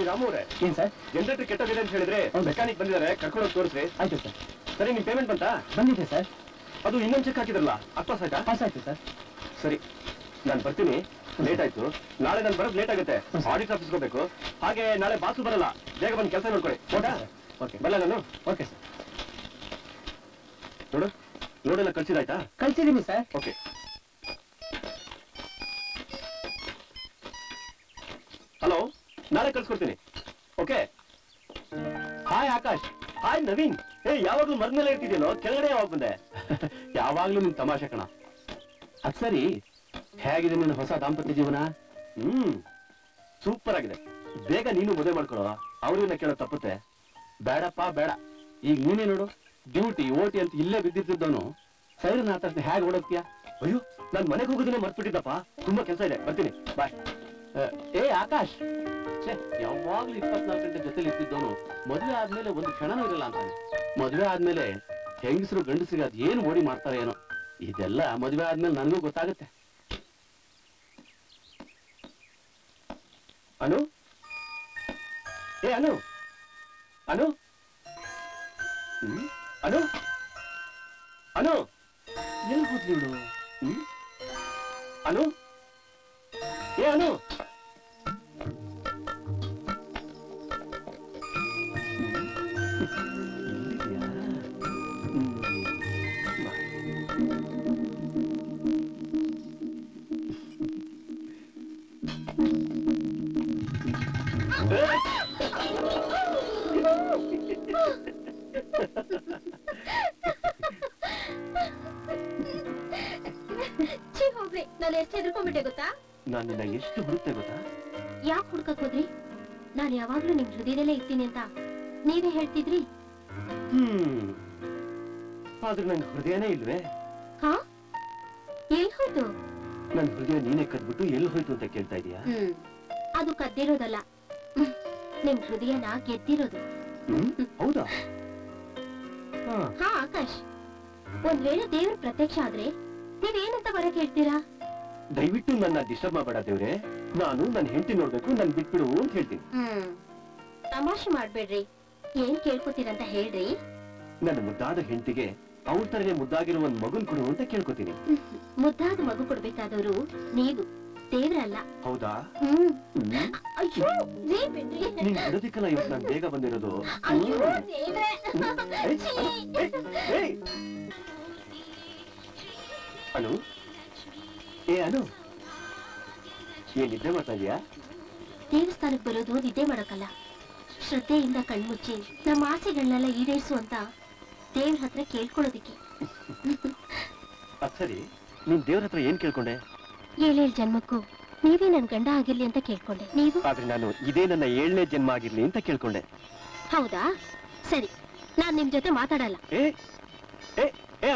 ರಾಮು ಅವರೇ, ಏನ್ sir generator ಕೆಟ್ಟೋಗಿದೆ ಅಂತ ಹೇಳಿದ್ರೆ ಮೆಕ್ಯಾನಿಕ್ ಬಂದಿದ್ದಾರೆ, ಕರ್ಕೊಂಡು ತೋರಿಸ್ರಿ. ಆಯ್ತು ಸರ್. ಸರಿ, ನಿಮ್ ಪೇಮೆಂಟ್ ಬಂತಾ? ಬಂದಿದೆ ಸರ್. ಅದು ಇನ್ನೊಂದು ಚೆಕ್ ಹಾಕಿದ್ರಲ್ಲ, ಪಾಸ್ ಆಯ್ತಾ? ಪಾಸ್ ಆಯ್ತು ಸರ್. ಸರಿ, ನಾನು ಬರ್ತೀನಿ. ಲೇಟ್ ಆಯ್ತು. ನಾಳೆ ನಾನು ಬರೋದು ಲೇಟ್ ಆಗುತ್ತೆ. ಆಡಿಟ್ ಆಫೀಸ್ಗೆ ಹೋಗ್ಬೇಕು. ಹಾಗೆ ನಾಳೆ ಬಾಸು ಬರಲ್ಲ. ಬೇಗ ಬಂದು ಕೆಲಸ ನೋಡ್ಕೊಳ್ಳಿ. ಓಕೆ, ಬಲ್ಲ ನಾನು. Okay sir. ನೋಡು, ಲೋಡೆಲ್ಲ ಕಳ್ಸಿದಾಯ್ತಾ? ಕಳ್ಸಿದೀನಿ ಸರ್. ಓಕೆ. ಹಲೋ, ನಾಳೆ ಕಳ್ಸ್ಕೊಡ್ತೀನಿ. Okay. Hi Akash. Hi Naveen. ಯಾವಾಗ್ಲೂ ಮರ್ಮೇಲೆ ಇರ್ತಿದ್ಯಲ್ಲೋ, ಕೆಳಗಡೆ ಯಾವಾಗ ಬಂದೆ? ಯಾವಾಗ್ಲೂ ನಿನ್ ತಮಾಷೆ ಕಣ. ಅದ್ ಸರಿ, ಹೇಗಿದೆ ನಿನ್ನ ಹೊಸ ದಾಂಪತ್ಯ ಜೀವನ? ಸೂಪರ್ ಆಗಿದೆ. ಬೇಗ ನೀನು ಮದುವೆ ಮಾಡ್ಕೊಳೋ. ಅವ್ರನ್ನ ಕೇಳೋ ತಪ್ಪುತ್ತೆ. ಬೇಡಪ್ಪ ಬೇಡ. ಈಗ ನೀನೇ ನೋಡು, ಡ್ಯೂಟಿ ಓಟಿ ಅಂತ ಇಲ್ಲೇ ಬಿದ್ದಿರ್ತಿದ್ದವನು ಸೈರನ್ ಆತಷ್ಟು ಹೇಗೆ ಓಡೋಗ್ತೀಯ? ಅಯ್ಯೋ, ನಾನ್ ಮನೆಗೆ ಹೋಗೋದನ್ನೇ ಮರ್ತ್ಬಿಟ್ಟಿದ್ದಪ್ಪ. ತುಂಬಾ ಕೆಲಸ ಇದೆ, ಬರ್ತೀನಿ. ಬಾಯ್. ಆಕಾಶ್, ಯಾವಾಗ್ಲೂ 24 ಗಂಟೆ ಜೊತೆಲಿ ಇರ್ತಿದ್ದವನು ಮದುವೆ ಆದ್ಮೇಲೆ ಒಂದು ಕ್ಷಣನೂ ಇರಲ್ಲ ಅಂತಾನೆ. ಮದುವೆ ಆದ್ಮೇಲೆ ಹೆಂಗಸರು ಗಂಡಸರಿಗೆ ಅದ್ ಏನ್ ಓಡಿ ಮಾಡ್ತಾರೆ ಏನೋ. ಇದೆಲ್ಲ ಮದುವೆ ಆದ್ಮೇಲೆ ನನಗೂ ಗೊತ್ತಾಗುತ್ತೆ. ಅನು, ಅನು, ಅನು, ಅನು, ಅನು, ಎಲ್ಲಿ ಹೋದ್ಲಿ ಇವಳು? ಅನು, ಅನು, ನಾನು ಎಷ್ಟು ಹೆದರ್ಕೊಂಡ್ಬಿಟ್ಟೆ ಗೊತ್ತಾ? ನಾನು ನಿನ್ನ ಎಷ್ಟು ಹುಡುಕ್ತೆ ಗೊತ್ತಾ? ಯಾಕೆ ಹುಡ್ಕಕ್ ಹೋದ್ರಿ? ನಾನು ಯಾವಾಗ್ಲೂ ನಿಮ್ ಹೃದಯದಲ್ಲೇ ಇರ್ತೀನಿ ಅಂತ ನೀವೇ ಹೇಳ್ತಿದ್ರಿ. ಆದ್ರೆ ನಂಗೆ ಹೃದಯನೇ ಇಲ್ವೇ? ಹಾ, ಎಲ್ಲಿ ಹೋಯ್ತು? ನನ್ ಹೃದಯ ನೀನೇ ಕದ್ಬಿಟ್ಟು ಎಲ್ಲಿ ಹೋಯ್ತು ಅಂತ ಕೇಳ್ತಾ ಇದೀಯಾ? ಅದು ಕದ್ದಿರೋದಲ್ಲ, ನಿಮ್ ಹೃದಯನ ಗೆದ್ದಿರೋದು. ಹೌದಾ? ಹಾ ಆಕಾಶ್, ಒಂದ್ ವೇಳೆ ದೇವ್ರ ಪ್ರತ್ಯಕ್ಷ ಆದ್ರೆ ನೀವೇನಂತ ಬರಕ್ ಹೇಳ್ತೀರಾ? ದಯವಿಟ್ಟು ನನ್ನ ಡಿಸ್ಟರ್ಬ್ ಮಾಡಬೇಡ ದೇವ್ರೆ. ನಾನು ನನ್ನ ಹೆಂಡತಿ ನೋಡ್ಬೇಕು, ನನ್ ಬಿಟ್ಬಿಡು ಅಂತ ಹೇಳ್ತೀನಿ. ತಮಾಷೆ ಮಾಡ್ಬೇಡ್ರಿ. ಏನ್ ಕೇಳ್ಕೊತೀರಂತ ಹೇಳ್ರಿ. ನನ್ನ ಮುದ್ದಾದ ಹೆಂಡತಿಗೆ ಅವ್ರ ತರನೇ ಮುದ್ದಾಗಿರೋ ಒಂದ್ ಮಗುನ್ ಕೊಡು ಅಂತ ಕೇಳ್ಕೊತೀನಿ. ಮುದ್ದಾದ ಮಗು ಕೊಡ್ಬೇಕಾದವರು ನೀವು, ದೇವ್ರಲ್ಲ. ಹೌದಾ? ಅಯ್ಯೋ, ನಿನ್ ಬಿಡೋದಿಕ್ಕಲ್ಲ ಇವತ್ತು ನಾನು ಬೇಗ ಬಂದಿರೋದು. ಅನು, ಅನು, ಏನ್ ನಿದ್ದೆ ಮಾಡ್ತಾ ಇದೀಯಾ? ದೇವಸ್ಥಾನಕ್ಕೆ ಬರೋದು ನಿದ್ದೆ ಮಾಡಕ್ಕಲ್ಲ, ಶ್ರದ್ಧೆಯಿಂದ ಕಣ್ಮುಚ್ಚಿ ನಮ್ಮ ಆಸೆಗಳನ್ನೆಲ್ಲ ಈಡೇರಿಸು ಅಂತ ದೇವ್ರ ಹತ್ರ ಕೇಳ್ಕೊಳ್ಳೋದಿಕ್ಕೆ. ಸರಿ, ನೀನ್ ದೇವ್ರ ಹತ್ರ ಏನ್ ಕೇಳ್ಕೊಂಡೆ? 7 ಜನ್ಮಕ್ಕೂ ನೀವೇ ನನ್ ಗಂಡ ಆಗಿರ್ಲಿ ಅಂತ ಕೇಳ್ಕೊಂಡೆ. ನೀವು? ಆದ್ರೆ ನಾನು ಇದೇ ನನ್ನ 7ನೇ ಜನ್ಮ ಆಗಿರ್ಲಿ ಅಂತ ಕೇಳ್ಕೊಂಡೆ. ಹೌದಾ? ಸರಿ, ನಾನ್ ನಿಮ್ ಜೊತೆ ಮಾತಾಡಲ್ಲ.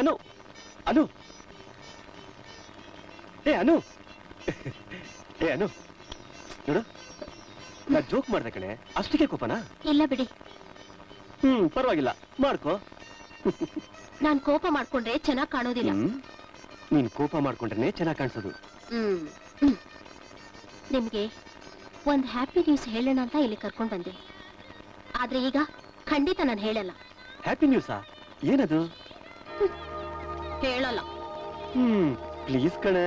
ಅನು, ಅನು, ಅನು, ಅನು, ನೋಡು, ನಾ ಜೋಕ್ ಮಾಡ್ದೆ ಕಣೆ, ಅಷ್ಟಕ್ಕೆ ಕೋಪನಾ? ಇಲ್ಲ ಬಿಡಿ. ಪರವಾಗಿಲ್ಲ, ಮಾಡ್ಕೋ. ನಾನ್ ಕೋಪ ಮಾಡ್ಕೊಂಡ್ರೆ ಚೆನ್ನಾಗ್ ಕಾಣೋದಿಲ್ಲ. ನೀನ್ ಕೋಪ ಮಾಡ್ಕೊಂಡ್ರೆ ಚೆನ್ನಾಗ್ ಕಾಣಿಸೋದು. ನಿಮ್ಗೆ ಒಂದ್ ಹ್ಯಾಪಿ ನ್ಯೂಸ್ ಹೇಳೋಣ ಅಂತ ಇಲ್ಲಿ ಕರ್ಕೊಂಡ್ ಬಂದೆ. ಆದ್ರೆ ಈಗ ಖಂಡಿತ ನಾನು ಹೇಳಲ್ಲ. ಹ್ಯಾಪಿ ನ್ಯೂಸಾ? ಏನದು? ಹೇಳಲ್ಲ. ಪ್ಲೀಸ್ ಕಣೆ.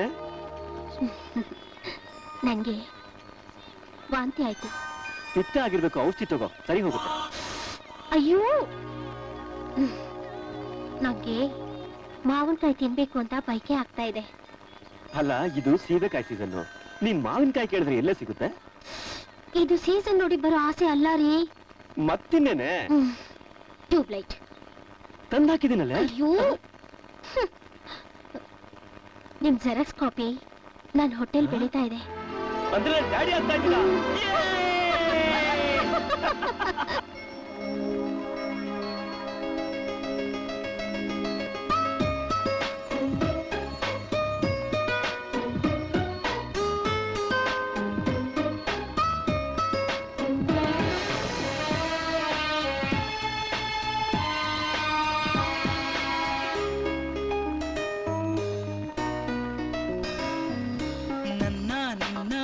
ನನ್ಗೆ ವಾಂತಿ ಆಯ್ತು. ಪಿತ್ತ ಆಗಿರ್ಬೇಕು, ಔಷಧಿ ತಗೋ, ಸರಿ ಹೋಗುತ್ತೆ. ಅಯ್ಯೋ, ನಂಗೆ ಮಾವಿನಕಾಯಿ ತಿನ್ಬೇಕು ಅಂತ ಬಯಕೆ ಆಗ್ತಾ ಇದೆ. ಅಲ್ಲ, ಇದು ಸೀಬೆಕಾಯಿ ಸೀಸನ್. ನೀನ್ ಮಾವಿನಕಾಯಿ ಕೇಳಿದ್ರೆ ಎಲ್ಲೇ ಸಿಗುತ್ತೆ? ಇದು ಸೀಸನ್ ನೋಡಿ ಬರೋ ಆಸೆ ಅಲ್ಲ ರೀ. ಮತ್ತಿನ್ನೇನೆ? ಟ್ಯೂಬ್ಲೈಟ್ ತಂದಾಕಿದ್ದೀನಲ್ಲ. ಅಯ್ಯೋ, ನಿಮ್ ಜೆರಾಕ್ಸ್ ಕಾಪಿ ನನ್ನ ಹೋಟೆಲ್ ಬೆಳೀತಾ ಇದೆ. ಅಂದ್ರೆ ಡ್ಯಾಡಿ ಅಂತ ಇದ್ದೀರಾ?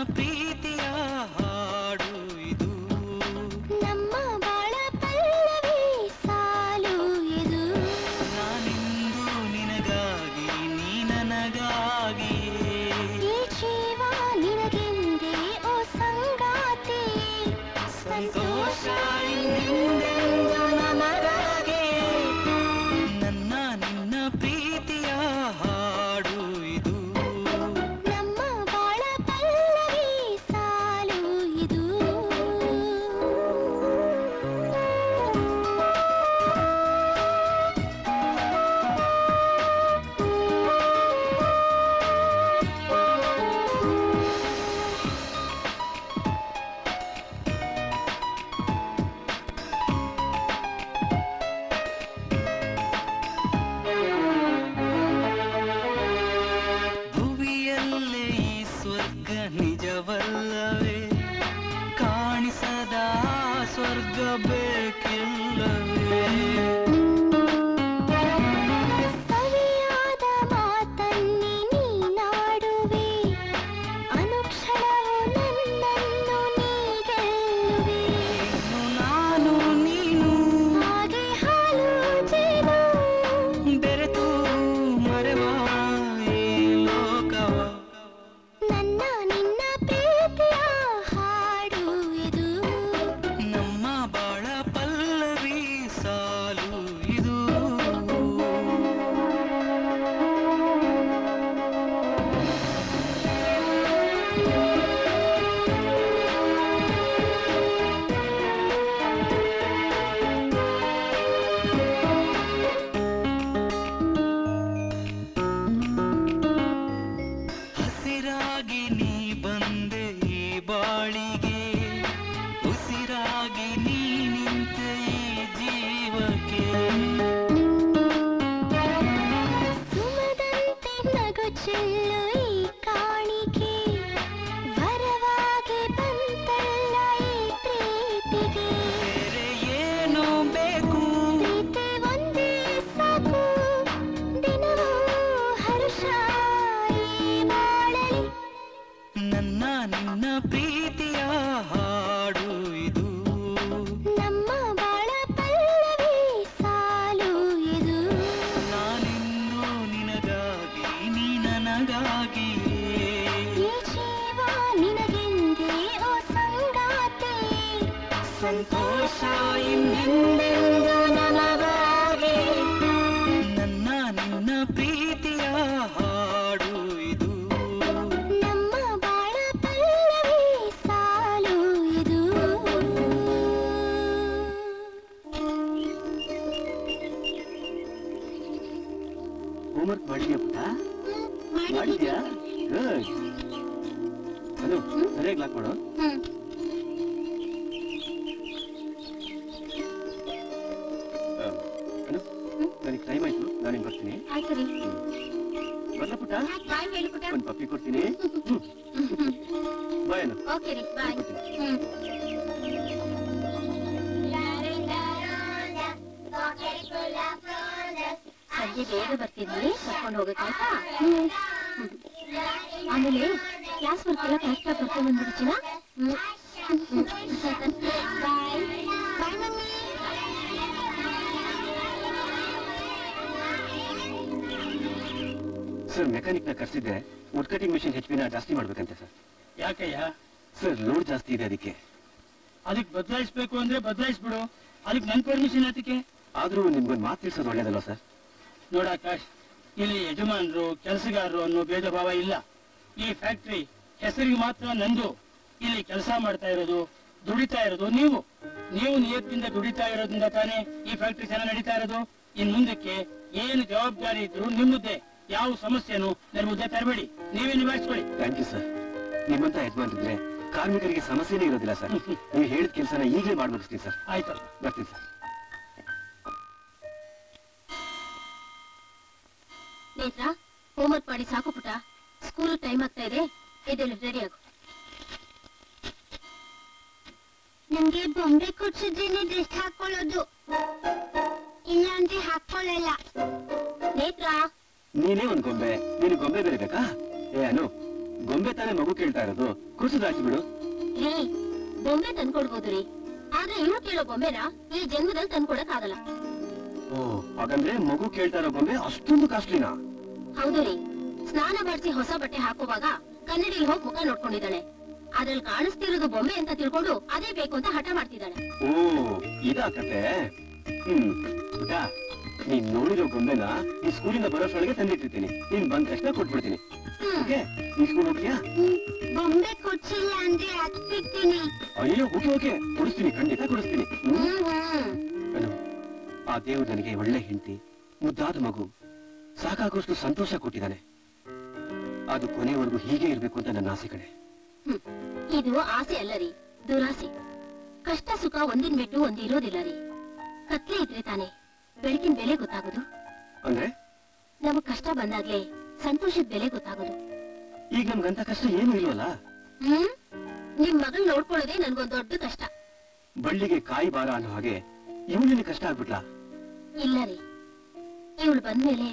ಪ್ರೀತಿಯ ಹಾಡು ಇದು ನಮ್ಮ ಬಾಳ ಪಲ್ಲವಿ ಸಾಲು ಇದು ನಾನಿಂದು ನಿನಗಾಗಿ ನೀ ನನಗಾಗಿ ಈ ಜೀವ ನಿನಗೆಂದೇ ಓ ಸಂಗಾತಿ ಸಂತೋಷ ಇನ್ನೆಂದೆಂದು ನನಗಾಗಿ ನನ್ನ ನಿನ್ನ ಪ್ರೀತಿಯ ಹಾಡು ಇದು ನಮ್ಮ ಬಾಳ ಪಲ್ಲವಿ ಸಾಲು ಇದು ಭುವಿಯಲ್ಲೇ ಈ ಸ್ವರ್ಗ ನಿಜವಲ್ಲವೇ ಕಾಣಿಸದ ಸ್ವರ್ಗ ಬೇಕಿಲ್ಲವೇ ಸವಿಯಾದ ಮಾತನ್ನಿ ನೀನಾಡುವೆ ಅನುಕ್ಷಣವು ನನ್ನನ್ನು ನೀ ಗೆಲ್ಲುವೆ ಇನ್ನು ನಾನು ನೀನು ಹಾಗೆ ಹಾಲು ಜೇನು ಬೆರೆತು ಮರೆವ ಈ ಲೋಕವ ನನ್ನ ನಿನ್ನ ಪ್ರೀತಿಯ ಹಾಡು ಇದು ನಮ್ಮ ಬಾಳ ಪಲ್ಲವಿ ಸಾಲು ಇದು ಹಸಿರಾಗಿ ನೀ ಬಂದೆ ಈ ಬಾಳಿಗೆ ಉಸಿರಾಗಿ ನೀ ನಿಂತೆ ಈ ಜೀವಕ್ಕೆ ಸುಮದಂತೆ ನಗು ಚೆಲ್ಲು ಈ ಕಾಣಿಕೆ ವರವಾಗಿ ಬಂತಲ್ಲ ಈ ಪ್ರೀತಿಗೆ ಬೇರೆ ಏನೋ ಬೇಕು ಪ್ರೀತಿ ಒಂದೇ ಸಾಕು ದಿನವೂ ಹರ್ಷ ಈ ಬಾಳಲಿ ನನ್ನ ನಿನ್ನ ಪ್ರೀತಿಯ ಹಾಡು ಇದು ನಮ್ಮ ಬಾಳ ಪಲ್ಲವಿ ಸಾಲು ಇದು ನಾನಿಂದು ನಿನಗಾಗಿ ನೀ ನನಗಾಗಿ ಈ ಜೀವ ನಿನಗೆಂದೇ ಓ ಸಂಗಾತಿ ಸಂತೋಷ ಇನ್ನೆಂದೆಂದು ನನಗಾಗಿ ನನ್ನ ನಿನ್ನ ಪ್ರೀತಿಯ ಹಾಡು ಇದು ನಮ್ಮ ಬಾಳ ಪಲ್ಲವಿ ಸಾಲು ಇದು ಹೋಮ್ವರ್ಕ್ ಮಾಡಿದ್ಯಾ ಪುಟ್ಟ ಮಾಡಿದ್ಯಾ ಗುಡ್ ಅದು ಸರಿಯಾಗಿ ಲಾಕ್ ಮಾಡು ಅನು ನನಗೆ ಟೈಮ್ ಆಯ್ತು ನಾನು ಹಿಂಗೆ ಬರ್ತೀನಿ ಆಯ್ತು ರೀ ಬರ್ಲ ಪುಟ್ಟ ಬಾಯ್ ಹೇಳಿ ಪುಟ ಒಂದು ಪಪ್ಪಿ ಕೊಡ್ತೀನಿ ಬಾಯ್ ಅನು ಓಕೆ ರೀ ಬಾಯ್ ಸಂಜೆ ಬೇಗ ಬರ್ತಿದ್ವಿ ಕರ್ಕೊಂಡು ಹೋಗಕ್ಕಾಯ್ತಾ ಆಮೇಲೆ ಕ್ಲಾಸ್ ವರ್ಕ್ ಎಲ್ಲ ಕರೆಕ್ಟ್ ಆಗಿ ಬರ್ಕೊಂಡು ಬಂದ್ಬಿಡ್ತೀನ ಬಾಯ್ ಬಾಯ್ ಮಮ್ಮಿ ಸರ್ ಮೆಕ್ಯಾನಿಕ್ ನ ಕರ್ಸಿದ್ದೆ ವುಡ್ ಕಟಿಂಗ್ ಮಿಷಿನ್ HP ಜಾಸ್ತಿ ಮಾಡ್ಬೇಕಂತೆ ಸರ್ ಯಾಕಯ್ಯ ಸರ್ ಲೋಡ್ ಜಾಸ್ತಿ ಇದೆ ಅದಕ್ಕೆ ಅದಕ್ಕೆ ಬದಲಾಯಿಸ್ಬೇಕು ಅಂದ್ರೆ ಬದಲಾಯಿಸ್ಬಿಡು ಅದಕ್ಕೆ ನನ್ ಪರ್ಮಿಷನ್ ಅದಕ್ಕೆ ಆದ್ರೂ ನಿಮ್ಗೊಂದು ಮಾತು ತಿಳಿಸೋದು ಒಳ್ಳೇದಲ್ವ ಸರ್ ನೋಡಾಕಾಶ್ ಇಲ್ಲಿ ಯಜಮಾನರು ಕೆಲಸಗಾರರು ಅನ್ನೋ ಭೇದ ಭಾವ ಇಲ್ಲ ಈ ಫ್ಯಾಕ್ಟ್ರಿ ಹೆಸರಿಗೆ ಮಾತ್ರ ನಂದು ಇಲ್ಲಿ ಕೆಲಸ ಮಾಡ್ತಾ ಇರೋದು ದುಡಿತಾ ಇರೋದು ನೀವು ನಿಯತ್ತಿಂದ ದುಡಿತಾ ಇರೋದ್ರಿಂದ ತಾನೇ ಈ ಫ್ಯಾಕ್ಟ್ರಿ ಚೆನ್ನಾಗಿ ನಡೀತಾ ಇರೋದು ಇನ್ ಮುಂದಕ್ಕೆ ಏನು ಜವಾಬ್ದಾರಿ ಇದ್ರು ನಿಮ್ಮದ್ದೇ ಯಾವ ಸಮಸ್ಯೆನೂ ನನ್ನ ಮುದ್ದೆ ತರಬೇಡಿ ನೀವೇ ನಿಭಾಯಿಸ್ಕೊಳ್ಳಿ ಥ್ಯಾಂಕ್ ಯು ಸರ್ ನಿಮ್ಮಂತ ಯಜಮಾನ್ರಿದ್ರೆ ಕಾರ್ಮಿಕರಿಗೆ ಸಮಸ್ಯೆನೇ ಇರೋದಿಲ್ಲ ಸರ್ ನೀವು ಹೇಳಿದ ಕೆಲಸನ ಈಗಲೇ ಮಾಡ್ಬಿಡ್ತೀನಿ ಸರ್ ಆಯ್ತು ಬರ್ತೀನಿ ಸರ್ ನೇತ್ರ ಹೋಮ್ವರ್ಕ್ ಮಾಡಿ ಸಾಕು ಪುಟ ಸ್ಕೂಲ್ ಟೈಮ್ ಆಗ್ತಾ ಇದೆ ಎದ್ದೇಳು ರೆಡಿ ಆಗು ನಂಗೆ ಬೊಂಬೆ ಕೊಡ್ಸಿದ್ರೇನೆ ಡ್ರೆಸ್ ಹಾಕೊಳ್ಳೋದು ಇಲ್ಲ ಅಂದ್ರೆ ಹಾಕೊಳ್ಳಲ್ಲ ನೇತ್ರ ನೀನೇ ಒಂದ್ ಗೊಂಬೆ ನೀನು ಗೊಂಬೆ ಬೇರೆ ಬೇಕಾ ಏ ಅನು ಗೊಂಬೆ ತಾನೇ ಮಗು ಕೇಳ್ತಾ ಇರೋದು, ಕುರ್ಸದಾಚಿ ಬಿಡು. ರೀ ಬೊಂಬೆ ತಂದ್ಕೊಡ್ಬೋದು ರೀ, ಆದ್ರೆ ಇವ್ರು ಕೇಳೋ ಬೊಂಬೆನ ಈ ಜನ್ಮದಲ್ಲಿ ತಂದ್ಕೊಡಕ್ ಆಗಲ್ಲ. ಓ, ಹಾಗಂದ್ರೆ ಮಗು ಕೇಳ್ತಾ ಇರೋ ಗೊಂಬೆ ಅಷ್ಟೊಂದು ಕಾಸ್ಟ್ಲಿನಾ? ಹೌದು ರೀ. ಸ್ನಾನ ಮಾಡಿಸಿ ಹೊಸ ಬಟ್ಟೆ ಹಾಕುವಾಗ ಕನ್ನಡಿಲಿ ಹೋಗಿ ಮುಖ ನೋಡ್ಕೊಂಡಿದ್ದಾಳೆ. ಅದ್ರಲ್ಲಿ ಕಾಣಿಸ್ತಿರೋದು ಬೊಂಬೆ ಅಂತ ತಿಳ್ಕೊಂಡು ಅದೇ ಬೇಕು ಅಂತ ಹಠ ಮಾಡ್ತಿದ್ದಾಳೆ. ಓ, ಇದಾ ಕತೆ. ಪುಟ, ನೀನ್ ನೋಡಿರೋ ಗೊಂಬೆನ ಈ ಸ್ಕೂಲಿಂದ ಬರೋಷ್ರೊಳಗೆ ತಂದಿಟ್ಟಿರ್ತೀನಿ. ನೀನ್ ಬಂದ ತಕ್ಷಣ ಕೊಟ್ಬಿಡ್ತೀನಿ. ನೀನ್ ಸ್ಕೂಲ್ ಹೋಗ್ತೀಯಾ? ಬೊಂಬೆ ಕೊಡ್ಸಿಲ್ಲ ಅಂದ್ರೆ ಹತ್ಬಿಡ್ತೀನಿ. ಅಯ್ಯೋ, ಓಕೆ ಕೊಡಿಸ್ತೀನಿ, ಖಂಡಿತ ಕೊಡಿಸ್ತೀನಿ. ಆ ದೇವ್ರು ನನಗೆ ಒಳ್ಳೆ ಹೆಂಡತಿ, ಮುದ್ದಾದ ಮಗು, ಸಾಕಾಗುವಷ್ಟು ಸಂತೋಷ ಕೊಟ್ಟಿದ್ದಾನೆ. ಅದು ಕೊನೆವರೆಗೂ ಹೀಗೆ ಇರ್ಬೇಕು ಅಂತ ನನ್ನ ಆಸೆ ಕಣೆ. ಇದು ಆಸೆ ಅಲ್ಲ ರೀ, ದುರಾಸೆ. ಕಷ್ಟ ಸುಖ ಒಂದಿನ ಬಿಟ್ಟು ಒಂದು ಇರೋದಿಲ್ಲ ರೀ. ಕತ್ಲೆ ಇದ್ರೆ ತಾನೆ ಬೆಳಕಿನ ಬೆಲೆ ಗೊತ್ತಾಗೋದು. ಅಂದ್ರೆ ನಮಗ್ ಕಷ್ಟ ಬಂದಾಗ್ಲೇ ಸಂತೋಷದ ಬೆಲೆ ಗೊತ್ತಾಗೋದು. ಈಗ ನಮ್ಗಂತ ಕಷ್ಟ ಏನು ಇಲ್ವಲ್ಲ. ನಿಮ್ ಮಗಳ್ ನೋಡ್ಕೊಳ್ಳೋದೇ ನನ್ಗೊಂದ್ ದೊಡ್ಡ ಕಷ್ಟ. ಬಳ್ಳಿಗೆ ಕಾಯಿ ಬಾರ ಅನ್ನೋ ಹಾಗೆ ಇವಳಿಗೆ ಕಷ್ಟ ಆಗ್ಬಿಟ್ಲಾ? ಇಲ್ಲ ರೀ, ಇವಳು ಬಂದ್ಮೇಲೆ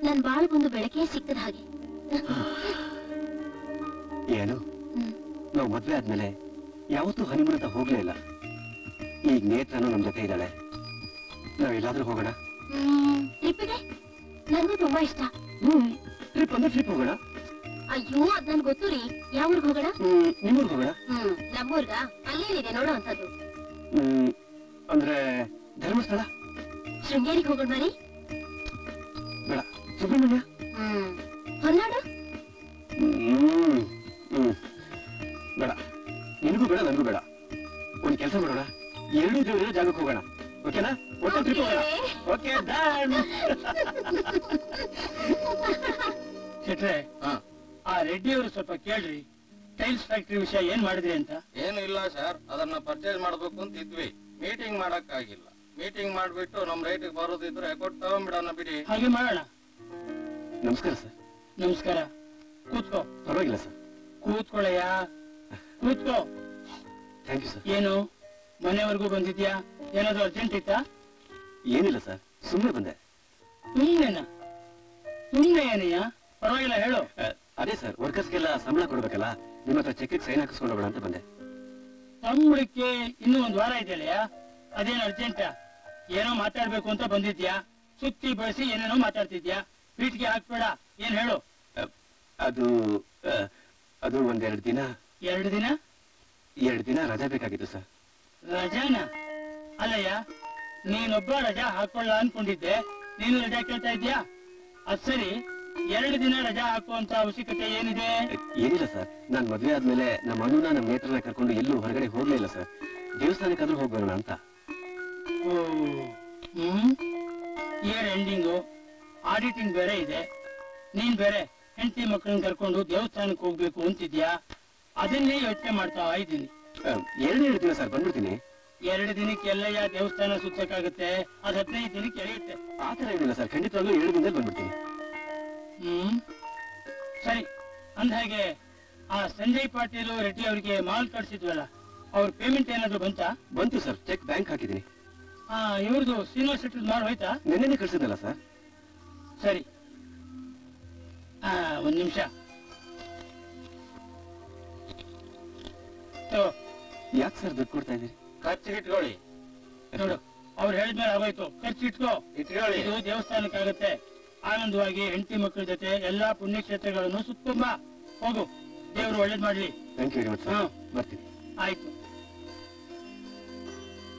ನನ್ ಬಾಳ್ಗೊಂದು ಬೆಳಕೆ ಸಿಕ್ಕದ ಹಾಗೆ. ಏನು, ನಾವು ಮದ್ವೆ ಆದ್ಮೇಲೆ ಯಾವತ್ತೂ ಹನಿಮೂನ್ ಅಂತ ಹೋಗ್ಲೇ ಇಲ್ಲ. ಈಗ ನೇತ್ರನು ನಮ್ ಜೊತೆ ಇದ್ದಾಳೆ. ನಾವೆಲ್ಲಾದ್ರೂ ಹೋಗೋಣ? ಟ್ರಿಪ್ಪಿಗೆ ನನ್ಗೂ ತುಂಬಾ ಇಷ್ಟ. ಟ್ರಿಪ್ ಅಂದ್ರೆ ಟ್ರಿಪ್ ಹೋಗೋಣ. ಅಯ್ಯೋ, ಅದ್ ನನ್ ಗೊತ್ತು ರೀ. ಯಾವ ಊರ್ಗ್ ಹೋಗೋಣ? ನಿಮ್ಮೂರ್ಗ್ ಹೋಗೋಣ. ನಮ್ಮೂರ್ಗ ಅಲ್ಲೇನಿದೆ ನೋಡೋ ಅಂತದ್ದು? ಅಂದ್ರೆ ಧರ್ಮಸ್ಥಳ. ಶೃಂಗೇರಿಗೆ ಹೋಗೋಣ ಮರಿ? ಬೇಡ, ಸುಬ್ರಹ್ಮಣ್ಯ. ಹೊನ್ನಾಡು? ಬೇಡ, ನಿನಗೂ ಬೇಡ ನನಗೂ ಬೇಡ. ಒಂದ್ ಕೆಲಸ ಮಾಡೋಣ, ಎರಡೂ ದೇವರ ಜಾಗಕ್ಕೆ ಹೋಗೋಣ. ಓಕೆನಾ? ಒಟ್ಟು ಟ್ರಿಪ್ ಹೋಗೋಣ. Okay, done. ಶೆಟ್ರೆ, ಆ ರೆಡ್ಡಿ ಅವರು ಸ್ವಲ್ಪ ಕೇಳ್ರಿ, ಟೈಲ್ಸ್ ಫ್ಯಾಕ್ಟರಿ ವಿಷಯ ಏನ್ ಮಾಡಿದ್ರಿ ಅಂತ. ಏನು ಇಲ್ಲ ಸರ್, ಅದನ್ನ ಪರ್ಚೇಸ್ ಮಾಡ್ಬೇಕು ಅಂತ ಇದ್ವಿ. ಮೀಟಿಂಗ್ ಮಾಡಕ್ ಆಗಿಲ್ಲ. ಮೀಟಿಂಗ್ ಮಾಡ್ಬಿಟ್ಟು ನಮ್ ರೇಟಿಗೆ ಬರೋದಿದ್ರೆ ಕೊಟ್ಟು ತಗೊಂಡ್ಬಿಡೋಣ ಬಿಡಿ. ಹಾಗೆ ಮಾಡೋಣ. ನಮಸ್ಕಾರ ಸರ್. ನಮಸ್ಕಾರ. ಕೂತ್ಕೋ. ಪರವಾಗಿಲ್ಲ ಸರ್. ಕೂತ್ಕೊಳ್ಳಯ್ಯ, ಕೂತ್ಕೋ. Thank you sir. ಏನು ಮನೆವರೆಗೂ ಬಂದಿದ್ಯಾ? ಏನಾದ್ರು ಅರ್ಜೆಂಟ್ ಇತ್ತಾ? ಏನಿಲ್ಲ ಸರ್, ಸುಮ್ಮನೆ ಬಂದೆ. ಸುಮ್ಮನೆ ಏನಯ್ಯ? ಪರವಾಗಿಲ್ಲ, ಹೇಳು. ಅದೇ ಸರ್, ವರ್ಕರ್ಸ್ಗೆಲ್ಲ ಸಂಬಳ ಕೊಡ್ಬೇಕಲ್ಲ, ನಿಮ್ಮ ಹತ್ರ ಚೆಕ್ ಸೈನ್ ಹಾಕಿಸ್ಕೊಂಡು ಹೋಗೋಣ ಅಂತ ಬಂದೆ. ಸಂಬಳಕ್ಕೆ ಇನ್ನೂ ಒಂದ್ ವಾರ ಇದೆಯಲ್ಲಯ್ಯ, ಅದೇನು ಅರ್ಜೆಂಟಾ? ಏನೋ ಮಾತಾಡ್ಬೇಕು ಅಂತ ಬಂದಿದ್ಯಾ? ಸುತ್ತಿ ಬಳಸಿ ಏನೇನೋ ಮಾತಾಡ್ತಿದ್ಯಾ? ಪೀಠಿಗೆ ಹಾಕ್ಬೇಡ, ಏನ್ ಹೇಳು. ಅದು ಒಂದೆರಡು ದಿನ. 2 ದಿನ? 2 ದಿನ ರಜಾ ಬೇಕಾಗಿತ್ತು ಸರ್. ರಜಾನ? ಅಲ್ಲಯ್ಯ, ನೀನೊಬ್ಬ ರಜಾ ಹಾಕೊಳ್ಳ ಅನ್ಕೊಂಡಿದ್ದೆ, ನೀನು ರಜಾ ಕೇಳ್ತಾ ಇದ್ಯಾ? ಅದ್ ಸರಿ, 2 ದಿನ ರಜಾ ಹಾಕುವಂತ ಅವಶ್ಯಕತೆ ಏನಿದೆ? ಏನಿಲ್ಲ ಸರ್, ನಾನ್ ಮದ್ವೆ ಆದ್ಮೇಲೆ ನಮ್ಮ ಅಣ್ಣನ ನಮ್ಮ ನೇತ್ರನ ಕರ್ಕೊಂಡು ಎಲ್ಲೂ ಹೊರಗಡೆ ಹೋಗ್ಲೇ ಇಲ್ಲ ಸರ್. ದೇವಸ್ಥಾನಕ್ಕಾದ್ರೂ ಹೋಗ್ಬರೋಣ ಅಂತ. ಇಯರ್ ಎಂಡಿಂಗು, ಆಡಿಟಿಂಗ್ ಬೇರೆ ಇದೆ. ನೀನ್ ಬೇರೆ ಹೆಂಡತಿ ಮಕ್ಕಳನ್ನ ಕರ್ಕೊಂಡು ದೇವಸ್ಥಾನಕ್ಕೆ ಹೋಗ್ಬೇಕು ಅಂತಿದ್ಯಾ? ಅದನ್ನೇ ಯೋಚನೆ ಮಾಡ್ತಾ ಇದ್ದೀನಿ. 2 ದಿನ ಸರ್, ಬಂದ್ಬಿಡ್ತೀನಿ. 2 ದಿನಕ್ಕೆ ಎಲ್ಲಯ್ಯ ದೇವಸ್ಥಾನ ಸುತ್ತಕ್ಕಾಗುತ್ತೆ? ಅದ್ 15 ದಿನಕ್ಕೆ ಎಳೆಯುತ್ತೆ. ಆತರ ಏನಿಲ್ಲ ಸರ್, ಖಂಡಿತವಾಗ್ಲೂ 7 ದಿನದಲ್ಲಿ ಬಂದ್ಬಿಡ್ತೀನಿ. ಸರಿ. ಅಂದ್ಹಾಗೆ ಆ ಸಂಜಯ್ ಪಾಟೀಲ್ ರೆಡ್ಡಿ ಅವರಿಗೆ ಮಾಲ್ ಕಳ್ಸಿದ್ವಲ್ಲ, ಅವ್ರ ಪೇಮೆಂಟ್ ಏನಾದ್ರು ಬಂತಾ? ಬಂತು ಸರ್, ಚೆಕ್ ಬ್ಯಾಂಕ್ ಹಾಕಿದ್ದೀನಿ. ಇವ್ರದ್ದು ಯೂನಿವರ್ಸಿಟಿ ಮಾಲ್ ಹೋಯ್ತಾ? ನೆನ್ನೆನೆ ಕಳ್ಸಿದ್ನಲ್ಲ ಸರ್. ಸರಿ, ಒಂದ್ ನಿಮಿಷ. ಯಾಕೆ ಸರ್ ದುಡ್ಡು ಕೊಡ್ತಾ ಇದ್ದೀರಿ? ಖರ್ಚಿಗೆ ಇಟ್ಕೊಳ್ಳಿ. ನೋಡು, ಅವ್ರು ಹೇಳಿದ್ಮೇಲೆ ಆಗೋಯ್ತು. ಖರ್ಚು ಇಟ್ಕೊಳ್ಳಿ. ಇದು ದೇವಸ್ಥಾನಕ್ಕಾಗತ್ತೆ. ಆನಂದವಾಗಿ ಹೆಂಡತಿ ಮಕ್ಕಳ ಜೊತೆ ಎಲ್ಲಾ ಪುಣ್ಯಕ್ಷೇತ್ರಗಳನ್ನು ಸುತ್ತುಂಬ ಹೋಗು. ದೇವರು ಒಳ್ಳೇದ್ ಮಾಡ್ಲಿ. Thank you very much sir. ಬರ್ತೀನಿ. ಆಯ್ತು,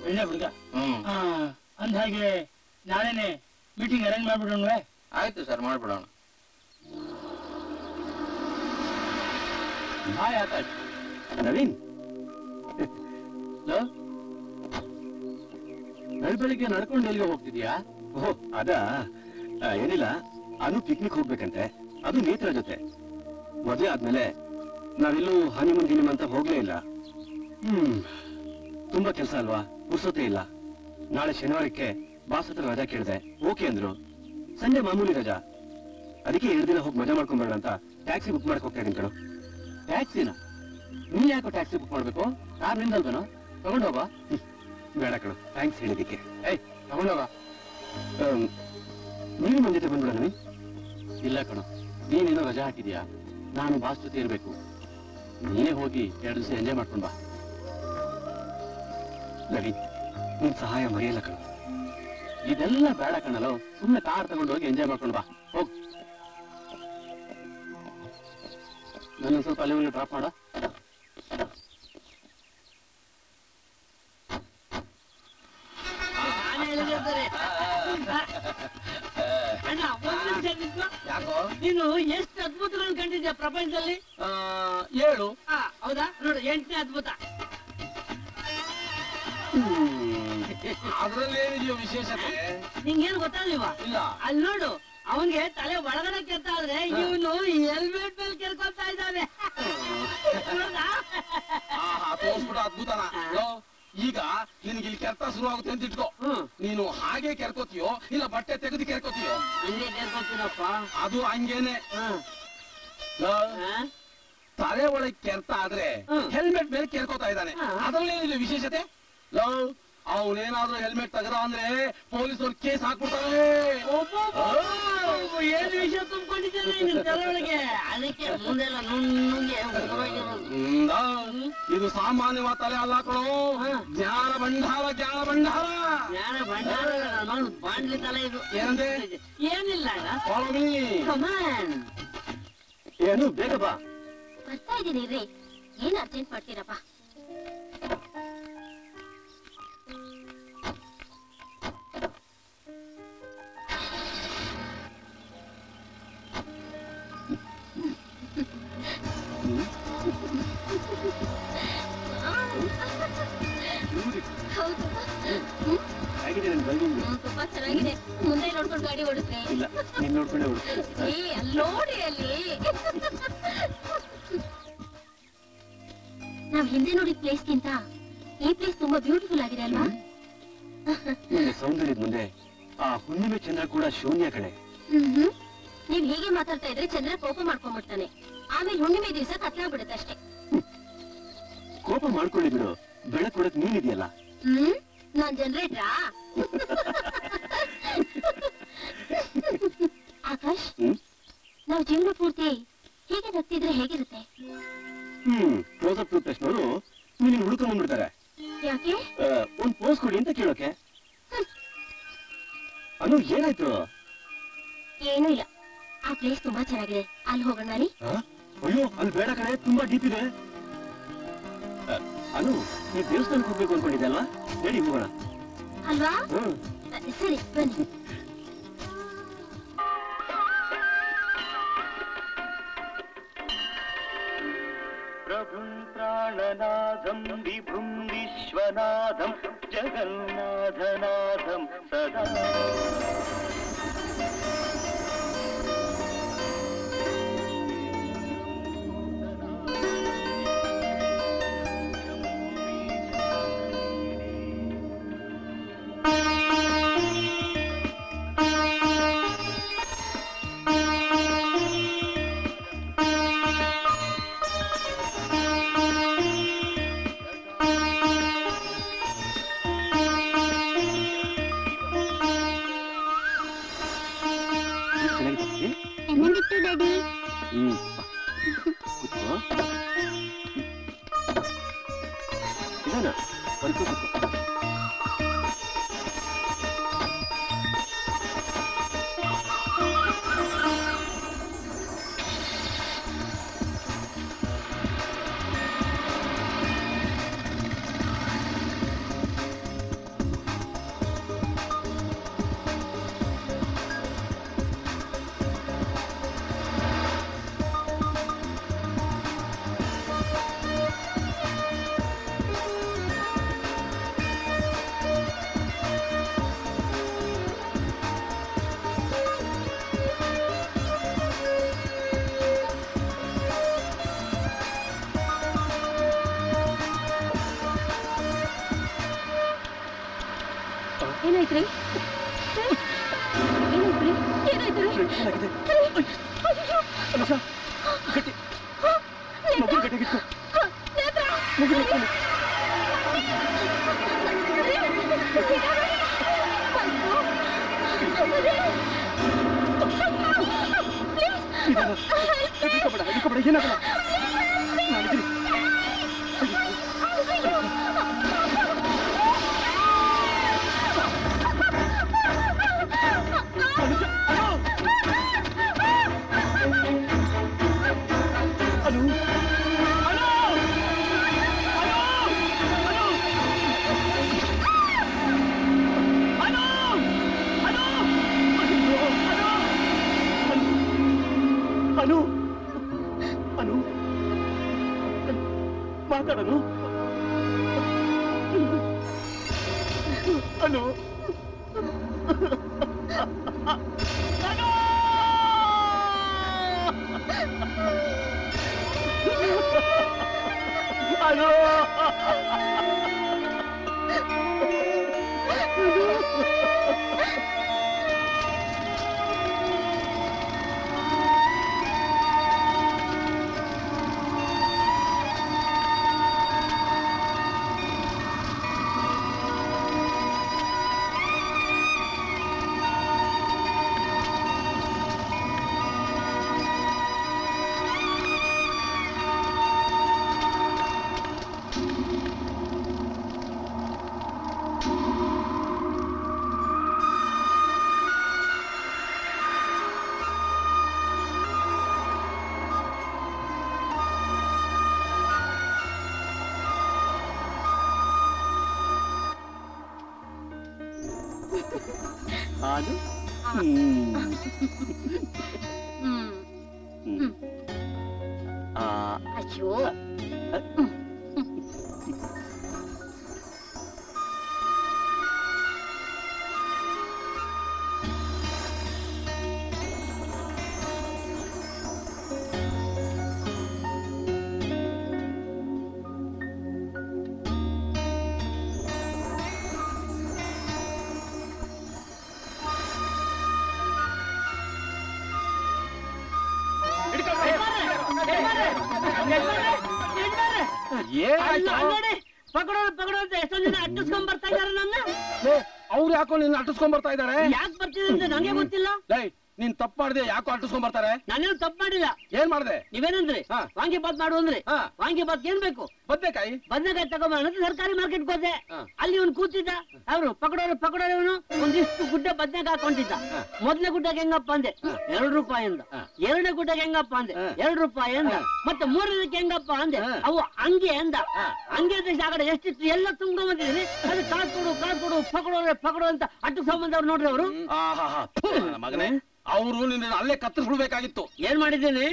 ಒಳ್ಳೆ ಹುಡುಗ. ಅಂದ್ಹಾಗೆ ನಾಳೆನೆ ಮೀಟಿಂಗ್ ಅರೇಂಜ್ ಮಾಡ್ಬಿಡೋಣವೇ? ಆಯ್ತು ಸರ್, ಮಾಡ್ಬಿಡೋಣ. ಹಾಯ್ ಆಕಾಶ್. ನವೀನ್, ಬೆಳಿಗ್ಗೆ ನಡ್ಕೊಂಡು ಎಲ್ಲಿಗೆ ಹೋಗ್ತಿದ್ಯಾ? ಓಹ್, ಅದಾ? ಏನಿಲ್ಲ, ಅದು ಪಿಕ್ನಿಕ್ ಹೋಗ್ಬೇಕಂತೆ. ಅದು ನೇತ್ರ ಜೊತೆ. ಮದುವೆ ಆದ್ಮೇಲೆ ನಾವೆಲ್ಲೂ ಹನಿಮೂನ್ ಗಿನಿಮೂನ್ ಅಂತ ಹೋಗ್ಲೇ ಇಲ್ಲ. ತುಂಬಾ ಕೆಲಸ ಅಲ್ವಾ, ಪುರ್ಸೊತೆ ಇಲ್ಲ. ನಾಳೆ ಶನಿವಾರಕ್ಕೆ ಬಾಸ್ ಹತ್ರ ರಜಾ ಕೇಳಿದೆ, ಓಕೆ ಅಂದ್ರು. ಸಂಜೆ ಮಾಮೂಲಿ ರಜಾ, ಅದಕ್ಕೆ 2 ದಿನ ಹೋಗಿ ಮಜಾ ಮಾಡ್ಕೊಂಡ್ಬರೋಣ ಅಂತ ಟ್ಯಾಕ್ಸಿ ಬುಕ್ ಮಾಡಕ್ ಹೋಗ್ತಾ ಇದೀನಿ ಕಣೋ. ಟ್ಯಾಕ್ಸಿನ? ನೀನ್ ಯಾಕೋ ಟ್ಯಾಕ್ಸಿ ಬುಕ್ ಮಾಡ್ಬೇಕು? ಕಾರ್ ನಿಂದಲ್ವೇನೋ? ತಗೊಂಡೋಗ. ಬೇಡ ಕಣೋ, ಥ್ಯಾಂಕ್ಸ್ ಹೇಳಿದಿಕ್ಕೆ. ತಗೊಂಡೋಗ. ನೀನು ನನ್ನ ಜೊತೆ ಬಂದ್ಬಿಡ ನವೀನ್. ಇಲ್ಲ ಕಣೋ, ನೀನೇನೋ ರಜಾ ಹಾಕಿದ್ಯಾ, ನಾನು ಬಾಸ್ ಜೊತೆ ಇರ್ಬೇಕು. ನೀನೇ ಹೋಗಿ 2 ದಿವಸ ಎಂಜಾಯ್ ಮಾಡ್ಕೊಂಡ್ ಬಾ. ರವಿ, ನಿನ್ ಸಹಾಯ ಮರೆಯಲ್ಲ ಕಣ. ಇದೆಲ್ಲ ಬೇಡ ಕಣಲು, ಸುಮ್ಮನೆ ಕಾರ್ ತಗೊಂಡು ಹೋಗಿ ಎಂಜಾಯ್ ಮಾಡ್ಕೊಂಡು ಬಾ. ಹೋಗ್, ನನ್ನ ಸ್ವಲ್ಪ ಅಲ್ಲಿ ಡ್ರಾಪ್ ಮಾಡ. ಯಾಕೋ ನೀನು ಎಷ್ಟು ಅದ್ಭುತಗಳನ್ನು ಕಂಡಿದ್ಯಾ ಪ್ರಪಂಚದಲ್ಲಿ? 7. ಹೌದಾ? ನೋಡು 8ನೇ ಅದ್ಭುತ. ಅದ್ರಲ್ಲಿ ಏನಿದೆಯೋ ವಿಶೇಷತೆ? ನಿಂಗೇನು ಗೊತ್ತಾಗ್ಲಿವಾ? ಇಲ್ಲ. ಅಲ್ಲಿ ನೋಡು, ಅವನ್ಗೆ ತಲೆ ಒಳಗಡೆ ಕೆತ್ತ ಆದ್ರೆ ಇವನು ಹೆಲ್ಮೆಟ್ ಮೇಲೆ ಕೆರ್ಕೊಳ್ತಾ ಇದ್ದಾನೆ. ತೋರ್ಸ್ಬಿಟ್ಟು ಅದ್ಭುತನ. ಈಗ ನಿನ್ಗೆ ಇಲ್ಲಿ ಕೆರ್ತ ಶುರು ಆಗುತ್ತೆ ಅಂತ ಇಟ್ಕೋ. ನೀನು ಹಾಗೆ ಕೆರ್ಕೋತೀಯೋ ಇಲ್ಲ ಬಟ್ಟೆ ತೆಗೆದು ಕೆರ್ಕೋತೀಯೋ? ಹಂಗೆ ಕೆರ್ಕೊತೀನಪ್ಪ. ಅದು ಹಂಗೇನೆ. ತಲೆ ಒಳಗೆ ಕೆರ್ತ ಆದ್ರೆ ಹೆಲ್ಮೆಟ್ ಮೇಲೆ ಕೆರ್ಕೋತಾ ಇದ್ದಾನೆ. ಅದ್ರಲ್ಲೇನಿಲ್ಲ ವಿಶೇಷತೆ? ಅವನೇನಾದ್ರೂ ಹೆಲ್ಮೆಟ್ ತೆಗೆದ ಅಂದ್ರೆ ಪೊಲೀಸರು ಕೇಸ್ ಹಾಕ್ಬಿಡ್ತಾರೆ. ಏನು ವಿಷಯ ತುಂಬಿಕೊಂಡಿದ್ದೇನೆ ನಿನ್ ತಲೆ ಒಳಗೆ. ಅದಕ್ಕೆ ಮುಂದೆಲ್ಲ ನುಣ್ಣಗೆ ಇದು ಸಾಮಾನ್ಯವಾದ ತಲೆ ಅಲ್ಲ ಕಣೋ, ಜ್ಞಾನ ಭಂಡಾರ. ಜ್ಞಾನ ಭಂಡಾರ, ಜ್ಞಾನ ಭಂಡಾರ. ನಾನು ಬಾಂಡ್ಲಿ ತಲೆ ಇದು. ಏನಂದೆ? ಏನಿಲ್ಲ. Follow me. ಏನು ಬೇಗ ಬಾ. ಬರ್ತಾ ಇದೀನಿ ರೀ. ಏನ್ ಅರ್ಜೆಂಟ್ ಮಾಡ್ತೀರಪ್ಪ? ಹೇಗಿದೆ ನನ್ ಡ್ರೈವಿಂಗ್? ತುಂಬಾ ಚೆನ್ನಾಗಿದೆ. ಮುಂದೆ ನೋಡ್ಕೊಂಡು ಗಾಡಿ ಓಡಿಸ್ರಿ. ಇಲ್ಲ, ನೀನ್ ನೋಡ್ಕೊಂಡೆ ಓಡಿಸ್ತೀನಿ. ಅಲ್ಲಿ ನೋಡಿ, ಅಲ್ಲಿ ನಾವ್ ಹಿಂದೆ ನೋಡಿದ ಪ್ಲೇಸ್ಗಿಂತ ಈ ಪ್ಲೇಸ್ ತುಂಬಾ ಬ್ಯೂಟಿಫುಲ್ ಆಗಿದೆ ಅಲ್ವಾ? ನಿನ್ನ ಸೌಂದರ್ಯದ ಮುಂದೆ ಆ ಹುಣ್ಣಿಮೆ ಚಂದ್ರ ಕೂಡ ಶೂನ್ಯ ಕಡೆ. ನೀವ್ ಹೀಗೆ ಮಾತಾಡ್ತಾ ಇದ್ರೆ ಚಂದ್ರ ಕೋಪ ಮಾಡ್ಕೊಂಡ್ಬಿಡ್ತಾನೆ. ಆಮೇಲೆ ಹುಣ್ಣಿಮೆ ದಿವಸ ಕತ್ಲಾಗ್ಬಿಡುತ್ತೆ ಅಷ್ಟೇ. ಕೋಪ ಮಾಡ್ಕೊಳ್ಳಿ ಬಿಡು, ಬೆಳಕು ಕೊಡಕ್ ನೀನಿದೆಯಲ್ಲ. ನಾನ್ ಜನರೇಟ್ರಾ? ಆಕಾಶ್, ನಾವ್ ಜೀವನ ಪೂರ್ತಿ ಹೀಗೆ ನಗ್ತಿದ್ರೆ ಹೇಗಿರುತ್ತೆ? ಕ್ಲೋಸ್ ಅಪ್ ತಕ್ಷಣವರು ನೀನು ಹುಡುಕೊಂಡ್ ಬಂದ್ಬಿಡ್ತಾರೆ. ಯಾಕೆ? ಒಂದ್ ಪೋಸ್ ಕೊಡಿ ಅಂತ ಕೇಳೋಕೆ. ಅನು, ಏನಾಯ್ತು? ಏನೂ ಇಲ್ಲ. ಆ ಪ್ಲೇಸ್ ತುಂಬಾ ಚೆನ್ನಾಗಿದೆ, ಅಲ್ಲಿ ಹೋಗೋಣ ರೀ. ಅಯ್ಯೋ, ಅಲ್ಲಿ ಬೇಡ ಕಡೆ, ತುಂಬಾ ಡೀಪ್ ಇದೆ. ಅನು, ನೀ ದೇವಸ್ಥಾನಕ್ಕೆ ಹೋಗ್ಬೇಕು ಅನ್ಕೊಂಡಿದ್ದೆ ಅಲ್ವಾ? ನಡಿ ಹೋಗೋಣ. ಅಲ್ವಾ? ಸರಿ, ಬನ್ನಿ. ಪ್ರಭುಂ ಪ್ರಾಣನಾಥಂ ವಿಭುಂ ವಿಶ್ವನಾಥಂ ಜಗನ್ನಾಥನಾಥಂ ಸದಾ. ಚೆನ್ನಾಗಿತ್ತು ಡ್ಯಾಡಿ. ಇದಾನ ಬರ್ಕೋ. ಏನಾಯ್ತ್ರಿ? ಏನಾಯ್ತ್ರಿ? ಏನಾಯ್ತ್ರಿ? ಏನಾಗಲ್ಲ ನಾನಿದ್ದೀನಿ. ಅನು ಅನು ಮಾತಾಡನು ಅನು ಅನು ಹಾಲು ಅಯ್ಯೋ ಪಕಡೋ ಅಂತ ಎಷ್ಟೊಂದು ದಿನ ಅಟ್ಟಿಸ್ಕೊಂಡ್ ಬರ್ತಾ ಇದಾರೆ ನನ್ನ. ಅವ್ರು ಯಾಕೋ ನಿನ್ನ ಅಟ್ಟಿಸ್ಕೊಂಡ್ ಬರ್ತಾ ಇದಾರೆ? ಯಾಕೆ ಬರ್ತಿದೆ ಅಂತ ನಂಗೆ ಗೊತ್ತಿಲ್ಲ. ನೀನ್ ತಪ್ಪು ಮಾಡಿದೆ, ಯಾಕೋ ಅಟ್ಟಿಸ್ಕೊಂಡ್ ಬರ್ತಾರೆ? ನಾನೇನು ತಪ್ಪು ಮಾಡಿಲ್ಲ. ಏನ್ ಮಾಡ್ದೆ? ನೀವೇನಂದ್ರಿ ವಾಂಗಿ ಬಾತ್ ಮಾಡು ಅಂದ್ರಿ. ವಾಂಗಿ ಬಾತ್ ಏನ್ ಬೇಕು? ಬದ್ನೆಕಾಯಿ ತಗೊಂಬ ಸರ್ಕಾರಿ ಮಾರ್ಕೆಟ್ ಹೋದೆ. ಅಲ್ಲಿ ಇವ್ನು ಕೂತಿದ್ದ. ಅವ್ರು ಪಕಡೋರು ಇವನು ಒಂದಿಷ್ಟು ಗುಡ್ಡ ಬದ್ನೆಕಾಯಿ ಹಾಕೊಂಡಿದ್ದ. ಮೊದ್ಲೇ ಗುಡ್ಡಕ್ಕೆ ಹೆಂಗಪ್ಪ ಅಂದೆ, 2 ರೂಪಾಯಿಂದ. ಎರಡನೇ ಗುಡ್ಡಕ್ಕೆ ಹೆಂಗಪ್ಪ ಅಂದೆ, 2 ರೂಪಾಯಿ ಅಂದ. ಮತ್ತೆ ಮೂರನೇದಕ್ಕೆ ಹೆಂಗಪ್ಪ ಅಂದೆ, ಅವು ಹಂಗೆ ಅಂದ. ಹಂಗೆ ಜಾಗ ಎಷ್ಟಿತ್ತು ಎಲ್ಲ ತುಂಬ್ಕೊಂಡ್ ಬಂದಿದ್ದೀನಿ. ಅದು ಕಾಸು ಕೊಡು ಪಕಡೋ ಅಂತ ಅಟ್ಟು ಸಂಬಂಧ ಅವ್ರು ನೋಡ್ರಿ ಅವರು. ಮಗನೇ, ಅವರು ನಿನ್ನ ಅಲ್ಲೇ ಕತ್ತರಿಸ್ಬಿಡ್ಬೇಕಾಗಿತ್ತು. ಏನ್ ಮಾಡಿದ್ದೀನಿ?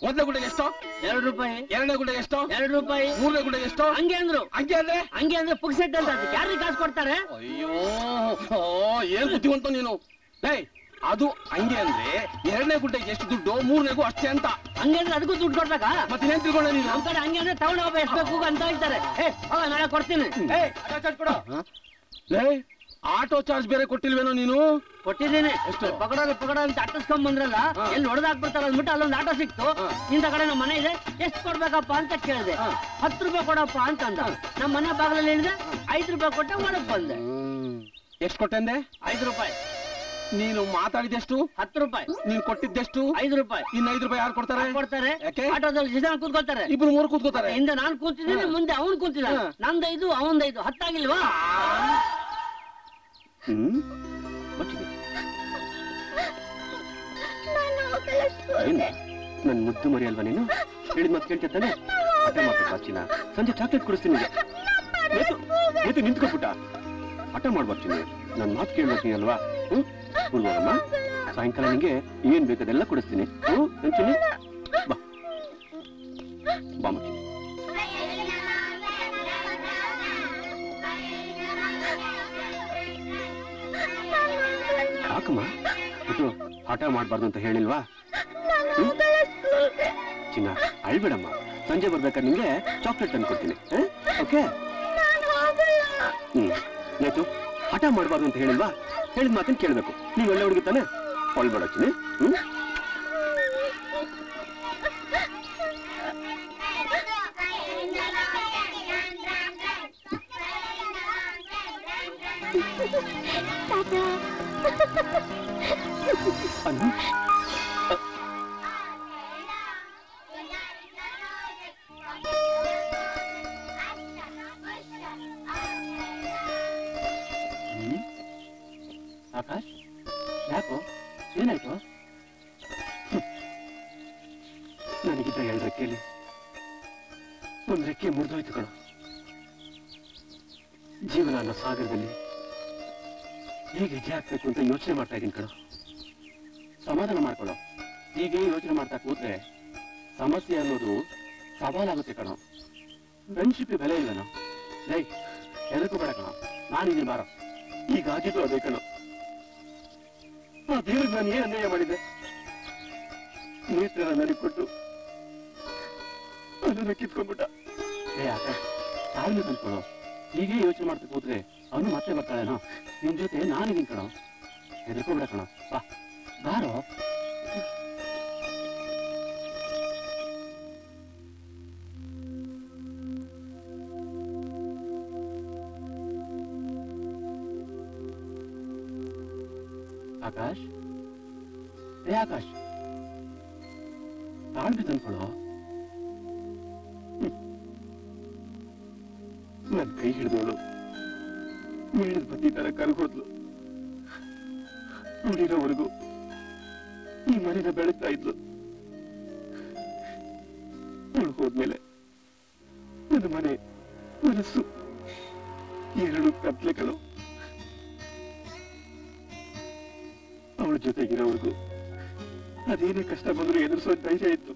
ಮೊದಲೇ ಗುಡ್ಡೆಗೆ ಎಷ್ಟು? 2 ರೂಪಾಯಿ. ಎರಡನೇ ಗುಡ್ಡೆಗೆ ಎಷ್ಟು? 2 ರೂಪಾಯಿ. ಮೂರನೇ ಗುಡ್ಡೆಗೆ ಎಷ್ಟು? ಹಂಗೆ ಅಂದ್ರು. ಹಂಗೆ ಅಂದ್ರೆ ಪುಕ್ಸೆಟ್ ಅಂತ. ಅದಕ್ಕೆ ಯಾರಿಗೆ ಕಾಸು ಕೊಡ್ತಾರೆ? ಅಯ್ಯೋ ಏನ್ ಬುದ್ಧಿವಂತ ನೀನು. ಅದು ಹಂಗೆ ಅಂದ್ರೆ ಎರಡನೇ ಗುಡ್ಡೆಗೆ ಎಷ್ಟು ದುಡ್ಡು, ಮೂರನೇಗೂ ಅಷ್ಟೇ ಅಂತ. ಹಂಗೆ ಅಂದ್ರೆ ಅದಕ್ಕೂ ದುಡ್ಡು ಕೊಡ್ಬೇಕಾ? ಮತ್ತೇನ್ ತಿಳ್ಕೊಂಡ ನೀನು? ನಮ್ ಕಡೆ ಹಂಗೆ ಅಂದ್ರೆ ತಗೊಂಡು ಹೋಗ ಎಷ್ಟು ಬೇಕು ಅಂತ ಹೇಳ್ತಾರೆ. ನಾಳೆ ಕೊಡ್ತೀನಿ. ಆಟೋ ಚಾರ್ಜ್ ಬೇರೆ ಕೊಟ್ಟಿಲ್ವೇನೋ ನೀನು? ಕೊಟ್ಟಿದ್ದೀನಿ. ಎಷ್ಟು? ಪಕಡ ಅಂತ ಅಟ್ಟಿಸ್ಕೊಂಡ್ ಬಂದ್ರಲ್ಲ, ಎಲ್ಲಿ ಹೊಡೆದಾಕ್ಬಿಡ್ತಾರ ಅಂದ್ಬಿಟ್ಟು ಅಲ್ಲೊಂದು ಆಟೋ ಸಿಕ್ತು. ಇಂಥ ಕಡೆ ನಮ್ಮ ಮನೆ ಇದೆ, ಎಷ್ಟು ಕೊಡ್ಬೇಕಪ್ಪ ಅಂತ ಕೇಳಿದೆ. 10 ರೂಪಾಯಿ ಕೊಡಪ್ಪ ಅಂತಂದ. ನಮ್ಮ ಮನೆ ಬಾಗಿಲಲ್ಲಿ ಹೇಳಿದೆ, 5 ರೂಪಾಯಿ ಕೊಟ್ಟೆ ಒಳಗ್ ಬಂದೆ. ಎಷ್ಟು ಕೊಟ್ಟೆ? 5 ರೂಪಾಯಿ. ನೀನು ಮಾತಾಡಿದೆಷ್ಟು? 10 ರೂಪಾಯಿ. ನೀನ್ ಕೊಟ್ಟಿದ್ದೆಷ್ಟು? 5 ರೂಪಾಯಿ. ಇನ್ನು 5 ರೂಪಾಯಿ ಯಾರು ಕೊಡ್ತಾರೆ? ಆಟೋದಲ್ಲಿ ಜನ ಕೂತ್ಕೊಳ್ತಾರೆ. 2-3 ಕೂತ್ಕೋತಾರೆ. ಹಿಂದೆ ನಾನು ಕೂತಿದ್ದೀನಿ, ಮುಂದೆ ಅವನು ಕೂತಿದ್ದ. ನಂದು 5 ಅವಂದು 5 10 ನನ್ ಮುದ್ದು ಮರಿ ಅಲ್ವಾ ನೀನು? ಹೇಳಿದ ಮಾತು ಕೇಳ್ತಿರ್ತಾನೆ. ಹಠ ಮಾಡ್ತೀನಿ. ಸಂಜೆ ಚಾಕ್ಲೇಟ್ ಕೊಡಿಸ್ತೀನಿ. ನಿಂತ್ಕೊಬಿಟ್ಟ ಹಠ ಮಾಡ್ಬರ್ತೀನಿ. ನನ್ ಮಾತು ಕೇಳ್ಬೇಕು ಅಲ್ವಾ? ಪುಲ್ವಾರಮ್ಮ, ಸಾಯಂಕಾಲ ನಿಂಗೆ ಏನ್ ಬೇಕದೆಲ್ಲ ಕೊಡಿಸ್ತೀನಿ. ಅಂತೀನಿ ಬಾ ಬಾ ಮಚ್ಚಿ. ಯಾಕಮ್ಮ ಇದು ಹಠ ಮಾಡ್ಬಾರ್ದು ಅಂತ ಹೇಳಿಲ್ವಾ? ಚಿನ್ನ ಅಳ್ಬೇಡಮ್ಮ. ಸಂಜೆ ಬರ್ಬೇಕಾದ್ರೆ ನಿಂಗೆ ಚಾಕ್ಲೇಟ್ ತಂದು ಕೊಡ್ತೀನಿ. ಓಕೆ? ಆಯ್ತು. ಹಠ ಮಾಡ್ಬಾರ್ದು ಅಂತ ಹೇಳಿಲ್ವಾ? ಹೇಳಿದ ಮಾತನ್ನು ಕೇಳ್ಬೇಕು. ನೀವು ಒಳ್ಳೆ ಹುಡುಗಿ ತಾನೆ? ಹೊಳ್ಬೇಡ ಚಿನ್ನ. ನನಗಿದ್ದ 2 ರೆಕ್ಕೆಯಲ್ಲಿ ಒಂದು ರೆಕ್ಕೆ ಮುರಿದೋಯ್ತು ಕಣೋ. ಜೀವನ ಅನ್ನೋ ಸಾಗರದಲ್ಲಿ ಹೇಗೆ ಹೆಜ್ಜೆ ಹಾಕ್ಬೇಕು ಅಂತ ಯೋಚನೆ ಮಾಡ್ತಾ ಇದ್ದೀನಿ ಕಣೋ. ಸಮಾಧಾನ ಮಾಡ್ಕೊಳ್ಳೋ. ಹೀಗೆ ಯೋಚನೆ ಮಾಡ್ತಾ ಕೂತ್ರೆ ಸಮಸ್ಯೆ ಅನ್ನೋದು ಸವಾಲಾಗುತ್ತೆ ಕಣೋ. ಫ್ರೆಂಡ್ಶಿಪ್ ಬೆಲೆ ಇಲ್ವೇನೋ? ಲೈ ಎದಕ್ಕೂ ಬೇಡ ಕಣೋ, ನಾನಿದ್ದೀನಿ ಬಾರೋ. ಈಗಾಗಿದ್ದು ಅದೇ ಕಣೋ. ಆ ದೇವ್ರಿಗೆ ನಾನು ಏನ್ ಅನ್ಯಾಯ ಮಾಡಿದ್ದೆ? ನೇತ್ರ ನನಗೆ ಕೊಟ್ಟು ಅದನ್ನ ಕಿತ್ಕೊಂಡ್ಬಿಟ್ಟ. ಆಕಾಶ್ ತಾಳ್ಮೆ ತಂದ್ಕೊಳೋ. ಹೀಗೆ ಯೋಚನೆ ಮಾಡ್ತಾ ಕೂತ್ರೆ ಅವನು ಮತ್ತೆ ಬರ್ತಾಳೇನೋ. ನಿನ್ ಜೊತೆ ನಾನಿದ್ದೀನಿ ಕಣೋ, ಹೆದರ್ಕೋಬೇಡ ಕಣೋ. ಬಾ ಬಾರೋ. ಆಕಾಶ್, ಆಕಾಶ್ ತಾಳ್ಮೆ ತಂದ್ಕೊಳೋ. ನನ್ ಕೈ ಹಿಡಿದವಳು ಮೇಳದ ಬತ್ತಿ ತರ ಕರ್ಗೋದ್ಲು. ನೋಡಿರೋವರೆಗೂ ಈ ಮನೆನ ಬೆಳಗ್ತಾ ಇದ್ಲು. ಅವಳು ಹೋದ್ಮೇಲೆ ನನ್ನ ಮನೆ ಮನಸ್ಸು 2 ಕತ್ಲೆಗಳು. ಅವಳ ಜೊತೆಗಿರೋವರೆಗೂ ಅದೇನೇ ಕಷ್ಟ ಬಂದರೂ ಎದುರಿಸೋ ಧೈರ್ಯ ಇತ್ತು.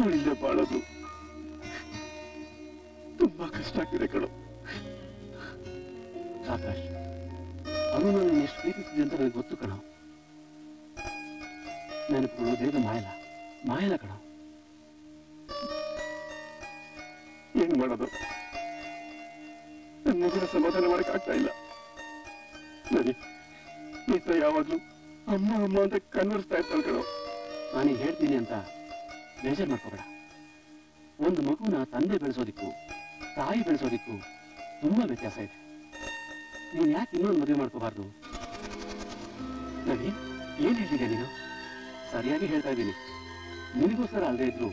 ಅವಳಿಂದ ಬಾಳೋದು ತುಂಬಾ ಕಷ್ಟ ಆಗ್ತಿದೆ ಕಣೋ. ಆಕಾಶ್, ಅವನು ನನ್ನ ಎಷ್ಟು ಪ್ರೀತಿಸಿದೆ ಅಂತ ನನಗೆ ಗೊತ್ತು ಕಣೋ. ನೆನಪುಗಳು ಬೇಗ ಮಾಯಲ ಕಣೋ. ಏನ್ ಮಾಡೋದು? ನನ್ನ ಮಗನ ಸಮಾಧಾನ ಮಾಡಕ್ ಆಗ್ತಾ ಇಲ್ಲ. ನನಗೆ ನೀತ ಯಾವಾಗ್ಲೂ ಅಮ್ಮ ಅಮ್ಮ ಅಂತ ಕನ್ವರ್ಸ್ತಾ ಇರ್ತಾಳೆ ಕಣೋ. ನಾನೀಗ ಹೇಳ್ತೀನಿ ಅಂತ ಬೇಜಾರು ಮಾಡ್ಕೋಬೇಡ. ಒಂದು ಮಗುನ ತಂದೆ ಬೆಳೆಸೋದಿಕ್ಕೂ ತಾಯಿ ಬೆಳೆಸೋದಿಕ್ಕೂ ತುಂಬಾ ವ್ಯತ್ಯಾಸ ಇದೆ. ನೀನ್ ಯಾಕೆ ಇನ್ನೊಂದು ಮದುವೆ ಮಾಡ್ಕೋಬಾರ್ದು? ನವೀನ್, ಏನ್ ಹೇಳ್ತಿದ್ಯಾ ನೀನು? ಸರಿಯಾಗಿ ಹೇಳ್ತಾ ಇದ್ದೀನಿ. ನಿನಗೋಸ್ಕರ ಅಲ್ಲದೆ ಇದ್ರು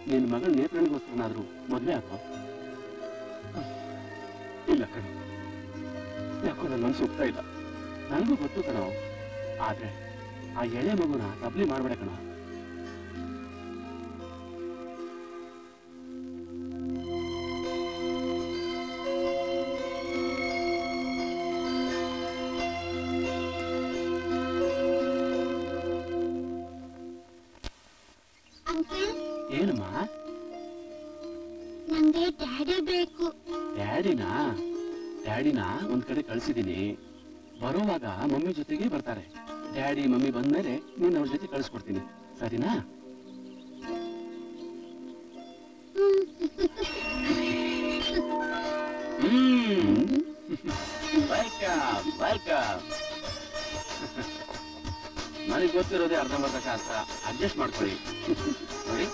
ನಿನ್ ಮಗಳ ನೇತ್ರನಿಗೋಸ್ಕರನಾದ್ರೂ ಮದ್ವೆ ಆಗೋ. ಇಲ್ಲ ಕಣ, ಯಾಕೋ ನನ್ನ ಮನ್ಸು ಒಪ್ತಾ ಇಲ್ಲ. ನನಗೂ ಗೊತ್ತು ಕಣೋ, ಆದ್ರೆ ಆ ಎಳೆ ಮಗುನ ತಬ್ಲಿ ಮಾಡ್ಬೇಡ ಕಣೋ. ಏನಮ್ಮ? ನಂಗೆ ಡ್ಯಾಡಿ ಬೇಕು. ಡ್ಯಾಡಿನ ಒಂದ್ ಕಡೆ ಕಳ್ಸಿದೀನಿ. ಬರೋವಾಗ ಮಮ್ಮಿ ಜೊತೆಗೆ ಬರ್ತಾರೆ. ಡ್ಯಾಡಿ ಮಮ್ಮಿ ಬಂದ್ಮೇಲೆ ನೀನ್ ಅವ್ರ ಜೊತೆ ಕಳ್ಸ್ಕೊಡ್ತೀನಿ, ಸರಿನಾ? ವೆಲ್ಕಮ್. ನನಗೆ ಗೊತ್ತಿರೋದೇ ಅರ್ಧಂಬರ್ಧ ಶಾಸ್ತ್ರ, ಅಡ್ಜಸ್ಟ್ ಮಾಡ್ಕೊಳ್ಳಿ. ನೋಡಿ,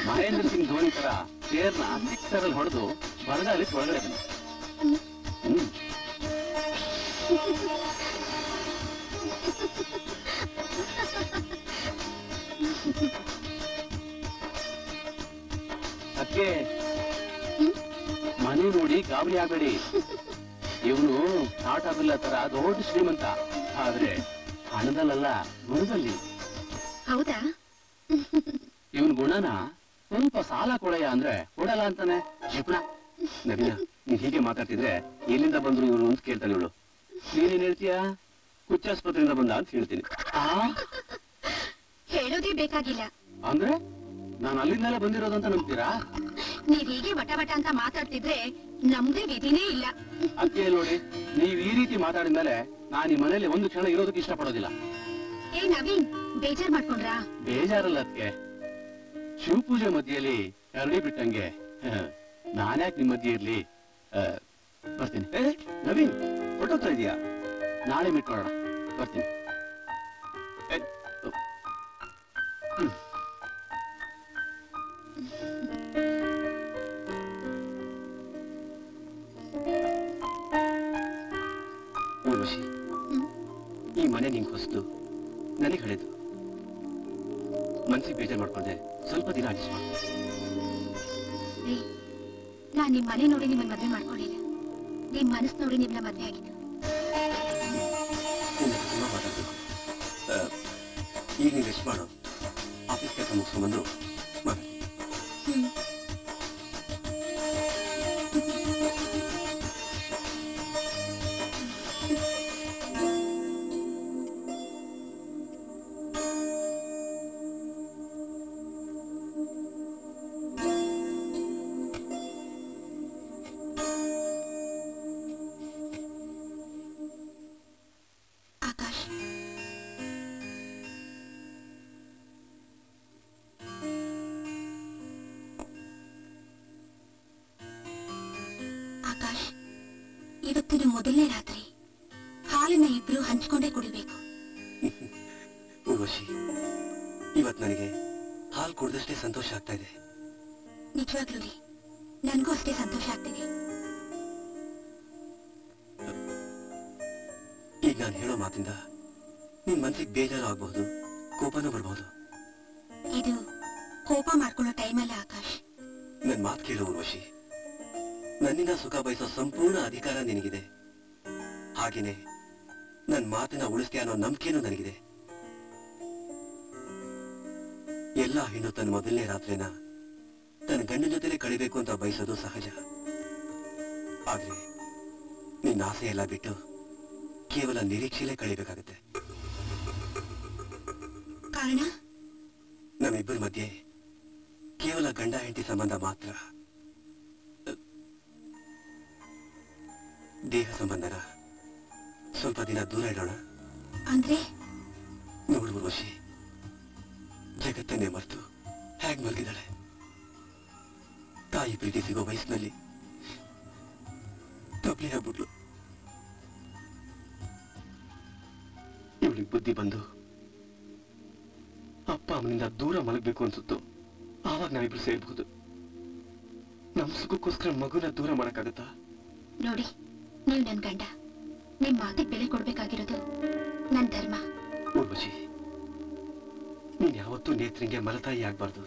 ಮಹೇಂದ್ರ ಸಿಂಗ್ ಧೋನಿ ತರ ಚೇರ್ನ 6 ಅಲ್ಲಿ ಹೊಡೆದು ಬರಗಾಲಿ ಒಳಗಡೆ ಬನ್ನಿ. ಅಕ್ಕೆ ಮನೆ ನೋಡಿ ಗಾಬರಿ ಆಗಬೇಡಿ. ಇವನು ಟಾಟಾ ಬಿರ್ಲಾ ತರ ದೊಡ್ಡ ಶ್ರೀಮಂತ, ಆದ್ರೆ ಹಣದಲ್ಲ ಗುಣದಲ್ಲಿ. ಹೌದಾ? ಇವನ್ ಗುಣನ ಸ್ವಲ್ಪ ಸಾಲ ಕೊಡಯ್ಯ ಅಂದ್ರೆ ಕೊಡಲ್ಲ ಅಂತಾನೆ. ಜಿಪ್ಣ ನವೀನ, ನೀನ್ ಹೀಗೆ ಮಾತಾಡ್ತಿದ್ರೆ ಎಲ್ಲಿಂದ ಬಂದ್ರು ಇವ್ರು ಅಂತ ಕೇಳ್ತಾನೆ ಇವಳು. ನೀನೇನ್ ಹೇಳ್ತೀಯ? ಹುಚ್ಚಾಸ್ಪತ್ರೆಯಿಂದ ಬಂದ ಅಂತ ಹೇಳ್ತೀನಿ. ಹೇಳೋದೇ ಬೇಕಾಗಿಲ್ಲ. ಅಂದ್ರೆ ನಾನು ಅಲ್ಲಿಂದಲೇ ಬಂದಿರೋದು ಅಂತ ನಂಬ್ತೀರಾ? ನೀವ್ ಹೀಗೆ ವಟ ಅಂತ ಮಾತಾಡ್ತಿದ್ರೆ ನಮ್ದೇ ವಿಧಿನೇ ಇಲ್ಲ. ಅಕ್ಕೆ ನೋಡಿ, ನೀವ್ ಈ ರೀತಿ ಮಾತಾಡಿದ್ಮೇಲೆ ನಾನು ಈ ಮನೇಲಿ ಒಂದು ಕ್ಷಣ ಇರೋದಕ್ಕೆ ಇಷ್ಟಪಡೋದಿಲ್ಲ. ಏ ನವೀನ್, ಬೇಜಾರ್ ಮಾಡ್ಕೊಂಡ್ರಾ? ಬೇಜಾರಲ್ಲ ಅದಕ್ಕೆ. ಶಿವಪೂಜೆ ಮಧ್ಯೆಯಲ್ಲಿ ಕರಡಿ ಬಿಟ್ಟಂಗೆ ನಾನ್ಯಾಕೆ ನಿಮ್ಮ ಮಧ್ಯೆ ಇರ್ಲಿ? ಬರ್ತೀನಿ. ನವೀನ್, ಹೊರಟೋಗ್ತಾ ಇದೀಯಾ? ನಾಳೆ ಬಿಟ್ಕೊಳ್ಳೋಣ, ಬರ್ತೀನಿ. ಊರ್ವಶಿ, ಈ ಮನೆ ನಿಂಗೆ ಹೊಸ್ತು, ನನಗೆ ಹಳೆದು. ಮನ್ಸಿಗೆ ಬೇಜಾರು ಮಾಡ್ಕೊಂಡೆ, ಸ್ವಲ್ಪ ದಿನ ಅಡ್ಜಸ್ಟ್ ಮಾಡು. ನಾನ್ ನಿಮ್ ಮನೆ ನೋಡಿ ನಿಮ್ಮನ್ನ ಮದ್ವೆ ಮಾಡ್ಕೊಂಡಿಲ್ಲ, ನಿಮ್ ಮನಸ್ಸು ನೋಡಿ ನಿಮ್ನ ಮದ್ವೆ ಆಗಿದ್ದು. ತುಂಬಾ ಮಾತಾಡ್ಬೇಕು. ಈಗ ನೀನು ರೆಸ್ಟ್ ಮಾಡು. ಮೊದಲನೇ ರಾತ್ರಿ ಹಾಲನ್ನ ಇಬ್ರು ಹಂಚ್ಕೊಂಡೇ ಕುಡಿಬೇಕು. ಊರ್ವಶಿ, ಇವತ್ ನನಗೆ ಹಾಲು ಕುಡಿದಷ್ಟೇ ಸಂತೋಷ ಆಗ್ತಾ ಇದೆ. ನಿಜವಾಗ್ಲೂ ರೀ, ನನ್ಗೂ ಅಷ್ಟೇ ಸಂತೋಷ ಆಗ್ತಿದೆ. ಈಗ ನಾನು ಹೇಳೋ ಮಾತಿಂದ ನಿನ್ ಮನ್ಸಿಗೆ ಬೇಜಾರು ಆಗ್ಬಹುದು, ಕೋಪನೂ ಬರ್ಬಹುದು. ಇದು ಕೋಪ ಮಾಡ್ಕೊಳ್ಳೋ ಟೈಮಲ್ಲ ಆಕಾಶ್. ನನ್ ಮಾತು ಕೇಳೋ ಊರ್ವಶಿ, ನನ್ನಿಂದ ಸುಖ ಬಯಸೋ ಸಂಪೂರ್ಣ ಅಧಿಕಾರ ನಿನಗಿದೆ. ಹಾಗೇನೆ ನನ್ ಮಾತನ್ನ ಉಳಿಸ್ತೀಯ ಅನ್ನೋ ನಂಬಿಕೆನೂ ನನಗಿದೆ. ಎಲ್ಲ ಹೆಣ್ಣು ತನ್ನ ಮೊದಲನೇ ರಾತ್ರಿನ ತನ್ನ ಗಂಡನ ಜೊತೆಲೆ ಕಳಿಬೇಕು ಅಂತ ಬಯಸೋದು ಸಹಜ. ಆದ್ರೆ ನಿನ್ನ ಆಸೆ ಎಲ್ಲ ಬಿಟ್ಟು ಕೇವಲ ನಿರೀಕ್ಷೆಯಲ್ಲೇ ಕಳಿಬೇಕಾಗತ್ತೆ. ಕಾರಣ ನಮ್ಮಿಬ್ಬರ ಮಧ್ಯೆ ಕೇವಲ ಗಂಡ ಹೆಂಡತಿ ಸಂಬಂಧ ಮಾತ್ರ. ದೇಹ ಸಂಬಂಧನ ಸ್ವಲ್ಪ ದಿನ ದೂರ ಇಡೋಣ. ಅಂದ್ರೆ ನೋಡು ಊರ್ವಶಿ, ಜಗತ್ತನ್ನೇ ಮರೆತು ಹೇಗ್ ಮಲಗಿದಾಳೆ. ತಾಯಿ ಪ್ರೀತಿ ಸಿಗೋ ವಯಸ್ಸಿನಲ್ಲಿ ತಪ್ಪಲೆ ಆಗ್ಬಿಟ್ಲು. ಇವಳಿಗೆ ಬುದ್ಧಿ ಬಂದು ಅಪ್ಪ ಅಮ್ಮನಿಂದ ದೂರ ಮಲಗಬೇಕು ಅನ್ಸುತ್ತೋ ಆವಾಗ ನಾವಿಬ್ರು ಸೇರ್ಬಹುದು. ನಮ್ ಸುಖಕ್ಕೋಸ್ಕರ ಮಗುನ ದೂರ ಮಾಡಕ್ಕಾಗತ್ತಾ? ನೋಡಿ, ನೀವು ನನ್ ಗಂಡ, ನಿಮ್ ಮಾತಿಗೆ ಬೆಲೆ ಕೊಡ್ಬೇಕಾಗಿರೋದು ನನ್ ಧರ್ಮ. ಊರ್ವಶಿ, ನೀನ್ ಯಾವತ್ತೂ ನೇತ್ರಿಗೆ ಮಲತಾಯಿ ಆಗ್ಬಾರ್ದು.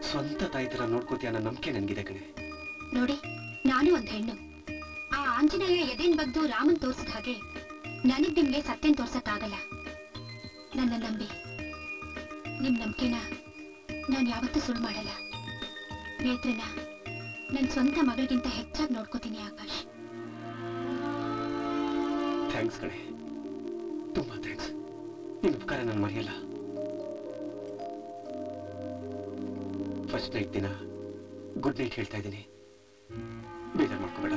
ಸ್ವಂತ ತಾಯಿ ತರ ನೋಡ್ಕೋತೀಯ ಅನ್ನೋ ನಂಬಿಕೆ ನನ್ಗಿದೆ ಕಣೆ. ನೋಡಿ, ನಾನು ಒಂದ್ ಹೆಣ್ಣು. ಆ ಆಂಜನೇಯ ಎದೆನ್ ಬಗ್ದು ರಾಮನ್ ತೋರ್ಸಿದ ಹಾಗೆ ನನಗ್ ನಿಮ್ಗೆ ಸತ್ಯನ್ ತೋರ್ಸಕ್ಕಾಗಲ್ಲ. ನನ್ನ ನಂಬಿ, ನಿಮ್ ನಂಬಿಕೆನ ನಾನು ಯಾವತ್ತೂ ಸುಳ್ಳು ಮಾಡಲ್ಲ. ನೇತ್ರನ ನನ್ ಸ್ವಂತ ಮಗಳಿಗಿಂತ ಹೆಚ್ಚಾಗಿ ನೋಡ್ಕೋತೀನಿ ಆಕಾಶ್. ಥ್ಯಾಂಕ್ಸ್ ಕಣೆ, ತುಂಬಾ ಥ್ಯಾಂಕ್ಸ್. ನಿನ್ ಉಪಕಾರ ನಾನು ಮರೆಯಲ್ಲ. ಫಸ್ಟ್ ನೈಟ್ ದಿನ ಗುಡ್ ನೈಟ್ ಹೇಳ್ತಾ ಇದ್ದೀನಿ, ಬೇಜಾರು ಮಾಡ್ಕೋಬೇಡ.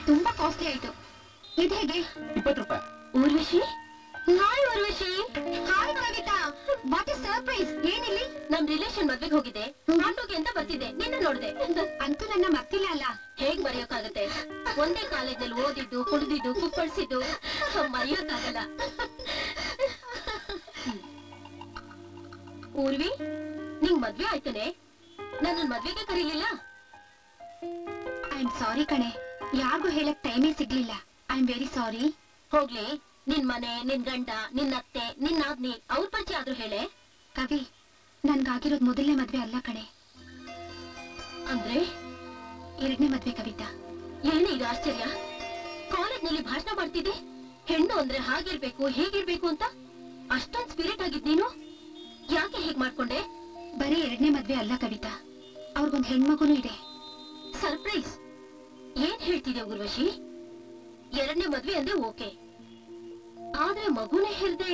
ತುಂಬಾ ಕಾಸ್ಟ್ಲಿ ಆಯ್ತು. ಇದು ಹೇಗೆ? 20 ರೂಪಾಯಿ. Urvashi, hi Urvashi. Hi Kavita. What is surprise? ಏನಿಲ್ಲಿ? ನಮ್ ರಿಲೇಷನ್ ಮದ್ವೆಗೆ ಹೋಗಿದ್ದೆ, ಆಟೋಗೆ ಅಂತ ಬರ್ತಿದ್ದೆ, ನಿನ್ನ ನೋಡ್ದೆ. ಅಂತೂ ನನ್ನ ಮರ್ತಿಲ್ಲ ಅಲ್ಲ? ಹೇಗ್ ಮರೆಯೋಕ್ಕಾಗತ್ತೆ? ಒಂದೇ ಕಾಲೇಜಲ್ಲಿ ಓದಿದ್ದು, ಕುಡ್ದಿದ್ದು, ಕುಪ್ಪಳಿಸಿದ್ದು ಮರೆಯೋಕ್ಕಾಗಲ್ಲ. ಊರ್ವಿ, ನಿಂಗ್ ಮದ್ವೆ ಆಯ್ತಾನೆ, ನನ್ನ ಮದ್ವೆಗೆ ಕರೀಲಿಲ್ಲ? ಐ ಆಮ್ ಸಾರಿ ಕಣೆ, ಯಾರಿಗೂ ಹೇಳಕ್ ಟೈಮೇ ಸಿಗ್ಲಿಲ್ಲ. I am very sorry. ಹೋಗ್ಲಿ, ನಿನ್ ಮನೆ, ನಿನ್ ಗಂಡ, ನಿನ್ ಅತ್ತೆ, ನಿನ್ ನಾದ್ನಿ ಅವ್ರ ಪರಿಚಯ ಆದ್ರೂ ಹೇಳೆ. ಕವಿ, ನನ್ಗಾಗಿರೋದ್ ಮೊದಲನೇ ಮದ್ವೆ ಅಲ್ಲ ಕಣೆ. ಅಂದ್ರೆ ಎರಡನೇ ಮದ್ವೆ ಕವಿತಾ. ಏನೇ ಇದು ಆಶ್ಚರ್ಯ? ಕಾಲೇಜ್ನಲ್ಲಿ ಭಾಷಣ ಮಾಡ್ತಿದ್ದೆ, ಹೆಣ್ಣು ಅಂದ್ರೆ ಹಾಗಿರ್ಬೇಕು ಹೇಗಿರ್ಬೇಕು ಅಂತ. ಅಷ್ಟೊಂದ್ ಸ್ಪಿರಿಟ್ ಆಗಿದ್ ನೀನು, ಯಾಕೆ ಹೇಗ್ ಮಾಡ್ಕೊಂಡೆ? ಬರೀ ಎರಡನೇ ಮದ್ವೆ ಅಲ್ಲ ಕವಿತಾ, ಅವ್ರಿಗೊಂದ್ ಹೆಣ್ಮಗುನೂ ಇದೆ. ಸರ್ಪ್ರೈಸ್? ಏನ್ ಹೇಳ್ತಿದ್ದೆ ಊರ್ವಶಿ? ಎರಡನೇ ಮದ್ವೆ ಅಂದ್ರೆ ಓಕೆ, ಆದ್ರೆ ಮಗುನೇ ಹೇಳ್ದೆ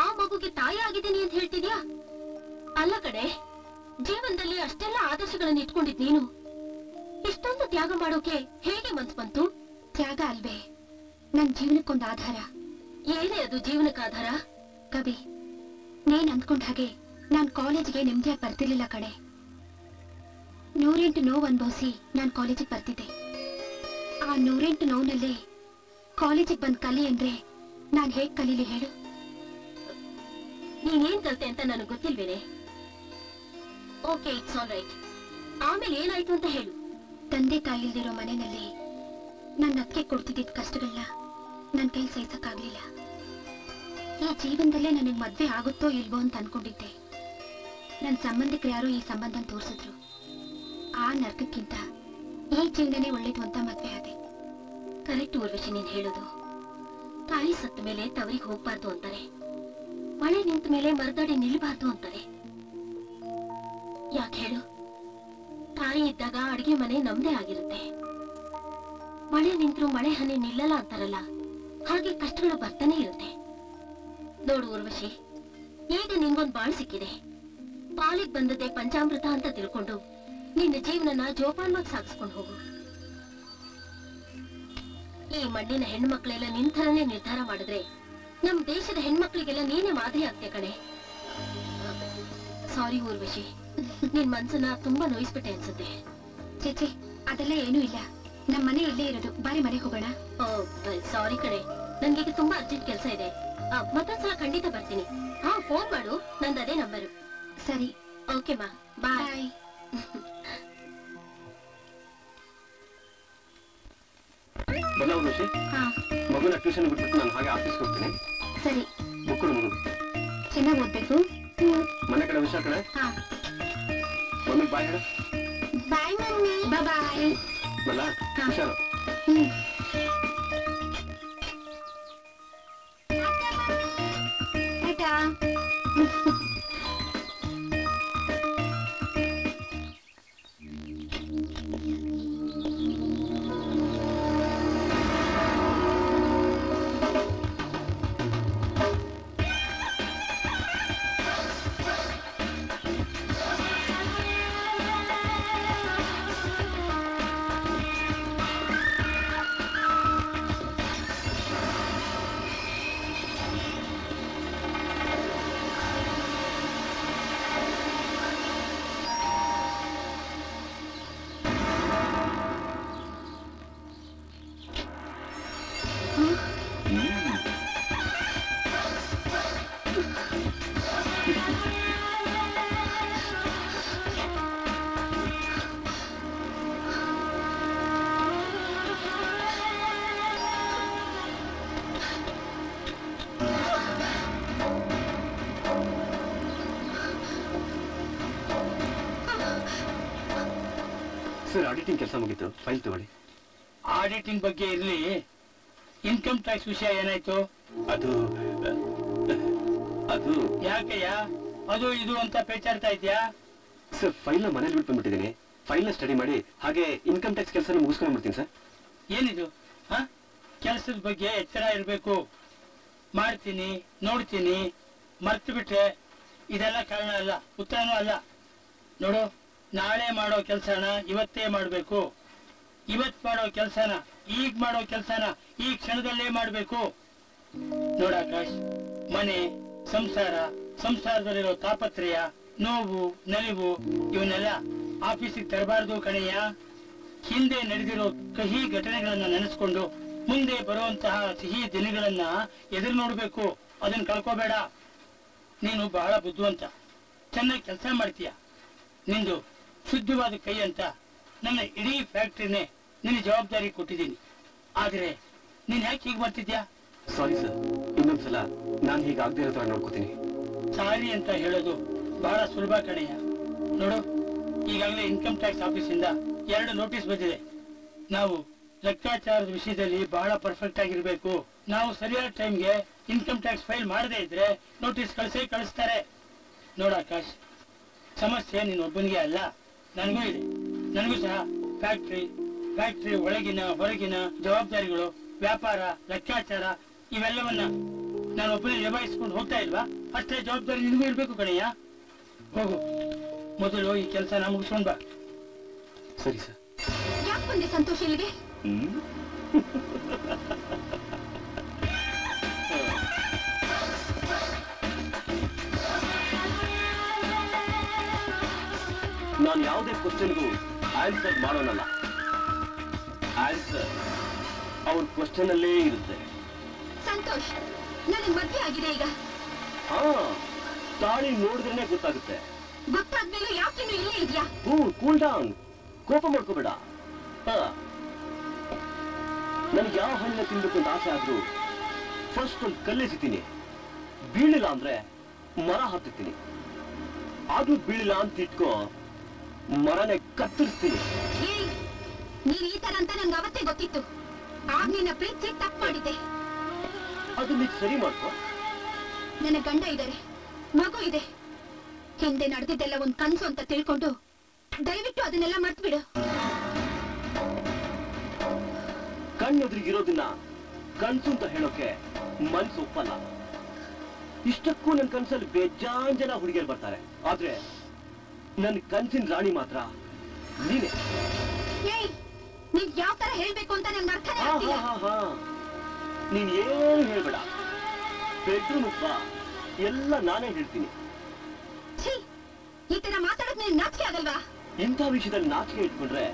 ಆ ಮಗುಗೆ ತಾಯಿ ಆಗಿದ್ದೀನಿ ಅಂತ ಹೇಳ್ತಿದ್ಯಾ? ಅಲ್ಲ ಕಡೆ, ಜೀವನದಲ್ಲಿ ಅಷ್ಟೆಲ್ಲ ಆದರ್ಶಗಳನ್ನ ಇಟ್ಕೊಂಡಿದ್ ನೀನು ಇಷ್ಟೊಂದು ತ್ಯಾಗ ಮಾಡೋಕೆ ಹೇಗೆ ಮನ್ಸ್ ಬಂತು? ತ್ಯಾಗ ಅಲ್ವೇ, ನನ್ ಜೀವನಕ್ಕೊಂದು ಆಧಾರ. ಏನೇ ಅದು ಜೀವನಕ್ಕೆ ಆಧಾರ? ಕವಿ, ನೀನ್ ಅಂದ್ಕೊಂಡ ಹಾಗೆ ನಾನ್ ಕಾಲೇಜ್ಗೆ ನೆಮ್ಮದಿಯಾಗಿ ಬರ್ತಿರ್ಲಿಲ್ಲ ಕಣೆ. 108 ನೋವು ಅನುಭವಿಸಿ ನಾನು ಕಾಲೇಜಿಗೆ ಬರ್ತಿದ್ದೆ. ಆ 108 ನೋವಿನಲ್ಲಿ ಕಾಲೇಜಿಗೆ ಬಂದ್ ಕಲಿ ಅಂದ್ರೆ ನಾನು ಹೇಗ್ ಕಲೀಲಿ ಹೇಳು? ನೀನೇನ್ ಕಲ್ತೆ ಅಂತ ನನಗೆ ಗೊತ್ತಿಲ್ವೇನೆ? Okay, it's all right. ಆಮೇಲೆ ಏನಾಯ್ತು ಅಂತ ಹೇಳು. ತಂದೆ ತಾಯಿ ಇಲ್ದಿರೋ ಮನೆಯಲ್ಲಿ ನನ್ನ ಅಕ್ಕೆ ಕೊಡ್ತಿದ್ದ ಕಷ್ಟಗಳನ್ನ ನನ್ನ ಕೈ ಸಹಿಸಕ್ಕಾಗ್ಲಿಲ್ಲ. ಈ ಜೀವನದಲ್ಲೇ ನನಗೆ ಮದ್ವೆ ಆಗುತ್ತೋ ಇಲ್ವೋ ಅಂತ ಅನ್ಕೊಂಡಿದ್ದೆ. ನನ್ನ ಸಂಬಂಧಿಕರು ಯಾರೋ ಈ ಸಂಬಂಧ ತೋರಿಸಿದ್ರು. ಆ ನರ್ಕಕ್ಕಿಂತ ಈ ಜೀವನನೇ ಒಳ್ಳೇದು ಅಂತ ಮದ್ವೆ ಆದೆ. ಕರೆಕ್ಟ್ ಊರ್ವಶಿ, ನೀನ್ ಹೇಳೋದು. ತಾಯಿ ಸತ್ತ ಮೇಲೆ ತವರಿಗೆ ಹೋಗ್ಬಾರ್ದು ಅಂತಾರೆ, ಮಳೆ ನಿಂತ ಮೇಲೆ ಮರದಡಿ ನಿಲ್ಬಾರ್ದು ಅಂತಾರೆ. ಯಾಕೆ ಹೇಳು? ತಾಯಿ ಇದ್ದಾಗ ಅಡಿಗೆ ಮನೆ ನಮ್ದೇ ಆಗಿರುತ್ತೆ. ಮಳೆ ನಿಂತರೂ ಮಳೆ ಹನಿ ನಿಲ್ಲಲ್ಲ ಅಂತಾರಲ್ಲ, ಹಾಗೆ ಕಷ್ಟಗಳು ಬರ್ತಾನೆ ಇರುತ್ತೆ. ನೋಡು ಊರ್ವಶಿ, ಈಗ ನಿನ್ಗೊಂದ್ ಬಾಳ್ ಸಿಕ್ಕಿದೆ. ಪಾಲಿಗೆ ಬಂದದ್ದೇ ಪಂಚಾಮೃತ ಅಂತ ತಿಳ್ಕೊಂಡು ನಿನ್ನ ಜೀವನನ ಜೋಪಾನವಾಗಿ ಸಾಗಿಸ್ಕೊಂಡು ಹೋಗು. ಈ ಮಣ್ಣಿನ ಹೆಣ್ಮಕ್ಳೆಲ್ಲ ನಿನ್ ಥರನೇ ನಿರ್ಧಾರ ಮಾಡಿದ್ರೆ ನಮ್ ದೇಶದ ಹೆಣ್ಮಕ್ಳಿಗೆಲ್ಲ ನೀನೇ ಮಾದರಿ ಆಗ್ತೆ ಕಣೆ. ಸಾರಿ ಊರ್ವಶಿ, ನಿನ್ ಮನ್ಸನ್ನ ತುಂಬಾ ನೋಯಿಸ್ಬಿಟ್ಟೆ ಅನ್ಸುತ್ತೆ. ಚೇಚೆ, ಅದೆಲ್ಲ ಏನೂ ಇಲ್ಲ. ನಮ್ಮ ಮನೆ ಇಲ್ಲೇ ಇರೋದು. ಬಾರಿ ಮನೆಗೆ ಹೋಗೋಣ. ಸಾರಿ ಕಣೆ, ನನ್ಗೀಗ ತುಂಬಾ ಅರ್ಜೆಂಟ್ ಕೆಲಸ ಇದೆ. ಮತ್ತೊಂದ್ಸಲ ಖಂಡಿತ ಬರ್ತೀನಿ. ಹಾ, ಫೋನ್ ಮಾಡು, ನಂದದೇ ನಂಬರು. ಸರಿ. ಓಕೆ ಮಾ, ಬಾಯ್. ಬಲ್ಲ ಋಷಿ, ಮಗುನ ಟ್ಯೂಷನ್ ಬಿಟ್ಬಿಟ್ಟು ನಾನು ಹಾಗೆ ಆಫೀಸ್ಗೆ ಹೋಗ್ತೀನಿ. ಸರಿ. ಮಕ್ಕಳು ಮಗು ಚೆನ್ನಾಗಿ ಓದ್ಬೇಕು. ಮನೆ ಕಡೆ ಹುಷಾರ್ ಕಡೆ. ಮಮ್ಮಿ ಬಾಯ್ ಹೇಳ. Bye mummy. ಬಾಯ್. ಬಲ್ಲ ಹುಷಾರು. ಟಾಟಾ. ಸರ್, ಆಡಿಟಿಂಗ್ ಕೆಲಸ ಮುಗಿತು. ಫೈಲ್ ತಗೊಳ್ಳಿ. ಆಡಿಟಿಂಗ್ ಬಗ್ಗೆ ಇರ್ಲಿ, ಇನ್ಕಮ್ ಟ್ಯಾಕ್ಸ್ ವಿಷಯ ಏನಾಯ್ತು? ಅದು ಅದು ಯಾಕಯ್ಯ ಅದು ಇದು ಅಂತ ಪೇಚಾಡ್ತಾ ಇದ್ಯಾ? ಸರ್, ಫೈಲ್ನ ಮನೇಲಿ ಬಿಟ್ಟು ಬಂದ್ಬಿಟ್ಟಿದ್ದೀನಿ. ಫೈಲ್ನ ಸ್ಟಡಿ ಮಾಡಿ ಹಾಗೆ ಇನ್ಕಮ್ ಟ್ಯಾಕ್ಸ್ ಕೆಲಸ ಮುಗಿಸ್ಕೊಂಡ್ಬಿಡ್ತೀನಿ ಸರ್. ಏನಿದು? ಕೆಲಸದ ಬಗ್ಗೆ ಎಚ್ಚರ ಇರಬೇಕು. ಮಾಡ್ತೀನಿ, ನೋಡ್ತೀನಿ, ಮರ್ತು ಬಿಟ್ರೆ ಇದೆಲ್ಲ ಕಾರಣ ಅಲ್ಲ, ಉತ್ತರನೂ ಅಲ್ಲ. ನೋಡು, ನಾಳೆ ಮಾಡೋ ಕೆಲಸನ ಇವತ್ತೇ ಮಾಡಬೇಕು. ಇವತ್ ಮಾಡೋ ಕೆಲಸನ ಈಗ ಮಾಡೋ ಕೆಲಸನ ಈ ಕ್ಷಣದಲ್ಲೇ ಮಾಡಬೇಕು. ನೋಡಾಕಾಶ್, ಮನೆ, ಸಂಸಾರ, ಸಂಸಾರದಲ್ಲಿರೋ ತಾಪತ್ರಯ, ನೋವು, ನಲಿವು ಇವನ್ನೆಲ್ಲ ಆಫೀಸಿಗೆ ತರಬಾರ್ದು ಕಣಯ್ಯ. ಹಿಂದೆ ನಡೆದಿರೋ ಕಹಿ ಘಟನೆಗಳನ್ನ ನೆನೆಸ್ಕೊಂಡು ಮುಂದೆ ಬರುವಂತಹ ಸಿಹಿ ದಿನಗಳನ್ನ ಎದುರು ನೋಡ್ಬೇಕು. ಅದನ್ನ ಕಳ್ಕೋಬೇಡ. ನೀನು ಬಹಳ ಬುದ್ಧಿವಂತ, ಚೆನ್ನಾಗಿ ಕೆಲಸ ಮಾಡ್ತೀಯ. ನಿಂದು ಶುದ್ಧವಾದ ಕೈ ಅಂತ ನನ್ನ ಇಡೀ ಫ್ಯಾಕ್ಟ್ರಿನೇ ನಿನ್ನ ಜವಾಬ್ದಾರಿ ಕೊಟ್ಟಿದ್ದೀನಿ. ಆದ್ರೆ ನೀನ್ ಯಾಕೆ ಹೀಗೆ ಮಾಡ್ತಿದ್ಯಾ? ಸಾರಿ ಸರ್, ಇನ್ನೊಂದ್ಸಲ ನಾನು ಹೀಗೆ ಆಗದೆ ಇರೋ ತರ ನೋಡ್ಕೋತೀನಿ. ಸಾರಿ ಅಂತ ಹೇಳೋದು ಬಹಳ ಸುಲಭ ಕಣಯ್ಯ. ನೋಡು, ಈಗಾಗಲೇ ಇನ್ಕಮ್ ಟ್ಯಾಕ್ಸ್ ಆಫೀಸಿಂದ 2 ನೋಟಿಸ್ ಬಂದಿದೆ. ನಾವು ಲೆಕ್ಕಾಚಾರದ ವಿಷಯದಲ್ಲಿ ಬಹಳ ಪರ್ಫೆಕ್ಟ್ ಆಗಿರ್ಬೇಕು. ನಾವು ಸರಿಯಾದ ಟೈಮ್ಗೆ ಇನ್ಕಮ್ ಟ್ಯಾಕ್ಸ್ ಫೈಲ್ ಮಾಡದೇ ಇದ್ರೆ ನೋಟಿಸ್ ಕಳಿಸ್ತಾರೆ. ನೋಡಾಕಾಶ್, ಸಮಸ್ಯೆ ನೀನ್ ಒಬ್ಬನಿಗೆ ಅಲ್ಲ, ನನಗೂ ಇದೆ. ನನಗೂ ಸಹ ಫ್ಯಾಕ್ಟ್ರಿ ಒಳಗಿನ ಹೊರಗಿನ ಜವಾಬ್ದಾರಿಗಳು, ವ್ಯಾಪಾರ, ಲೆಕ್ಕಾಚಾರ ಇವೆಲ್ಲವನ್ನ ನಾನು ಒಬ್ಬನೇ ನಿಭಾಯಿಸ್ಕೊಂಡು ಹೋಗ್ತಾ ಇಲ್ವಾ? ಅಷ್ಟೇ ಜವಾಬ್ದಾರಿ ನಿನಗೂ ಇರ್ಬೇಕು ಕಣಯ್ಯ. ಹೋಗು, ಮೊದಲು ಈ ಕೆಲಸ ಮುಗಿಸ್ಕೊಂಡ್ ಬಾ. ಸರಿ ಸರ್. ಯಾಕೆ ಬಂದೆ ಸಂತೋಷ್ ಇಲ್ಲಿಗೆ? ನಾನು ಯಾವ ಯಾವುದೇ ಕ್ವಶನ್ಗೂ ಆನ್ಸರ್ ಮಾಡೋನಲ್ಲ. ಆನ್ಸರ್ ಅವ್ರ ಕ್ವಶನ್ ಅಲ್ಲೇ ಇರುತ್ತೆ. ಸಂತೋಷ್, ನನಗೆ ಮದುವೆ ಆಗಿದೆ ಈಗ. ಹಾ, ತಾಳಿ ನೋಡಿದ್ರೇನೆ ಗೊತ್ತಾಗುತ್ತೆ. ಗೊತ್ತಾದ್ಮೇಲೆ ಯಾಕಿನ್ನು ಇಲ್ಲೇ ಇದೆಯಾ? ಕೂಲ್ ಡೌನ್, ಕೋಪ ಮಾಡ್ಕೋಬೇಡ. ನನ್ಗೆ ಯಾವ ಹಣ್ಣಿನ ತಿನ್ಬೇಕು ಅಂತ ಆಸೆ ಆದ್ರೂ ಫಸ್ಟ್ ಒಂದು ಕಲ್ಲೆಸಿತೀನಿ. ಬೀಳಿಲ್ಲ ಅಂದ್ರೆ ಮರ ಹತ್ತುತ್ತೀನಿ. ಆದ್ರೂ ಬೀಳಿಲ್ಲ ಅಂತ ಇಟ್ಕೋ, ಮರನೇ ಕತ್ತರಿಸ್ತೀನಿ. ನೀನ್ ಈ ತರ ಅಂತ ನನ್ಗೆ ಅವತ್ತೇ ಗೊತ್ತಿತ್ತು. ಆಗ ನಿನ್ನ ಪ್ರೀತಿ ತಪ್ಪು ಮಾಡಿದ್ದೆ. ಅದು ನೀನ್ ಸರಿ ಮಾಡ್ಕೋ. ನನ್ನ ಗಂಡ ಇದ್ದಾರೆ, ಮಗು ಇದೆ. ಹಿಂದೆ ನಡೆದಿದ್ದೆಲ್ಲ ಒಂದ್ ಕನ್ಸು ಅಂತ ತಿಳ್ಕೊಂಡು ದಯವಿಟ್ಟು ಅದನ್ನೆಲ್ಲ ಮರ್ತು ಬಿಡು. ಕಣ್ಣೆದುರಿಗಿರೋದನ್ನ ಕನ್ಸು ಅಂತ ಹೇಳೋಕೆ ಮನ್ಸು ಒಪ್ಪಲ್ಲ. ಇಷ್ಟಕ್ಕೂ ನನ್ ಕನ್ಸಲ್ಲಿ ಬೇಜಾನ್ ಜನ ಹುಡುಗಿಯರು ಬರ್ತಾರೆ. ಆದ್ರೆ ನನ್ ಕನ್ಸಿನ ರಾಣಿ ಮಾತ್ರ ನೀನೆ. ನೀನ್ ಯಾವ ತರ ಹೇಳ್ಬೇಕು ಅಂತ ನಂಗೆ ಅರ್ಥನೇ ಆಗ್ತಿಲ್ಲ. ನೀನ್ ಏನು ಹೇಳ್ಬೇಡ, ಬೆಡ್ರೂಮ್ ಬಾ, ಎಲ್ಲ ನಾನೇ ಹೇಳ್ತೀನಿ. ಈ ತರ ಮಾತಾಡೋದ್ ನೀನ್ ನಾಚಿಕೆ ಆಗಲ್ವಾ? ಇಂಥ ವಿಷಯದಲ್ಲಿ ನಾಚಿಕೆ ಇಟ್ಕೊಂಡ್ರೆ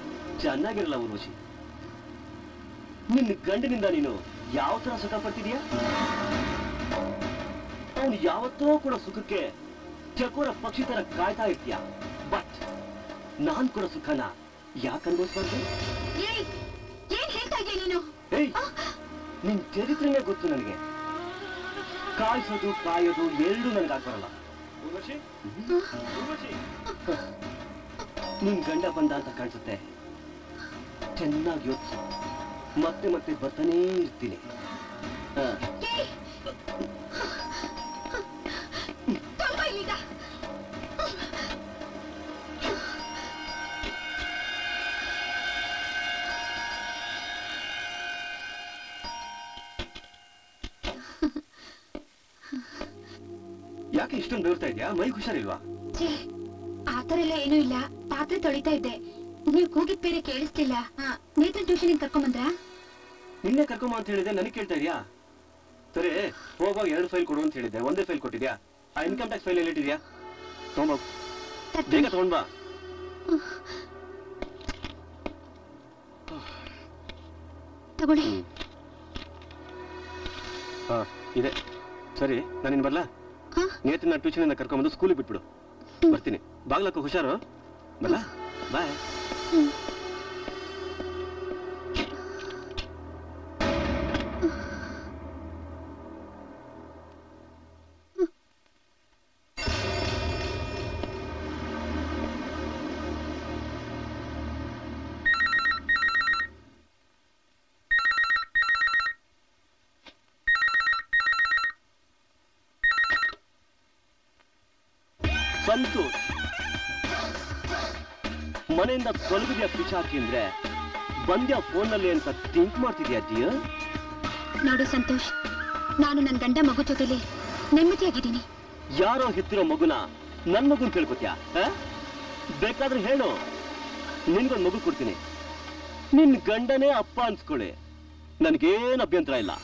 ಚೆನ್ನಾಗಿರಲ್ಲ ಊರ್ವಶಿ. ನಿನ್ನ ಗಂಡನಿಂದ ನೀನು ಯಾವ ತರ ಸುಖ ಪಡ್ತಿದೀಯ? ಅವನು ಯಾವತ್ತೋ ಕೂಡ ಸುಖಕ್ಕೆ ಚಕೋರ ಪಕ್ಷಿ ತರ ಕಾಯ್ತಾ ಇರ್ತೀಯ. ಬಟ್ ನಾನ್ ಕೊಡೋ ಸುಖನ ಯಾಕೆ ಅನುಭವಿಸ್ಬಾರ್ದು? ಏನ್ ಹೇಳ್ತಾ ಇದೀಯ ನೀನು? ನಿನ್ ಚರಿತ್ರೆನೇ ಗೊತ್ತು ನನಗೆ. ಕಾಯಿಸೋದು ಕಾಯೋದು ಎರಡೂ ನನಗಾಗ್ ಬರಲ್ಲ. ನಿನ್ ಗಂಡ ಬಂದ ಅಂತ ಕಾಣಿಸುತ್ತೆ. ಚೆನ್ನಾಗಿ ಯೋಚಿಸು, ಮತ್ತೆ ಮತ್ತೆ ಬರ್ತಾನೇ ಇರ್ತೀನಿ. ಯಾಕೆ ಇಷ್ಟೊಂದು ಬೆವರ್ತಾ ಇದೆಯಾ? ಮೈ ಹುಷಾರಿಲ್ವಾ? ಆತರ ಎಲ್ಲ ಏನೂ ಇಲ್ಲ, ಪಾತ್ರೆ ತೊಳಿತಾ ಇದ್ದೆ. ನೀವು ಕೂಗಿದ್ ಬೇರೆ ಕೇಳಿಸ್ತಿಲ್ಲ. ನೇತ್ರ ಟ್ಯೂಷನ್ ಕರ್ಕೊಂಬಂದ್ರ? ನಿನ್ನೆ ಕರ್ಕೊಂಬ ಅಂತ ಹೇಳಿದೆ, ನನಗೆ ಕೇಳ್ತಾ ಇದೆಯಾ? ಸರಿ, ಹೋಗುವಾಗ 2 ಫೈಲ್ ಕೊಡು ಅಂತ ಹೇಳಿದ್ದೆ, ಒಂದೇ ಫೈಲ್ ಕೊಟ್ಟಿದ್ಯಾ? ಆ ಇನ್ಕಮ್ ಟ್ಯಾಕ್ಸ್ ಫೈಲ್ ಎಲ್ಲಿಟ್ಟಿದ್ಯಾ? ತಗೊಂಬ, ಬೇಗ ತಗೊಂಡ್ ಬಾ. ತಗೊಳ್ಳಿ. ಹಾ, ಇದೆ. ಸರಿ, ನಾನಿನ್ ಬರ್ಲಾ? ನೇತ್ರನ ಟ್ಯೂಷನ್ ಇಂದ ಕರ್ಕೊಂಬಂದು ಸ್ಕೂಲಿಗೆ ಬಿಟ್ಬಿಡು. ಬರ್ತೀನಿ. ಬಾಗ್ಲಕ್ಕ ಹುಷಾರು. ಬರ್ಲಾ? ಬಾಯ್. ಸಂತೋಷ್, ಮನೆಯಿಂದ ತೊಲಗಿದ್ಯಾ ಪಿಚಾಕಿ ಅಂದ್ರೆ ಬಂದ್ಯಾ ಫೋನ್ನಲ್ಲಿ ಅಂತ ಥಿಂಕ್ ಮಾಡ್ತಿದ್ಯಾ ಡಿಯರ್? ನೋಡು ಸಂತೋಷ್, ನಾನು ನನ್ನ ಗಂಡ ಮಗು ಜೊತೆಲಿ ನೆಮ್ಮದಿಯಾಗಿದ್ದೀನಿ. ಯಾರೋ ಹೆತ್ತಿರೋ ಮಗುನ ನನ್ ಮಗುನ್ ಕೇಳ್ಕೊತ್ಯಾ? ಬೇಕಾದ್ರೆ ಹೇಳು, ನಿನ್ಗೊಂದು ಮಗು ಕೊಡ್ತೀನಿ. ನಿನ್ ಗಂಡನೇ ಅಪ್ಪ ಅನ್ಸ್ಕೊಳ್ಳಿ, ನನ್ಗೇನ್ ಅಭ್ಯಂತರ ಇಲ್ಲ.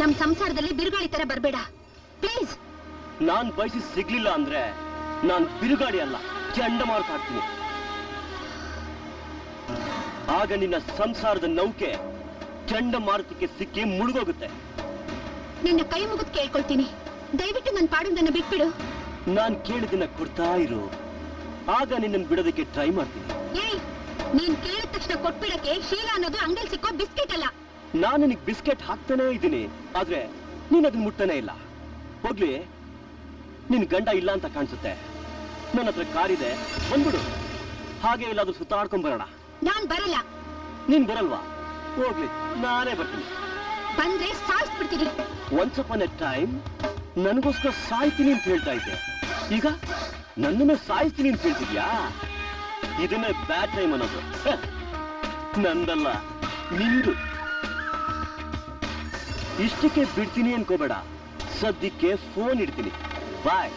ನಮ್ ಸಂಸಾರದಲ್ಲಿ ಬಿರುಗಾಳಿ ತರ ಬರ್ಬೇಡ ಪ್ಲೀಸ್. ನಾನ್ ಬಯಸಿ ಸಿಗ್ಲಿಲ್ಲ ಅಂದ್ರೆ ನಾನ್ ಬಿರುಗಾಳಿ ಅಲ್ಲ, ಚಂಡಮಾರುತ ಹಾಕ್ತೀನಿ. ಆಗ ನಿನ್ನ ಸಂಸಾರದ ನೌಕೆ ಚಂಡಮಾರುತಕ್ಕೆ ಸಿಕ್ಕಿ ಮುಳುಗೋಗುತ್ತೆ. ನಿನ್ನ ಕೈ ಮುಗಿದು ಕೇಳ್ಕೊಳ್ತೀನಿ, ದಯವಿಟ್ಟು ನನ್ನ ಪಾಡು ನನ್ನ ಬಿಟ್ಬಿಡು. ನಾನ್ ಕೇಳಿದನ್ನ ಕೊಡ್ತಾ ಇರು, ಆಗ ನಿನ್ನನ್ನು ಬಿಡೋದಕ್ಕೆ ಟ್ರೈ ಮಾಡ್ತೀನಿ. ನೀನ್ ಕೇಳಿದ ತಕ್ಷಣ ಕೊಟ್ಬಿಡಕ್ಕೆ ಶೀಲ ಅನ್ನೋದು ಅಂಗಡಿ ಸಿಕ್ಕೋ ಬಿಸ್ಕೆಟ್ ಅಲ್ಲ. ನಾನು ನಿನಗೆ ಬಿಸ್ಕೆಟ್ ಹಾಕ್ತಾನೇ ಇದ್ದೀನಿ, ಆದ್ರೆ ನೀನ್ ಅದನ್ನ ಮುಟ್ತಾನೆ ಇಲ್ಲ. ಹೋಗ್ಲಿ, ನಿನ್ ಗಂಡ ಇಲ್ಲ ಅಂತ ಕಾಣಿಸುತ್ತೆ. ನನ್ನ ಹತ್ರ ಕಾರಿದೆ, ಬಂದ್ಬಿಡು. ಹಾಗೆ ಎಲ್ಲಾದ್ರೂ ಸುತ್ತಾಡ್ಕೊಂಡ್ ಬರೋಣ. ನಾನ್ ಬರಲ್ಲ. ನೀನ್ ಬರಲ್ವಾ? ಹೋಗ್ಲಿ, ನಾನೇ ಬರ್ತೀನಿ. ಬಂದ್ರೆ ಸಾಯಿಸ್ಬಿಡ್ತೀನಿ. ಒನ್ಸ್ ಅಪಾನ್ ಎ ಟೈಮ್ ನನಗೋಸ್ಕರ ಸಾಯ್ತೀನಿ ಅಂತ ಹೇಳ್ತಾ ಇದ್ದೆ, ಈಗ ನನ್ನನ್ನೇ ಸಾಯಿಸ್ತೀನಿ ಅಂತ ಹೇಳ್ತಿದ್ಯಾ? ಇದನ್ನೇ ಬ್ಯಾಡ್ ಟೈಮ್ ಅನ್ನೋದು. ನಂದಲ್ಲ, ನಿಂದು. ಇಷ್ಟಕ್ಕೆ ಬಿಡ್ತೀನಿ ಅನ್ಕೋಬೇಡ, ಸದ್ಯಕ್ಕೆ ಫೋನ್ ಇಡ್ತೀನಿ. ಬಾಯ್.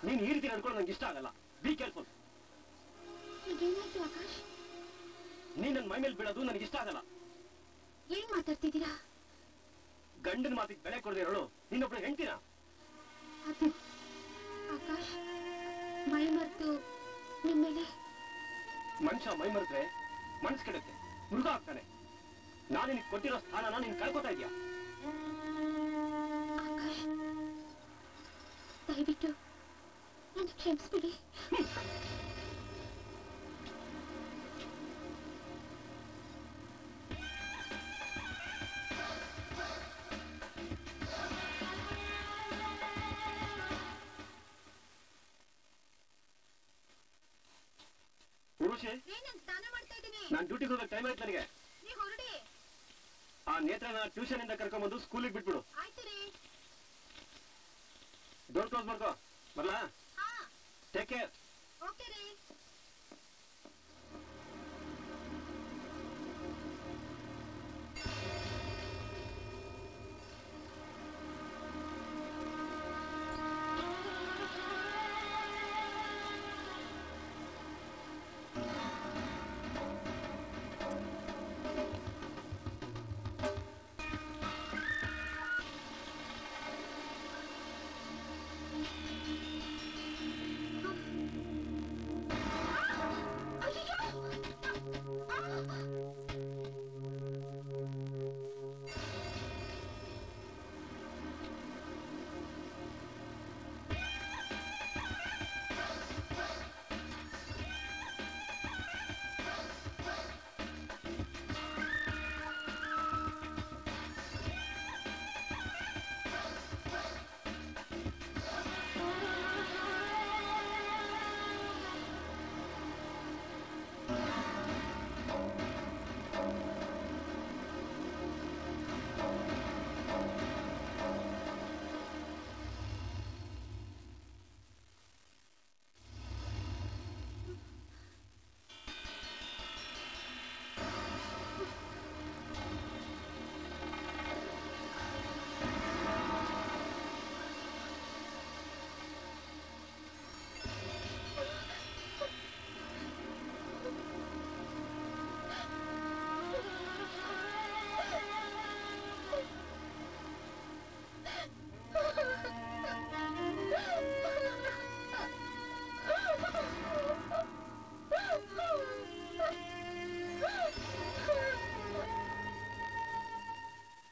ನೀನ್ ಈ ರೀತಿ ನಡ್ಕೊಂಡು ನಂಗೆ ಇಷ್ಟ ಆಗಲ್ಲ. Be careful. ಈಗೇನಾಯ್ತು ಆಕಾಶ್? ನೀನ್ ನನ್ನ ಮೈ ಮೇಲೆ ಬೀಳೋದು ನನಗೆ ಇಷ್ಟ ಆಗಲ್ಲ. ಏನ್ ಮಾತಾಡ್ತಿದ್ದೀರಾ? ಗಂಡನ ಮಾತಿಗೆ ಬೆಲೆ ಕೊಡದೆ ಇರೋಳು ನೀನೊಬ್ಳು ಹೆಂಡ್ತಿನ? ಅದು ಆಕಾಶ್ ಮೈ ಮರೆತು ನಿಮ್ಮೇಲೆ. ಮನುಷ್ಯ ಮೈ ಮರೆತ್ರೆ ಮನ್ಸು ಕೆಡುತ್ತೆ, ಮೃಗ ಆಗ್ತಾನೆ. ನಾನು ನಿನಗೆ ಕೊಟ್ಟಿರೋ ಸ್ಥಾನನ ನೀನ್ ಕಳ್ಕೊತಾ ಇದೀಯ. ಆಕಾಶ್ ದಯವಿಟ್ಟು ನನ್ನ ಕ್ಷಮಿಸ್ಬಿಡಿ. ಪುರುಷೆ, ನಾನು ಡ್ಯೂಟಿಗೆ ಹೋಗಕ್ಕೆ ಟೈಮ್ ಆಯ್ತು ನನಗೆ. ಆ ನೇತ್ರನ ಟ್ಯೂಷನ್ ಇಂದ ಕರ್ಕೊಂಡ್ಬಂದು ಸ್ಕೂಲಿಗೆ ಬಿಟ್ಬಿಡು. ಡೋರ್ ಕ್ಲೋಸ್ ಮಾಡ್ಕೋ. ಬರ್ಲಾ? Take care.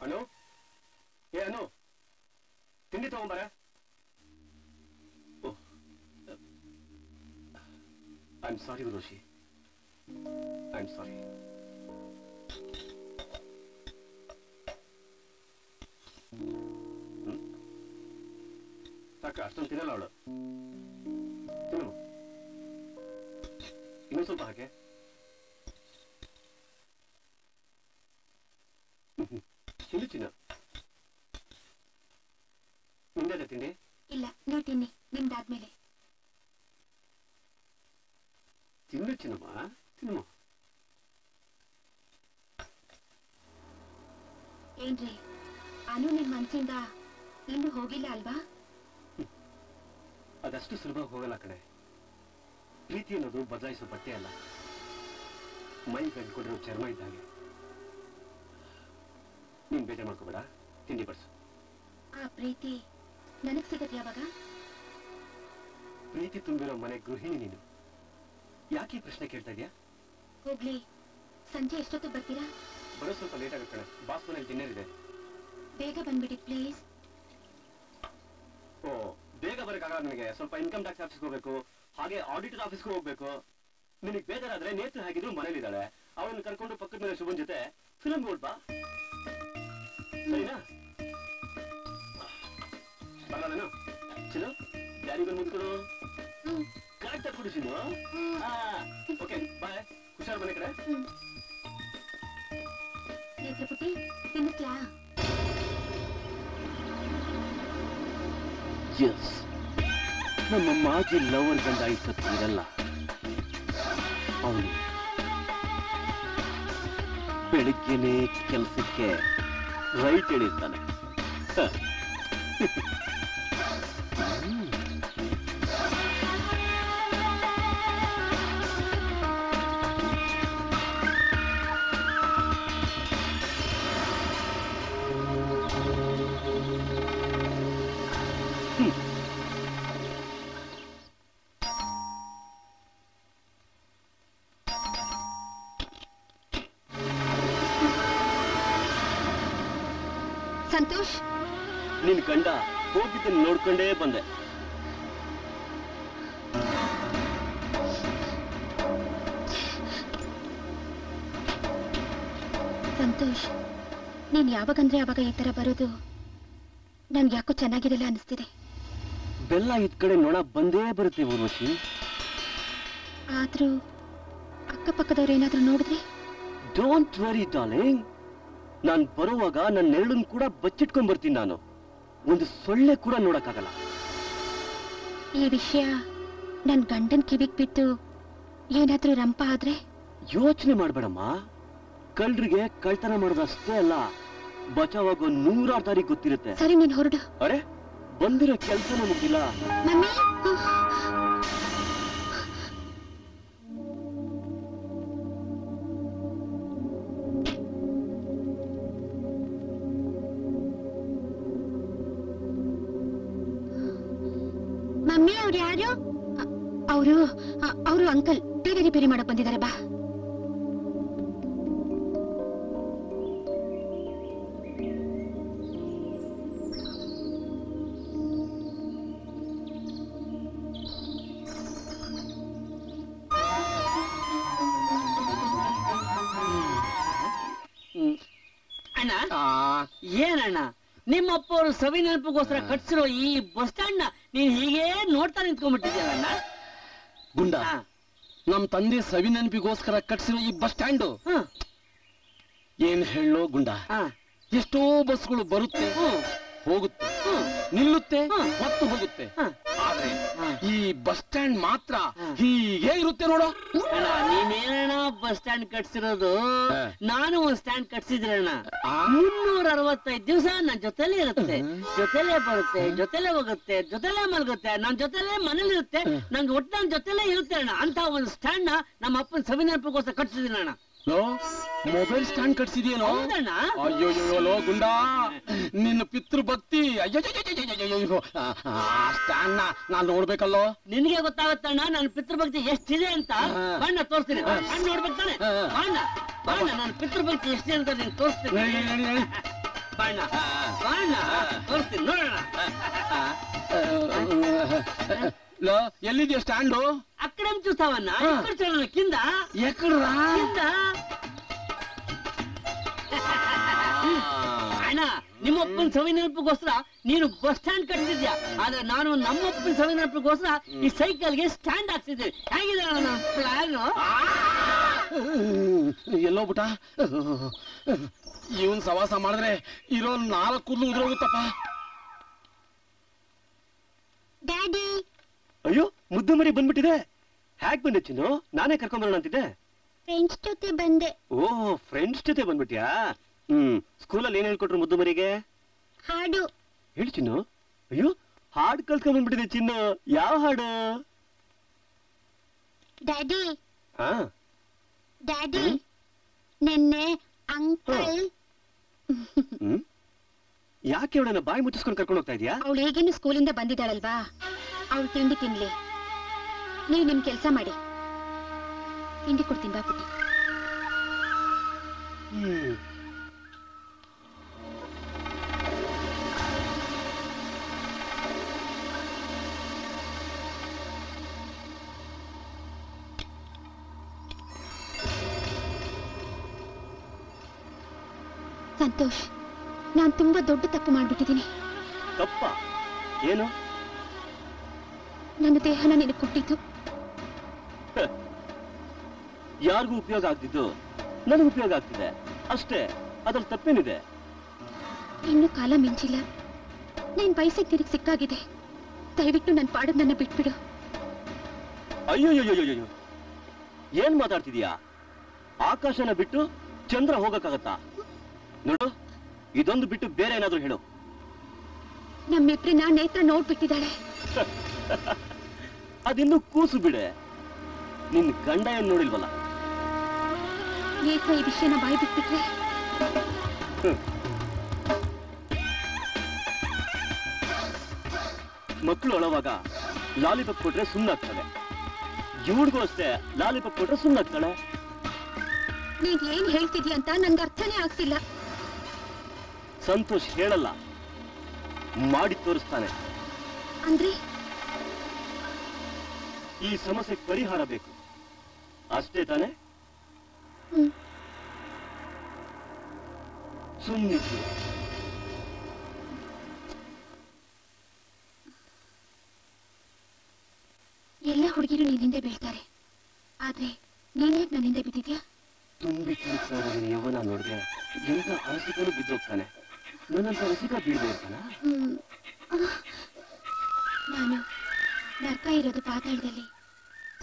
ಅನು, ಏ ಅನು, ತಿಂಡಿ ತಗೊಂಬರ. I am sorry Roshi, I am sorry. ಸಾಕ, ಅಷ್ಟೊಂದು ತಿನ್ನಲ್ಲ ಅವಳು. ತಿನ್ನು, ಇನ್ನೊಂದು ಸ್ವಲ್ಪ ಹಾಗೆ. ತಿಂಡಿ ಚಿನ್ನ. ನಿಂದೆ ತಿಂಡಿ? ಇಲ್ಲ, ನೀವು ತಿನ್ನಿ, ನಿಮ್ದಾದ್ಮೇಲೆ. ತಿನ್ನು ಚಿನ್ನಮ್ಮ, ತಿನ್ನಮ್ಮ. ಏನ್ರಿ, ಅನು ನಿಮ್ ಮನ್ಸಿಂದ ಇನ್ನೂ ಹೋಗಿಲ್ಲ ಅಲ್ವಾ? ಅದಷ್ಟು ಸುಲಭ ಹೋಗಲ್ಲ ಕಡೆ. ಪ್ರೀತಿ ಅನ್ನೋದು ಬದಲಾಯಿಸೋ ಬಟ್ಟೆ ಅಲ್ಲ, ಮೈ ಗಂಟ್ಕೊಂಡಿರೋ ಚರ್ಮ ಇದ್ದಾಗೆ. ನೀನ್ ಬೇಜಾರು ಮಾಡ್ಕೋಬೇಡ, ತಿಂಡಿ ಬಡ್ಸು. ಆ ಪ್ರೀತಿ ನನಗ್ ಸಿಗತ್ತೆ ಯಾವಾಗ? ಪ್ರೀತಿ ತುಂಬಿರೋ ಮನೆ ಗೃಹಿಣಿ ನೀನು. ಯಾಕೆ ಪ್ರಶ್ನೆ ಕೇಳ್ತಾ ಇದೆಯಾ? ಹೋಗ್ಲಿ, ಸಂಜೆ ಎಷ್ಟೊತ್ತು ಬರ್ತೀರಾ? ಬರೋ ಸ್ವಲ್ಪ ಲೇಟ್ ಆಗುತ್ತೆ ಕಣೆ, ಬಾಸ್ ಮನೇಲಿ ಡಿನ್ನರ್ ಇದೆ. ಬೇಗ ಬಂದ್ಬಿಡಿ ಪ್ಲೀಸ್. ಓ, ಬೇಗ ಬರಕ್ಕಾಗಲ್ಲ ನನಗೆ. ಸ್ವಲ್ಪ ಇನ್ಕಮ್ ಟ್ಯಾಕ್ಸ್ ಆಫೀಸ್ಗೆ ಹೋಗ್ಬೇಕು, ಹಾಗೆ ಆಡಿಟರ್ ಆಫೀಸ್ಗೂ ಹೋಗ್ಬೇಕು. ನಿನಗೆ ಬೇಜಾರಾದ್ರೆ ನೇತ್ರ ಹಾಗಿದ್ರು ಮನೇಲಿದ್ದಾಳೆ, ಅವಳನ್ನು ಕರ್ಕೊಂಡು ಪಕ್ಕದ ಮೇಲೆ ಶುಭನ್ ಜೊತೆ ಫಿಲಂ ನೋಡ್ಬಾ, ಸರಿನಾ? ಬರಲೇನು ಚಿನ್ನು? ಯಾರಿಗೊಂದು ಮುದ್ಕೊಡು. ಕರೆಕ್ಟ್ ಆಗಿ ಕೊಡು ಚಿನ್ನು. ಓಕೆ, ಬಾಯ್. ಹುಷಾರ್ ಮನೆ ಕಡೆ. ನೇತ್ರಪುಟ್ಟಿ, ತಿನ್ನಿಸ್ಲಾ? ಎಸ್, ನಮ್ಮ ಮಾಜಿ ಲವರ್ ಗಂಡ ಇಷ್ಟೊತ್ತು ಇರಲ್ಲ. ಅವನು ಬೆಳಿಗ್ಗೆನೆ ಕೆಲಸಕ್ಕೆ ರೈಟ್ ಹೇಳಿರ್ತಾನೆ. ಸಂತೋಷ್, ನಿನ್ ಗಂಡ ಹೋಗಿದ್ದನ್ನು ನೋಡ್ಕೊಂಡೇ ಬಂದೆ. ಸಂತೋಷ್, ನೀನ್ ಯಾವಾಗಂದ್ರೆ ಅವಾಗ ಈ ತರ ಬರೋದು ನನ್ಗೆ ಯಾಕೋ ಚೆನ್ನಾಗಿರಲ್ಲ ಅನಿಸ್ತಿದೆ. ಬೆಲ್ಲ ಇದ್ ಕಡೆ ನೊಣ ಬಂದೇ ಬರುತ್ತೆ ಊರ್ವಶಿ. ಆದ್ರೂ ಅಕ್ಕಪಕ್ಕದವ್ರು ಏನಾದ್ರೂ ನೋಡಿದ್ರೆ? ಡೋಂಟ್ ವರಿ ಡಾರ್ಲಿಂಗ್, ನಾನ್ ಬರುವಾಗ ನನ್ನ ನೆರಳನ್ ಕೂಡ ಬಚ್ಚಿಟ್ಕೊಂಡ್ ಬರ್ತೀನಿ. ನಾನು ಒಂದು ಸೊಳ್ಳೆ ಕೂಡ ನೋಡಕ್ಕಾಗಲ್ಲ. ಈ ವಿಷಯ ನನ್ ಗಂಡನ್ ಕಿವಿಗ್ ಬಿಟ್ಟು ಏನಾದ್ರೂ ರಂಪ ಆದ್ರೆ? ಯೋಚನೆ ಮಾಡ್ಬೇಡಮ್ಮ. ಕಳ್ರಿಗೆ ಕಳ್ತನ ಮಾಡೋದಷ್ಟೇ ಅಲ್ಲ, ಬಚಾವಾಗೋ 100 ದಾರಿ ಗೊತ್ತಿರುತ್ತೆ. ಸರಿ, ನೀನ್ ಹೊರಡು. ಅರೆ, ಬಂದಿರೋ ಕೆಲ್ಸನ ಮುಗಿಲ್ಲ. ಮಮ್ಮಿ, ಮಮ್ಮಿ, ಅವ್ರು ಯಾರು? ಅವರು ಅಂಕಲ್ ಟಿವಿ ರಿಪೇರಿ ಮಾಡಕ್ ಬಂದಿದ್ದಾರೆ. ಬಾ. ಅಣ್ಣ, ಏನಣ್ಣ ನಿಮ್ಮಪ್ಪ ಅವರು ಸವಿ ನೆನಪಿಗೋಸ್ಕರ ಕಟ್ಸಿರೋ ಈ ಬಸ್ ಸ್ಟ್ಯಾಂಡ್ ನ ನೀನ್ ಹೀಗೆ ನೋಡ್ತಾ ನಿಂತ್ಕೊಂಡ್ಬಿಟ್ಟಿದ್ಯಲ್ಲ? ಗುಂಡ, ನಮ್ ತಂದೆ ಸವಿ ನೆನಪಿಗೋಸ್ಕರ ಕಟ್ಸಿರೋ ಈ ಬಸ್ ಸ್ಟ್ಯಾಂಡು ಏನ್ ಹೇಳೋ ಗುಂಡ, ಎಷ್ಟೋ ಬಸ್ಗಳು ಬರುತ್ತೆ, ಹೋಗುತ್ತೆ, ನಿಲ್ಲುತ್ತೆ, ಮತ್ತು ಹೋಗುತ್ತೆ. ಆದ್ರೆ ಈ ಬಸ್ ಸ್ಟ್ಯಾಂಡ್ ಮಾತ್ರ ಹೀಗೆ ಇರುತ್ತೆ ನೋಡು. ಅಣ್ಣ, ನೀವೇನಣ್ಣ ಬಸ್ ಸ್ಟ್ಯಾಂಡ್ ಕಟ್ಸಿರೋದು? ನಾನು ಒಂದ್ ಸ್ಟ್ಯಾಂಡ್ ಕಟ್ಸಿದ್ರಣ್ಣ. 365 ದಿವಸ ನನ್ ಜೊತೆಲೇ ಇರುತ್ತೆ, ಜೊತೆಲೇ ಬರುತ್ತೆ, ಜೊತೆಲೇ ಹೋಗುತ್ತೆ, ಜೊತೆಲೇ ಮಲಗುತ್ತೆ, ನನ್ ಜೊತೆಲೇ ಮನೇಲಿ ಇರುತ್ತೆ, ನಂಗೆ ಒಟ್ಟು ನನ್ ಜೊತೆಲೇ ಇರುತ್ತೆ ಅಣ್ಣ. ಅಂತ ಒಂದು ಸ್ಟ್ಯಾಂಡ್ ನ ನಮ್ಮ ಅಪ್ಪನ ಸವಿ ನೆನಪಿಗೋಸ್ಕರ ಕಟ್ಸಿದ್ದೀನಿ ಅಣ್ಣ. ಮೊಬೈಲ್ ಸ್ಟ್ಯಾಂಡ್ ಕಟ್ಸಿದ್ಯೇನೋ? ಅಯ್ಯೋ ಗುಂಡ, ನಿನ್ನ ಪಿತೃ ಭಕ್ತಿ. ಅಯ್ಯೋ, ಆ ಸ್ಟ್ಯಾಂಡ್ ನ ನಾನ್ ನೋಡ್ಬೇಕಲ್ಲೋ. ನಿನ್ಗೆ ಗೊತ್ತಾಗತ್ತಣ್ಣ ನನ್ನ ಪಿತೃಭಕ್ತಿ ಎಷ್ಟಿದೆ ಅಂತ. ಬಣ್ಣ ತೋರಿಸ್ತೀನಿ, ಬಣ್ಣ ನೋಡ್ಬೇಕು ತಾನೆ? ಬಣ್ಣ ಬಣ್ಣ ನನ್ನ ಪಿತೃಭಕ್ತಿ ಎಷ್ಟಿದೆ ಅಂತ ನೀನ್ ತೋರಿಸ್ತೀನಿ. ಬಣ್ಣ ಬಣ್ಣ ತೋರಿಸ್ತೀನಿ, ನೋಡೋಣ. ಎಲ್ಲಿದ್ಯಾ ಸ್ಟ್ಯಾಂಡು? ಅಕ್ಕಡೆ చూస్తావన్నా, ఇక్కడ చూడండి, కింద. ఎక్కడరా? కింద. ಅಣ್ಣ, ನಿಮ್ಮಪ್ಪನ ಸವಿ ನೆನಪಿಗೋಸ್ಕರ ನೀನು ಬಸ್ ಸ್ಟ್ಯಾಂಡ್ ಕಟ್ಟಿದ್ಯಾ, ಆದ್ರೆ ನಾನು ನಮ್ಮಪ್ಪನ ಸವಿ ನೆನಪಿಗೋಸ್ಕರ ಈ ಸೈಕಲ್ಗೆ ಸ್ಟ್ಯಾಂಡ್ ಹಾಕ್ಸಿದ್ದೆ. ಹೇಗಿದೆ ನನ್ನ ಪ್ಲಾನ್? ಎಲ್ಲೋ ಬಿಟ್ಟ, ಇವನ್ ಸವಾಸ ಮಾಡಿದ್ರೆ ಇರೋ 4 ಕೂದಲು ಉದುರೋಗುತ್ತಪ್ಪ. ಡ್ಯಾಡಿ. ಅಯ್ಯೋ, ಮುದ್ದು ಮರಿ ಬಂದ್ಬಿಟ್ಟಿದೆ. ಹ್ಯಾಕ್ ಬಂದೆ ಚಿನ್ನು? ನಾನೇ ಕರ್ಕೊಂಡ್ಬರೋಣ ಅಂತಿದ್ದೆ. ಫ್ರೆಂಡ್ಸ್ ಜೊತೆ ಬಂದೆ. ಓ, ಫ್ರೆಂಡ್ಸ್ ಜೊತೆ ಬಂದ್ಬಿಟ್ಯಾ? ಸ್ಕೂಲಲ್ಲಿ ಏನ್ ಹೇಳ್ಕೊಟ್ರು ಮುದ್ದು ಮರಿಗೆ? ಹಾಡು. ಹೇಳಿ ಚಿನ್ನು. ಅಯ್ಯೋ, ಹಾಡು ಕಲ್ತ್ಕೊಂಡ್ ಬಂದ್ಬಿಟ್ಟಿದೆ ಚಿನ್ನು. ಯಾವ ಹಾಡು? ಡ್ಯಾಡಿ, ಹಾ ಡ್ಯಾಡಿ, ನಿನ್ನೆ ಅಂಕಲ್. ಯಾಕೆ ಅವಳನ್ನ ಬಾಯಿ ಮುಚ್ಚಿಸ್ಕೊಂಡು ಕರ್ಕೊಂಡು ಹೋಗ್ತಾ ಇದೀಯಾ? ಅವಳು ಹೇಗೇನು ಸ್ಕೂಲಿಂದ ಬಂದಿದ್ದಾಳಲ್ವಾ, ಅವಳು ತಿಂಡಿ ತಿನ್ಲಿ. ನೀವು ನಿಮ್ ಕೆಲಸ ಮಾಡಿ, ತಿಂಡಿ ಕೊಡ್ತೀನಿ. ಬಾ ಪುಟ್ಟಿ. ಸಂತೋಷ್, ನಾನ್ ತುಂಬಾ ದೊಡ್ಡ ತಪ್ಪು ಮಾಡ್ಬಿಟ್ಟಿದ್ದೀನಿ. ತಪ್ಪ? ಏನು? ನನ್ನ ದೇಹನ ನಿನಗೆ ಕೊಟ್ಟಿದ್ದು. ಯಾರಿಗೂ ಉಪಯೋಗ ಆಗ್ತಿದ್ದು ನನಗೆ ಉಪಯೋಗ ಆಗ್ತಿದೆ ಅಷ್ಟೇ. ಅದ್ರಲ್ಲಿ ತಪ್ಪೇನಿದೆ? ಇನ್ನು ಕಾಲ ಮಿಂಚಿಲ್ಲ. ನೀನ್ ವಯಸ್ಸಿಗೆ ತಿರುಗಿ ಸಿಕ್ಕಾಗಿದೆ. ದಯವಿಟ್ಟು ನನ್ನ ಪಾಡದ್ ನನ್ನ ಬಿಟ್ಬಿಡು. ಅಯ್ಯೋಯ್ಯೋಯ್ಯೋ, ಏನ್ ಮಾತಾಡ್ತಿದೀಯಾ? ಆಕಾಶನ ಬಿಟ್ಟು ಚಂದ್ರ ಹೋಗಕ್ಕಾಗತ್ತಾ? ನೋಡು, ಇದೊಂದು ಬಿಟ್ಟು ಬೇರೆ ಏನಾದ್ರೂ ಹೇಳು. ನಮ್ಮಿಬ್ರನ್ನ ನೇತ್ರ ನೋಡ್ಬಿಟ್ಟಿದ್ದಾಳೆ. ಅದಿನ್ನು ಕೂಸು ಬಿಡೆ. ನಿನ್ ಗಂಡ ಏನ್ ನೋಡಿಲ್ವಲ್ಲ? ನೇತ್ರ ಈ ವಿಷಯನ ಬಾಯಿ ಬಿಟ್ಬಿಟ್ರೆ ಮಕ್ಕಳು ಅಳುವಾಗ ಲಾಲಿಪಾಪ್ ಕೊಟ್ರೆ ಸುಮ್ಮನಾಗ್ತದೆ, ಇವಳಿಗೂ ಅಷ್ಟೇ ಲಾಲಿಪಾಪ್ ಕೊಟ್ರೆ ಸುಮ್ಮನಾಗ್ತಾಳೆ. ನೀನ್ ಏನ್ ಹೇಳ್ತಿದ್ಯಾ ಅಂತ ನನ್ಗೆ ಅರ್ಥನೇ ಆಗ್ತಿಲ್ಲ. ಸಂತೋಷ್ ಹೇಳಲ್ಲ, ಮಾಡಿ ತೋರಿಸ್ತಾನೆ. ಅಂದ್ರೆ ಈ ಸಮಸ್ಯೆಗೆ ಪರಿಹಾರ ಬೇಕು ಅಷ್ಟೇ ತಾನೆ? ಸುಮ್ಮನಿದ್ದು ಎಲ್ಲ ಹುಡುಗಿರು ನಿನ್ನಿಂದ ಬೀಳ್ತಾರೆ, ಆದ್ರೆ ನೀನೇ ನನ್ನಿಂದ ಬಿದ್ದಿದ್ಯಾ? ತುಂಬಿ ತುಳಿಸ್ತಾ ಯೌವನ ನೋಡಿದ್ರೆ ಎಂತ ಅರಸಿಕನು ಬಿದ್ದೋಗ್ತಾನೆ, ನನ್ನಂತ ರಸಿಕ ಬೀಳ್ದೇ ಇರ್ತಾನ? ನಾನು ನರ್ಕ ಇರೋದು ಪಾತಾಳದಲ್ಲಿ,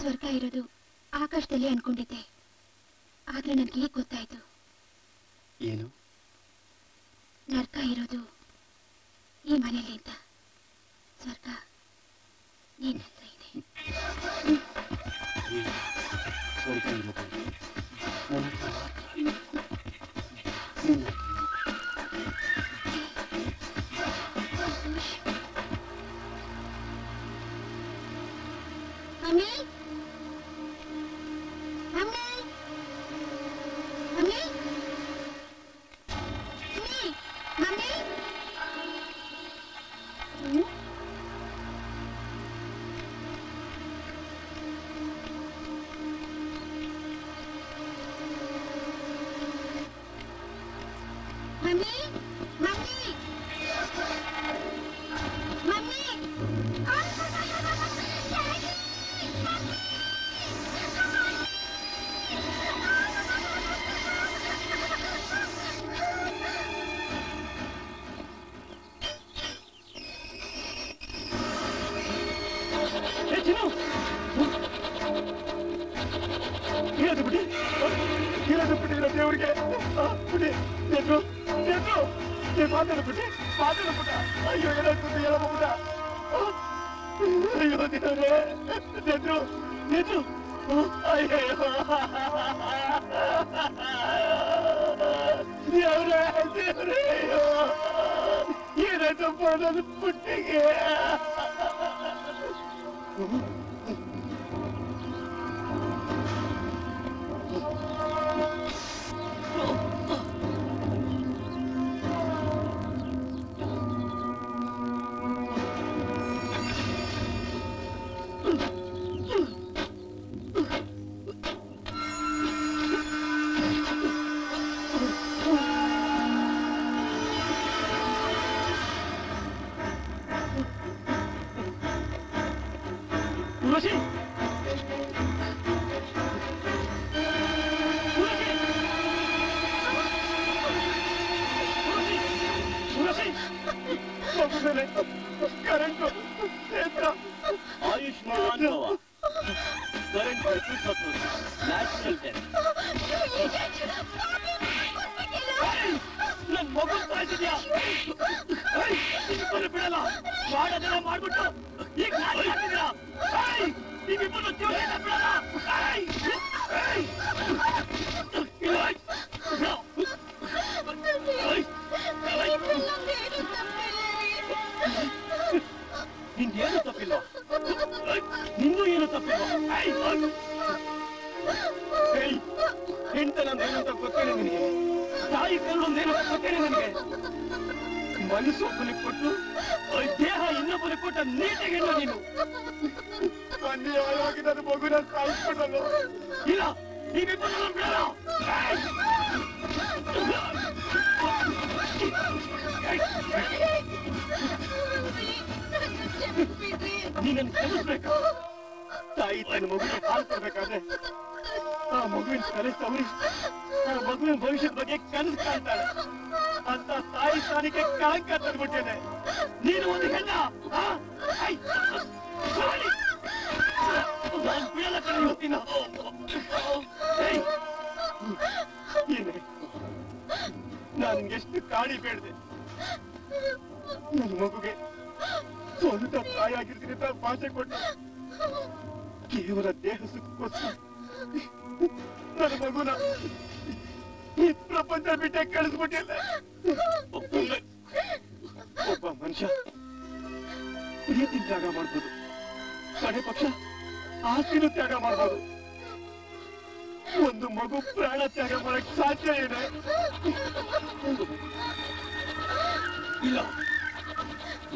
ಸ್ವರ್ಗ ಇರೋದು ಆಕಾಶದಲ್ಲಿ ಅನ್ಕೊಂಡಿದ್ದೆ. ಆದ್ರೆ ನನ್ಗೆ ಈಗ ಗೊತ್ತಾಯ್ತು, ಏನು ನರ್ಕ ಇರೋದು ಈ ಮನೆಯಲ್ಲಿ ಅಂತ, ಸ್ವರ್ಗ ನಿನ್ನ ಹತ್ರ ಇದೆ. ಸ್ವರ್ಗ ಇರೋದು ನನ್ನ ಹತ್ರ ಮಾತ್ರ. Mummy mummy mummy mummy mummy mummy mummy ದೇವ್ರಿಗೆ ಮಾತಾಡ್ಬಿಟ್ಟೆ ಮಾತಾಡ್ಬಿಟ್ಟ. ಅಯ್ಯೋ ಏನಾಗ್ತದೆ ಹೇಳಬಹುದ? ಅಯ್ಯೋ ದೇವ್ರೆ, ನೆದ್ರು ನೆದ್ರು ಅಯ್ಯೋ ದೇವ್ರೆ ದೇವ್ರೆ, ಅಯ್ಯೋ ಏನಾಯ್ತಪ್ಪ ನನ್ನ ಪುಟ್ಟಿಗೆ? ಆಯುಷ್ಮಾನ್ ಭವ. Current natural death. ನನ್ ಮಗು ಸಾಯ್ತಿದ್ಯಾ? ಬಿಡಲ್ಲ, ಮಾಡೋದೆಲ್ಲ ಮಾಡ್ಬಿಟ್ಟು ಈಗ ಹಾಕಿದ್ದೀರಾ? ನೀವಿಬ್ಬರು ಜೀವನ ಬಿಡಲ್ಲ. ನಿಂದೇನು ತಪ್ಪಿಲ್ಲ, ನಿನ್ನೂ ಏನು ತಪ್ಪಿಲ್ಲ. ಹೆಂಡತನಂದೇನು ಅಂತ ಗೊತ್ತೇನೆ ನಿನಗೆ? ತಾಯಿ ಕರುಳೊಂದೇನು ಗೊತ್ತೇನೆ ನನಗೆ? ಮನಸ್ಸು ಒಬ್ಬನಿಗೆ ಕೊಟ್ಟು ದೇಹ ಇನ್ನೊಬ್ಬನಿಗೆ ಕೊಟ್ಟ ನೀತಿಗೆ ನೀನು ಅನ್ಯಾಯವಾಗಿ ನನ್ನ ಮಗುನ ಸಾಯಿಸ್ಕೊಂಡಲ್ಲ. ಇಲ್ಲ, ನೀವಿಬ್ಬರು ಬಿಡಲ್ಲ. ನೀನನ್ನು ಕ್ಷಮಿಸ್ಬೇಕು. ತಾಯಿ ತನ್ನ ಮಗುವಿಗೆ ಹಾಲು ಕೊಡ್ಬೇಕಾದ್ರೆ ಆ ಮಗುವಿನ ತಲೆ ಸವರಿ ಆ ಮಗುವಿನ ಭವಿಷ್ಯದ ಬಗ್ಗೆ ಕನಸು ಕಾಣ್ತಾಳೆ. ಅಂತ ತಾಯಿ ಸ್ಥಾನಕ್ಕೆ ಕಳಂಕ ತಂದ್ಬಿಟ್ಟೇನೆ. ನೀನು ಒಂದು ಹೆಣ್ಣ ಬಿಡಲ್ಲ ಕಣ ಇವತ್ತಿನ. ಏನೇ ನಾನು ಎಷ್ಟು ಕಾಡಿ ಬೇಡ್ದೆ, ನನ್ನ ಮಗುಗೆ ಸ್ವಂತ ತಾಯಿಯಾಗಿರ್ತೀನಿ ಅಂತ ಭಾಷೆ ಕೊಟ್ಟು ಕೇವಲ ದೇಹ ಸುಖಕ್ಕೋಸ್ಕರ ನನ್ನ ಮಗುನ ಈ ಪ್ರಪಂಚ ಬಿಟ್ಟೆ ಕಳಿಸ್ಬಿಟ್ಟಿಲ್ಲ. ಒಬ್ಬ ಮನುಷ್ಯ ಪ್ರೀತಿ ತ್ಯಾಗ ಮಾಡ್ಬೋದು, ಕಡೆ ಪಕ್ಷ ಆಸ್ತಿನೂ ತ್ಯಾಗ ಮಾಡ್ಬೋದು. ಒಂದು ಮಗು ಪ್ರಾಣ ತ್ಯಾಗ ಮಾಡಕ್ ಸಾಧ್ಯ ಇದೆ? ಇಲ್ಲ.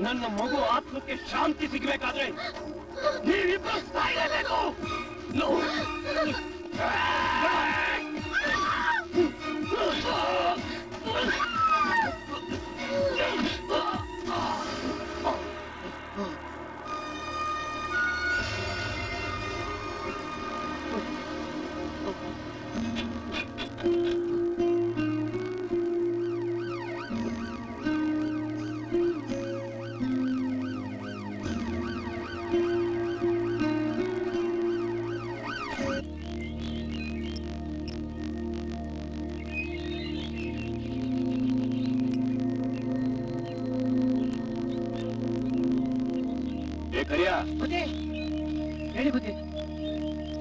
ನನ್ನ ಮಗು ಆತ್ಮಕ್ಕೆ ಶಾಂತಿ ಸಿಗಬೇಕಾದ್ರೆ ನೀವಿಬ್ಬರು ಸಾಯಲೇಬೇಕು. ಹೇಳಿ ಬುದ್ಧಿ.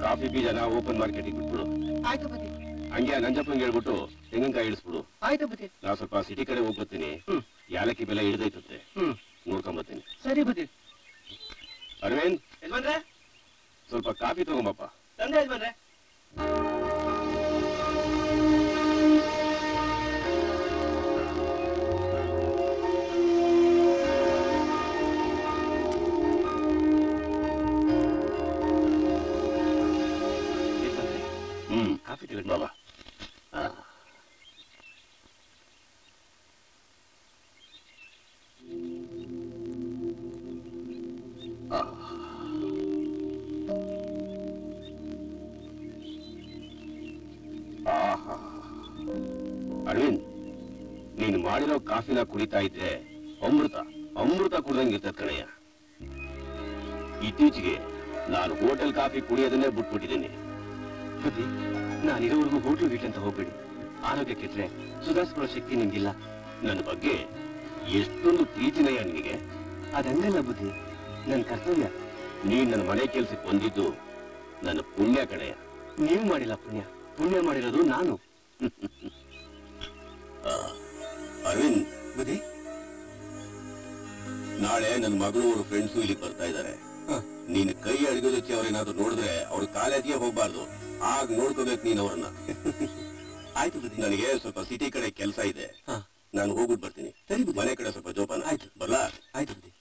ಕಾಫಿ ಬೀಜನ ಓಪನ್ ಮಾರ್ಕೆಟಿಗೆ ಬಿಟ್ಬಿಡು. ಆಯ್ತು ಬುದ್ಧಿ. ಹಂಗೆ ನಂಜಪ್ಪಂಗೆ ಹೇಳ್ಬಿಟ್ಟು ತೆಂಗಿನಕಾಯಿ ಇಳಿಸ್ಬಿಡು. ಆಯ್ತು ಬುದ್ಧಿ. ನಾ ಸ್ವಲ್ಪ ಸಿಟಿ ಕಡೆ ಹೋಗ್ಬರ್ತೀನಿ. ಯಾಲಕ್ಕಿ ಬೆಲೆ ಹಿಡಿದೈತಂತೆ, ನೋಡ್ಕೊಂಬರ್ತೀನಿ. ಸರಿ ಬುದ್ಧಿ. ಅರವಿಂದ್, ಯಜಮಾನ್ರೆ ಸ್ವಲ್ಪ ಕಾಫಿ ತಗೊಂಬಪ್ಪ. ತಂದೆ ಯಜಮಾನ್ರೆ. ಕಾಫಿ ತಗೊಂಡು ಬಾಬಾ. ಅರವಿಂದ್, ನೀನು ಮಾಡಿರೋ ಕಾಫಿನ ಕುಡಿತಾ ಇದ್ರೆ ಅಮೃತ ಕುಡ್ದಂಗಿರ್ತದ ಕಣಯ್ಯ. ಇತ್ತೀಚೆಗೆ ನಾನು ಹೋಟೆಲ್ ಕಾಫಿ ಕುಡಿಯೋದನ್ನೇ ಬಿಟ್ಬಿಟ್ಟಿದ್ದೀನಿ. ಬುದ್ಧಿ, ನಾನಿರೋವರೆಗೂ ಹೋಟ್ಲು ಗೀಟ್ ಅಂತ ಹೋಗ್ಬೇಡಿ. ಆರೋಗ್ಯ ಕೆಟ್ರೆ ಸುಧಾರಿಸ್ಕೊಳ್ಳೋ ಶಕ್ತಿ ನಿಮ್ಗಿಲ್ಲ. ನನ್ನ ಬಗ್ಗೆ ಎಷ್ಟೊಂದು ಪ್ರೀತಿನಯ್ಯ ನಿನಗೆ. ಅದಂಗಲ್ಲ ಬುದ್ಧಿ, ನನ್ನ ಕರ್ತವ್ಯ. ನೀನ್ ನನ್ನ ಮನೆ ಕೆಲ್ಸಕ್ಕೆ ಬಂದಿದ್ದು ನನ್ನ ಪುಣ್ಯ ಕಣಯ್ಯ. ನೀವು ಮಾಡಿಲ್ಲ ಪುಣ್ಯ ಮಾಡಿರೋದು ನಾನು. ಅರವಿಂದ್ ಬುದ್ಧಿ, ನಾಳೆ ನನ್ನ ಮಗಳು ಅವ್ರ ಫ್ರೆಂಡ್ಸು ಇಲ್ಲಿ ಬರ್ತಾ ಇದ್ದಾರೆ. ನೀನು ಕೈ ಅಡಿಗೋದಕ್ಕೆ ಅವ್ರೇನಾದ್ರು ನೋಡಿದ್ರೆ ಅವ್ರ ಕಾಲೇಜಿಗೆ ಹೋಗ್ಬಾರ್ದು. ಆಗ ನೋಡ್ಕೋಬೇಕು ನೀನ್ ಅವ್ರನ್ನ. ಆಯ್ತು ಬುದ್ಧಿ, ನನಗೆ ಸ್ವಲ್ಪ ಸಿಟಿ ಕಡೆ ಕೆಲಸ ಇದೆ, ನಾನು ಹೋಗ್ಬಿಟ್ಟು ಬರ್ತೀನಿ. ಸರಿ, ಮನೆ ಕಡೆ ಸ್ವಲ್ಪ ಜೋಪಾನ. ಆಯ್ತು, ಬರ್ಲಾ? ಆಯ್ತು ಬುದ್ಧಿ.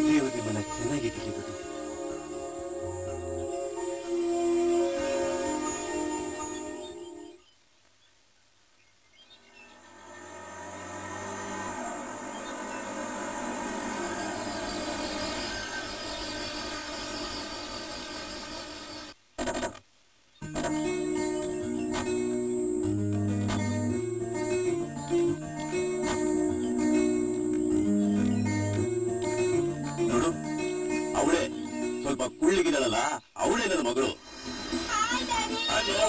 ದೇವರಿಗೆ ಮನ ಚೆನ್ನಾಗಿದ್ದೀನಿ ಬುದ್ಧಿ. ಕುಳ್ಳಿಗಿದಳಲ್ಲ, ಅವಳೇ ನನ್ನ ಮಗಳು.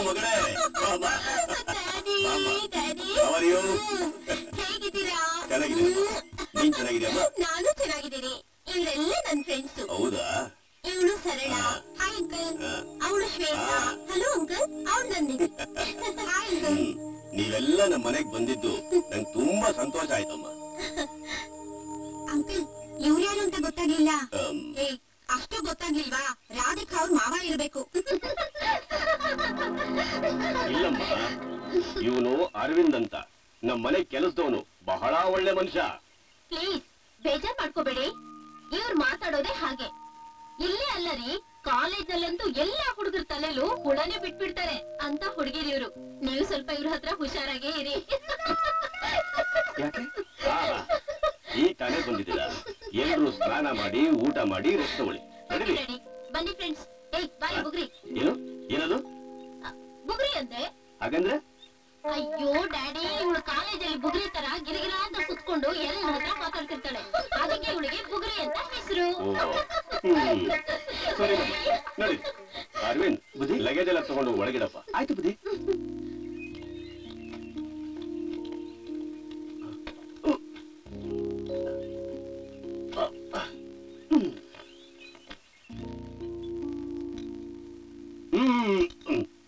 ಮಗಳೇ, ಚೆನ್ನಾಗಿದೆ. ನೀನ್ ಚೆನ್ನಾಗಿದೆಯಮ್ಮ? ನಾನು ಚೆನ್ನಾಗಿದ್ದೀನಿ. ಇವರೆಲ್ಲ ನನ್ನ ಫ್ರೆಂಡ್ಸ್. ಹೌದಾ? ಇವಳು ಸರಳ. Hi uncle. ಅವಳು ಶ್ವೇತಾ. Hello uncle. ಅವಳು ನಂದಿನಿ. Hi uncle. ನೀವೆಲ್ಲ ನಮ್ಮ ಮನೆಗೆ ಬಂದಿದ್ದು ನಂಗೆ ತುಂಬಾ ಸಂತೋಷ ಆಯ್ತಮ್ಮ. ಅಂಕಲ್, ಇವ್ರು ಯಾರು ಅಂತ ಗೊತ್ತಾಗ್ಲಿಲ್ಲ. ಅಷ್ಟು ಗೊತ್ತಾಗ್ಲಿಲ್ವಾ? ರಾಧಿಕಾ ಅವ್ರ ಮಾವ ಇರ್ಬೇಕು. ಇಲ್ಲಮ್ಮ, ಇವನು ಅರವಿಂದ್ ಅಂತ ನಮ್ಮ ಮನೆ ಕೆಲಸದವನು, ಬಹಳ ಒಳ್ಳೆ ಮನುಷ್ಯ. ಪ್ಲೀಸ್ ಬೇಜಾರ್ ಮಾಡ್ಕೋಬೇಡಿ. ಇವ್ರು ಮಾತಾಡೋದೇ ಹಾಗೆ. ಇಲ್ಲೇ ಅಲ್ಲರಿ, ಕಾಲೇಜಲ್ಲಂತೂ ಎಲ್ಲಾ ಹುಡುಗರ ತಲೆಲೂ ಹುಳನೆ ಬಿಟ್ಬಿಡ್ತಾರೆ ಅಂತ ಹುಡುಗಿರಿ ಇವ್ರು. ನೀವು ಸ್ವಲ್ಪ ಇವ್ರ ಹತ್ರ ಹುಷಾರಾಗೇ ಇರಿ. ಈ ತಾನೇ ಬಂದಿದ್ದೀರಾ? ಎಲ್ರು ಸ್ನಾನ ಮಾಡಿ ಊಟ ಮಾಡಿ ರೆಸ್ಟ್ ತಗೊಳ್ಳಿ. ಬನ್ನಿ ಫ್ರೆಂಡ್ಸ್. ಬಾಯ್ ಬುಗ್ರಿ. ಏನದು ಬುಗ್ರಿ ಅಂತೆ? ಹಾಗಂದ್ರೆ? ಅಯ್ಯೋ ಡ್ಯಾಡಿ, ಇವಳು ಕಾಲೇಜಲ್ಲಿ ಬುಗ್ರಿ ತರ ಗಿರಿಗಿರ ಅಂತ ಸುತ್ಕೊಂಡು ಎಲ್ಲರ ಹತ್ರ ಮಾತಾಡ್ತಿರ್ತಾಳೆ. ಅದಕ್ಕೆ ಇವಳಿಗೆ ಬುಗ್ರಿ ಅಂತ ಹೆಸರು. ಸರಿ ನೋಡಿ ಅರವಿಂದ್, ಬುದ್ಧಿ ಲಗೇಜ್ ಎಲ್ಲ ತಗೊಂಡು ಒಳಗಿಡಪ್ಪ. ಆಯ್ತು ಬುದ್ಧಿ.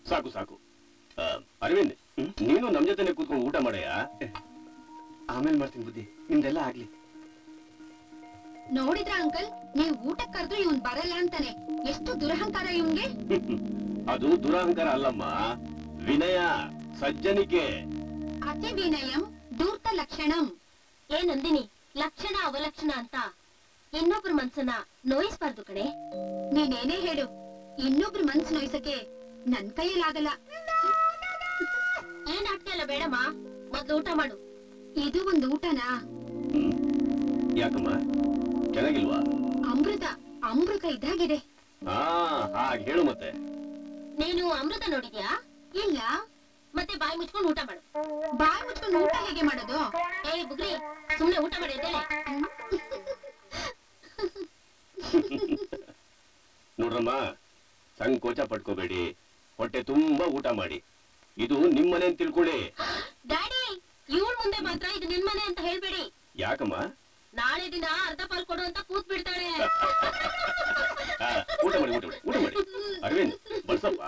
ಸಾಕು ಸಾಕು. ಅರವಿಂದ್, ನೀನು ನಮ್ ಜೊತೆನೆ ಕೂತ್ಕೊಂಡು ಆಮೇಲೆ ಮಾಡ್ತೀನಿ ಬುದ್ಧಿ, ನಿಮ್ದೆಲ್ಲ ಆಗ್ಲಿ. ನೋಡಿದ್ರ ಅಂಕಲ್, ನೀವು ಊಟಕ್ಕೆ ಕರೆದ್ರು ಇವನ್ ಬರಲ್ಲ ಅಂತಾನೆ. ಎಷ್ಟು ದುರಹಂಕಾರ ಇವನ್ಗೆ. ಅದು ದುರಹಂಕಾರ ಅಲ್ಲಮ್ಮ, ವಿನಯ, ಸಜ್ಜನಿಕೆ. ಅತಿ ವಿನಯಂ ದೂರ್ತ ಲಕ್ಷಣಂ. ಏ ನಂದಿನಿ, ಲಕ್ಷಣ ಅವಲಕ್ಷಣ ಅಂತ ಇನ್ನೊಬ್ರ ಮನ್ಸನ್ನ ನೋಯಿಸ್ಬಾರ್ದು ಕಣೆ. ನೀನೇನೇ ಹೇಳು, ಇನ್ನೊಬ್ರು ಮನ್ಸು ನೋಯ್ಸಕ್ಕೆ ನನ್ ಕೈಯಲ್ಲಾಗಲ್ಲ. ಏನ್ ಆಗ್ತಿಲ್ಲ ಬೇಡಮ್ಮ, ಮೊದ್ಲು ಊಟ ಮಾಡು. ಇದು ಒಂದು ಊಟನಾ? ಯಾಕಮ್ಮ ಚೆನ್ನಾಗಿಲ್ವಾ? ಅಮೃತ ಅಮೃತ ಇದ್ದಾಗಿದೆ. ಹಾಗೆ ಹೇಳು ಮತ್ತೆ. ನೀನು ಅಮೃತ ನೋಡಿದ್ಯಾ? ಇಲ್ಲ. ಮತ್ತೆ ಬಾಯಿ ಮುಚ್ಕೊಂಡು ಊಟ ಮಾಡು. ಬಾಯಿ ಮುಚ್ಕೊಂಡು ಊಟ ಹೇಗೆ ಮಾಡೋದು? ಏ ಬುಗ್ರಿ, ಸುಮ್ನೆ ಊಟ ಮಾಡಿದ್ದೇನೆ. ನೋಡ್ರಮ್ಮ, ಸಂಕೋಚ ಪಟ್ಕೋಬೇಡಿ, ಹೊಟ್ಟೆ ತುಂಬಾ ಊಟ ಮಾಡಿ. ಇದು ನಿಮ್ಮನೆ ಅಂತ ತಿಳ್ಕೊಳ್ಳಿ. ಡ್ಯಾಡಿ, ಇವಳ ಮುಂದೆ ಮಾತ್ರ ಇದು ನಿನ್ ಮನೆ ಅಂತ ಹೇಳ್ಬೇಡಿ. ಯಾಕಮ್ಮ? ನಾಳೆ ದಿನ ಅರ್ಧ ಪಾಲ್ ಕೊಡು ಅಂತ ಕೂತ್ ಬಿಡ್ತಾಳೆ. ಊಟ ಮಾಡಿ ಊಟ ಮಾಡಿ ಊಟ ಮಾಡಿ. ಅರವಿಂದ್ ಬಳ್ಸಪ್ಪ.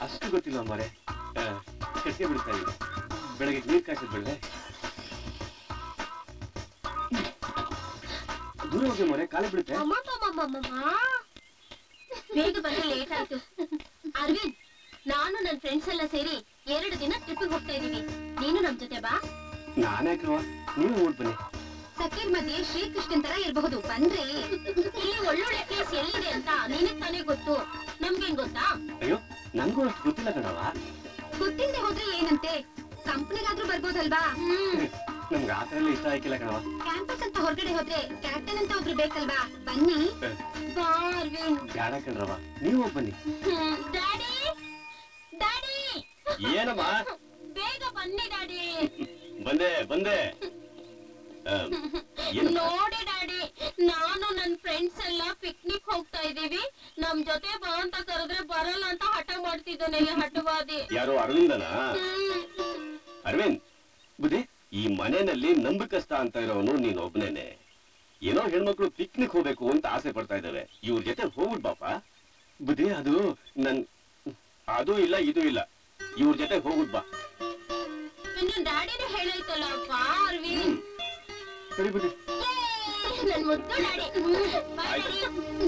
ಅಷ್ಟು ಗೊತ್ತಿಲ್ಲ ಮಾರೆ, ಕಟ್ಟಿಗೆ ಬಿಡ್ತಾ ಇದ್ದೀನಿ. ಬೆಳಗ್ಗೆ ನೀರ್ ಕಾಯಿಸಿದ್ ಬಿಡ್ರೆ ದೂರ ಹೋಗಿ ಮಾರೆ, ಕಾಲೇ ಬಿಡುತ್ತೆ. ಬೇಗ ಬಂದ್ರೆ ಲೇಟ್ ಆಯ್ತು. ಅರವಿಂದ್, ನಾನು ನನ್ ಫ್ರೆಂಡ್ಸ್ ಎಲ್ಲ ಸೇರಿ 2 ದಿನ ಟ್ರಿಪ್ಪಿಗೆ ಹೋಗ್ತಾ ಇದೀವಿ. ನೀನು ನಮ್ ಜೊತೆ ಬಾ. ನಾನ್ಯಾಕ್ರವ, ನೀವು ಓಡ್ ಬನ್ನಿ. ಸಖೀರ್ ಮಧ್ಯೆ ಶ್ರೀಕೃಷ್ಣನ್ ತರ ಇರಬಹುದು, ಬಂದ್ರೆ. ಇಲ್ಲಿ ಒಳ್ಳೊಳ್ಳೆ ಪ್ಲೇಸ್ ಎಲ್ಲಿದೆ ಅಂತ ನಿನಗ್ ತಾನೇ ಗೊತ್ತು, ನಮ್ಗೇನ್ ಗೊತ್ತಾ? ಅಯ್ಯೋ, ನಂಗೂ ಅಷ್ಟು ಗೊತ್ತಿಲ್ಲ ಕಣವ. ಗೊತ್ತಿಲ್ಲದೆ ಹೋದ್ರೆ ಏನಂತೆ, ಕಂಪ್ನಿಗಾದ್ರೂ ಬರ್ಬೋದಲ್ವಾ? ನಮ್ಗೆ ಆತರ ಎಲ್ಲ ಇಷ್ಟ ಆಯ್ಕಿಲ್ಲ ಕಣವ. ಕ್ಯಾಂಪಸ್ ಅಂತ ಹೊರಗಡೆ ಹೋದ್ರೆ ಕ್ಯಾಪ್ಟನ್ ಅಂತ ಒಬ್ರು ಬೇಕಲ್ವಾ? ಬನ್ನಿ. ಬಾ ಅರವಿಂದ್. ಬ್ಯಾಡ ಕಣ್ರವ, ನೀವು ಹೋಗ್ ಬನ್ನಿ. Daddy, daddy. ಏನಮ್ಮ? ಬೇಗ ಬನ್ನಿ ಡ್ಯಾಡಿ. ಬಂದೆ ಬಂದೆ. ನೋಡಿ ಡ್ಯಾಡಿ, ನಾನು ನನ್ ಫ್ರೆಂಡ್ಸ್ ಎಲ್ಲ ಪಿಕ್ನಿಕ್ ಹೋಗ್ತಾ ಇದೀವಿ, ನಮ್ ಜೊತೆ ಬಾ ಅಂತ ಕರೆದ್ರೆ ಬರಲ್ಲ ಅಂತ ಹಠ ಮಾಡ್ತಿದ್ದಾನೆ ಈ ಹಠವಾದಿ. ಯಾರು ಅರವಿಂದನಾ? ಅರವಿಂದ್ ಬುದ್ಧಿ, ಈ ಮನೆಯಲ್ಲಿ ನಂಬಿಕಸ್ತ ಅಂತ ಇರೋನು ನೀನ್ ಒಬ್ನೇನೆ. ಏನೋ ಹೆಣ್ಮಕ್ಳು ಪಿಕ್ನಿಕ್ ಹೋಗ್ಬೇಕು ಅಂತ ಆಸೆ ಪಡ್ತಾ ಇದ್ದಾವೆ, ಇವ್ರ ಜೊತೆ ಹೋಗ್ಬಿಡ್ ಬಾಪ. ಬುದ್ಧಿ, ಅದು ಇಲ್ಲ ಇದು ಇಲ್ಲ, ಇವ್ರ ಜೊತೆ ಹೋಗ್ಬಿಡ್ ಬಾ. ಇನ್ನು ಡ್ಯಾಡಿನೇ ಹೇಳೈತಲ್ಲಪ್ಪ ಅರವಿಂದ್. ಸರಿ ಬುದ್ಧಿ. ನನ್ ಮುದ್ದು ಡ್ಯಾಡಿ.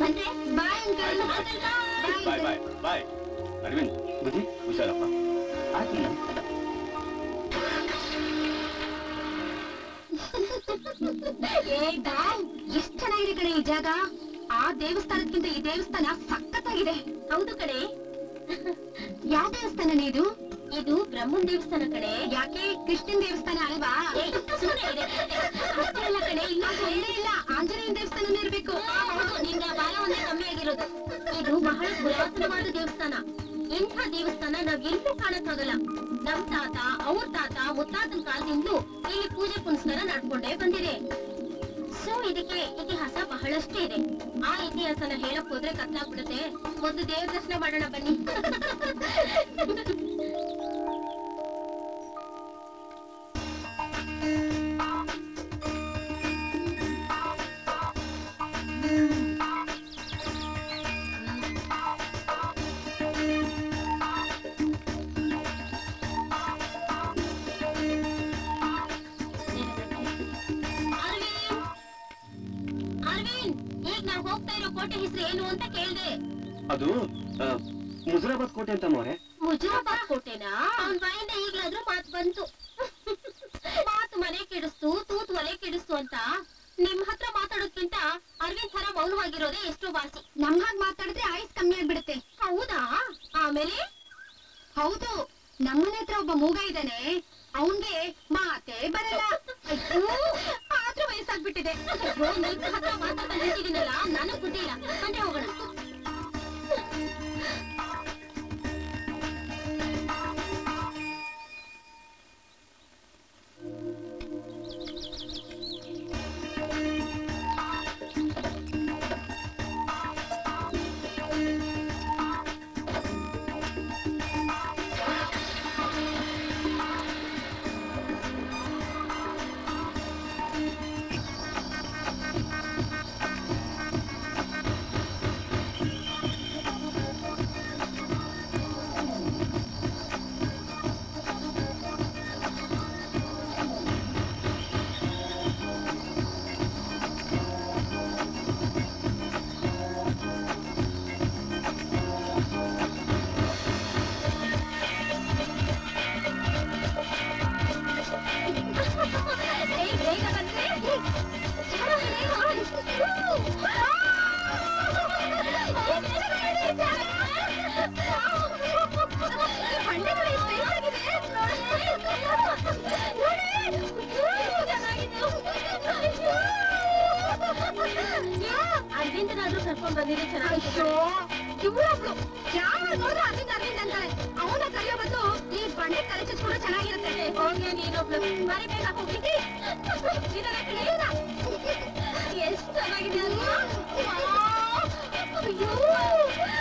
ಬಂದ್ರೆ ಬಾಯ್ ಅಂಕಲ್. ಬಾಯ್ ಬಾಯ್ ಬಾಯ್. ಅರವಿಂದ್ ಬುದ್ಧಿ, ಹುಷಾರಪ್ಪ. ಎಷ್ಟ್ ಚೆನ್ನಾಗಿದೆ ಕಡೆ ಈ ಜಾಗ. ಆ ದೇವಸ್ಥಾನಕ್ಕಿಂತ ಈ ದೇವಸ್ಥಾನ ಸಖತ್ತಾಗಿದೆ. ಹೌದು ಕಡೆ. ಯಾವ ದೇವಸ್ಥಾನನೇ ಇದು? ಇದು ಬ್ರಹ್ಮನ್ ದೇವಸ್ಥಾನ ಕಡೆ. ಯಾಕೆ ಕೃಷ್ಣನ್ ದೇವಸ್ಥಾನ ಅಲ್ವಾ? ಅಷ್ಟೆಲ್ಲ ಕಡೆ, ಇನ್ನೂ ಒಳ್ಳೆ ಇಲ್ಲ, ಆಂಜನೇಯನ ದೇವಸ್ಥಾನನೇ ಇರ್ಬೇಕು. ನಿನ್ನ ಬಾಲ ಒಂದೇ ಕಮ್ಮಿ ಆಗಿರೋದು. ಇದು ಬಹಳ ಪುರಾತನವಾದ ದೇವಸ್ಥಾನ. ಇಂಥ ದೇವಸ್ಥಾನ ನಾವ್ ಎಲ್ಲೂ ಕಾಣಕ್ಕಾಗಲ್ಲ. ನಮ್ ತಾತ, ಅವ್ರ ತಾತ, ಮುತ್ತಾತನ ಕಾಲದಿಂದಲೂ ಇಲ್ಲಿ ಪೂಜೆ ಪುನಸ್ಕಾರ ನಡ್ಕೊಂಡೇ ಬಂದಿದೆ. ಸೊ ಇದಕ್ಕೆ ಇತಿಹಾಸ ಬಹಳಷ್ಟೇ ಇದೆ. ಆ ಇತಿಹಾಸನ ಹೇಳಕ್ ಹೋದ್ರೆ ಕತ್ಲಾಗ್ಬಿಡುತ್ತೆ. ಮೊದಲು ದೇವ್ರ ದರ್ಶನ ಮಾಡೋಣ ಬನ್ನಿ. ಕೋಟೆ ಹೆಸರು ಏನು ಅಂತ ಕೇಳಿದೆ. ಅದು ಮುಜರಾಬಾದ್ ಕೋಟೆ ಅಂತ ಮೋರೆ. ಮುಜರಾಬಾದ್ ಕೋಟೆನಾ? ಅವನ್ ಬಾಯಿಂದ ಈಗ್ಲಾದ್ರೂ ಮಾತು ಬಂತು. ಮಾತು ಮನೆ ಕೆಡಿಸ್ತು, ತೂತು ಒಲೆ ಕೆಡಿಸ್ತು ಅಂತ ನಿಮ್ ಹತ್ರ ಮಾತಾಡೋದ್ಕಿಂತ ಅರವಿಂದ್ ತರ ಮೌನವಾಗಿರೋದೇ ಎಷ್ಟೋ ವಾಸಿ. ನಮ್ ಹಾಗೆ ಮಾತಾಡಿದ್ರೆ ಆಯುಸ್ ಕಮ್ಮಿ ಆಗ್ಬಿಡುತ್ತೆ. ಹೌದಾ? ಆಮೇಲೆ? ಹೌದು, ನಮ್ಮನೆ ಹತ್ರ ಒಬ್ಬ ಮೂಗ ಇದ್ದಾನೆ, ಅವನ್ಗೆ ಮಾತೇ ಬರಲ್ಲ. ಆದ್ರೂ ವಯಸ್ಸಾಗ್ಬಿಟ್ಟಿದೆ. ನಿಮ್ ಹತ್ರ ಮಾತಾಡ್ತಾ ನಿಂತಿದ್ದೀನಲ್ಲ, ನನಗ್ ಬುದ್ಧಿ ಇಲ್ಲ. ಬಂದ್ರೆ ಹೋಗೋಣ. ಎಲ್ಲಿಂದನಾದ್ರೂ ಕರ್ಕೊಂಡ್ ಬಂದಿದ್ರೆ ಚೆನ್ನಾಗಿತ್ತು. ಇವಳೊಬ್ಳು ಯಾವಾಗ ನೋಡ್ರೆ ಅಲ್ಲಿಂದ ಅಂತಾರೆ. ಅವನ ಕರೆಯೋ ಬದ್ದು ಈ ಬಂಡೆ ತಲೆ ಚಚ್ಕೊಂಡು ಚೆನ್ನಾಗಿರುತ್ತೆ. ಹೋಗಿ ನೀನೊಬ್ಳು ಮರಿಬೇಕ ಹೋಗಿ ಎಷ್ಟು ಚೆನ್ನಾಗಿದೆ ಅಲ್ವಾ? ಅಯ್ಯೋ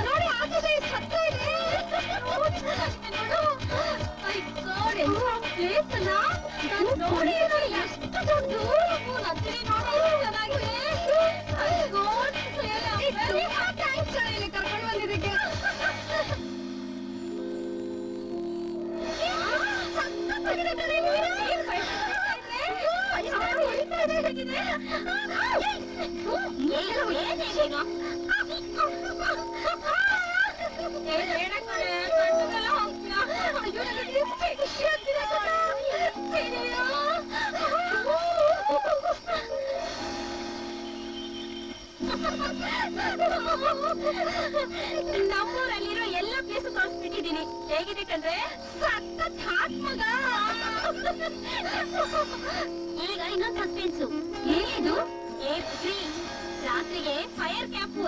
ನೋಡಿ ಆಕಾಶ ಹತ್ರ ಇದೆ. ನೋಡಿ ಪ್ಲೇಸ್ ಅಲ್ಲ ನೋಡಿ ನೋಡಿ ಎಷ್ಟು ದೊಡ್ಡದು. ನತ್ತಿನಿ ನೋಡಿ ಚೆನ್ನಾಗಿದೆ. ಕರ್ಕೊಂಡು ಬಂದಿದ್ದಕ್ಕೆ ನಮ್ಮೂರಲ್ಲಿರೋ ಎಲ್ಲ ಪ್ಲೇಸ್ ತೋರಿಸ್ಬಿಟ್ಟಿದ್ದೀನಿ. ಹೇಗಿದೆ ಕಂಡ್ರೆ ಸಖತ್ ಹಾಟ್ ಮಗ. ಈಗ ಇನ್ನೊಂದು ಸಸ್ಪೆನ್ಸು. ಏನಿದು? ಏಪ್ರಿಲ್ ರಾತ್ರಿಗೆ ಫೈರ್ ಕ್ಯಾಂಪು.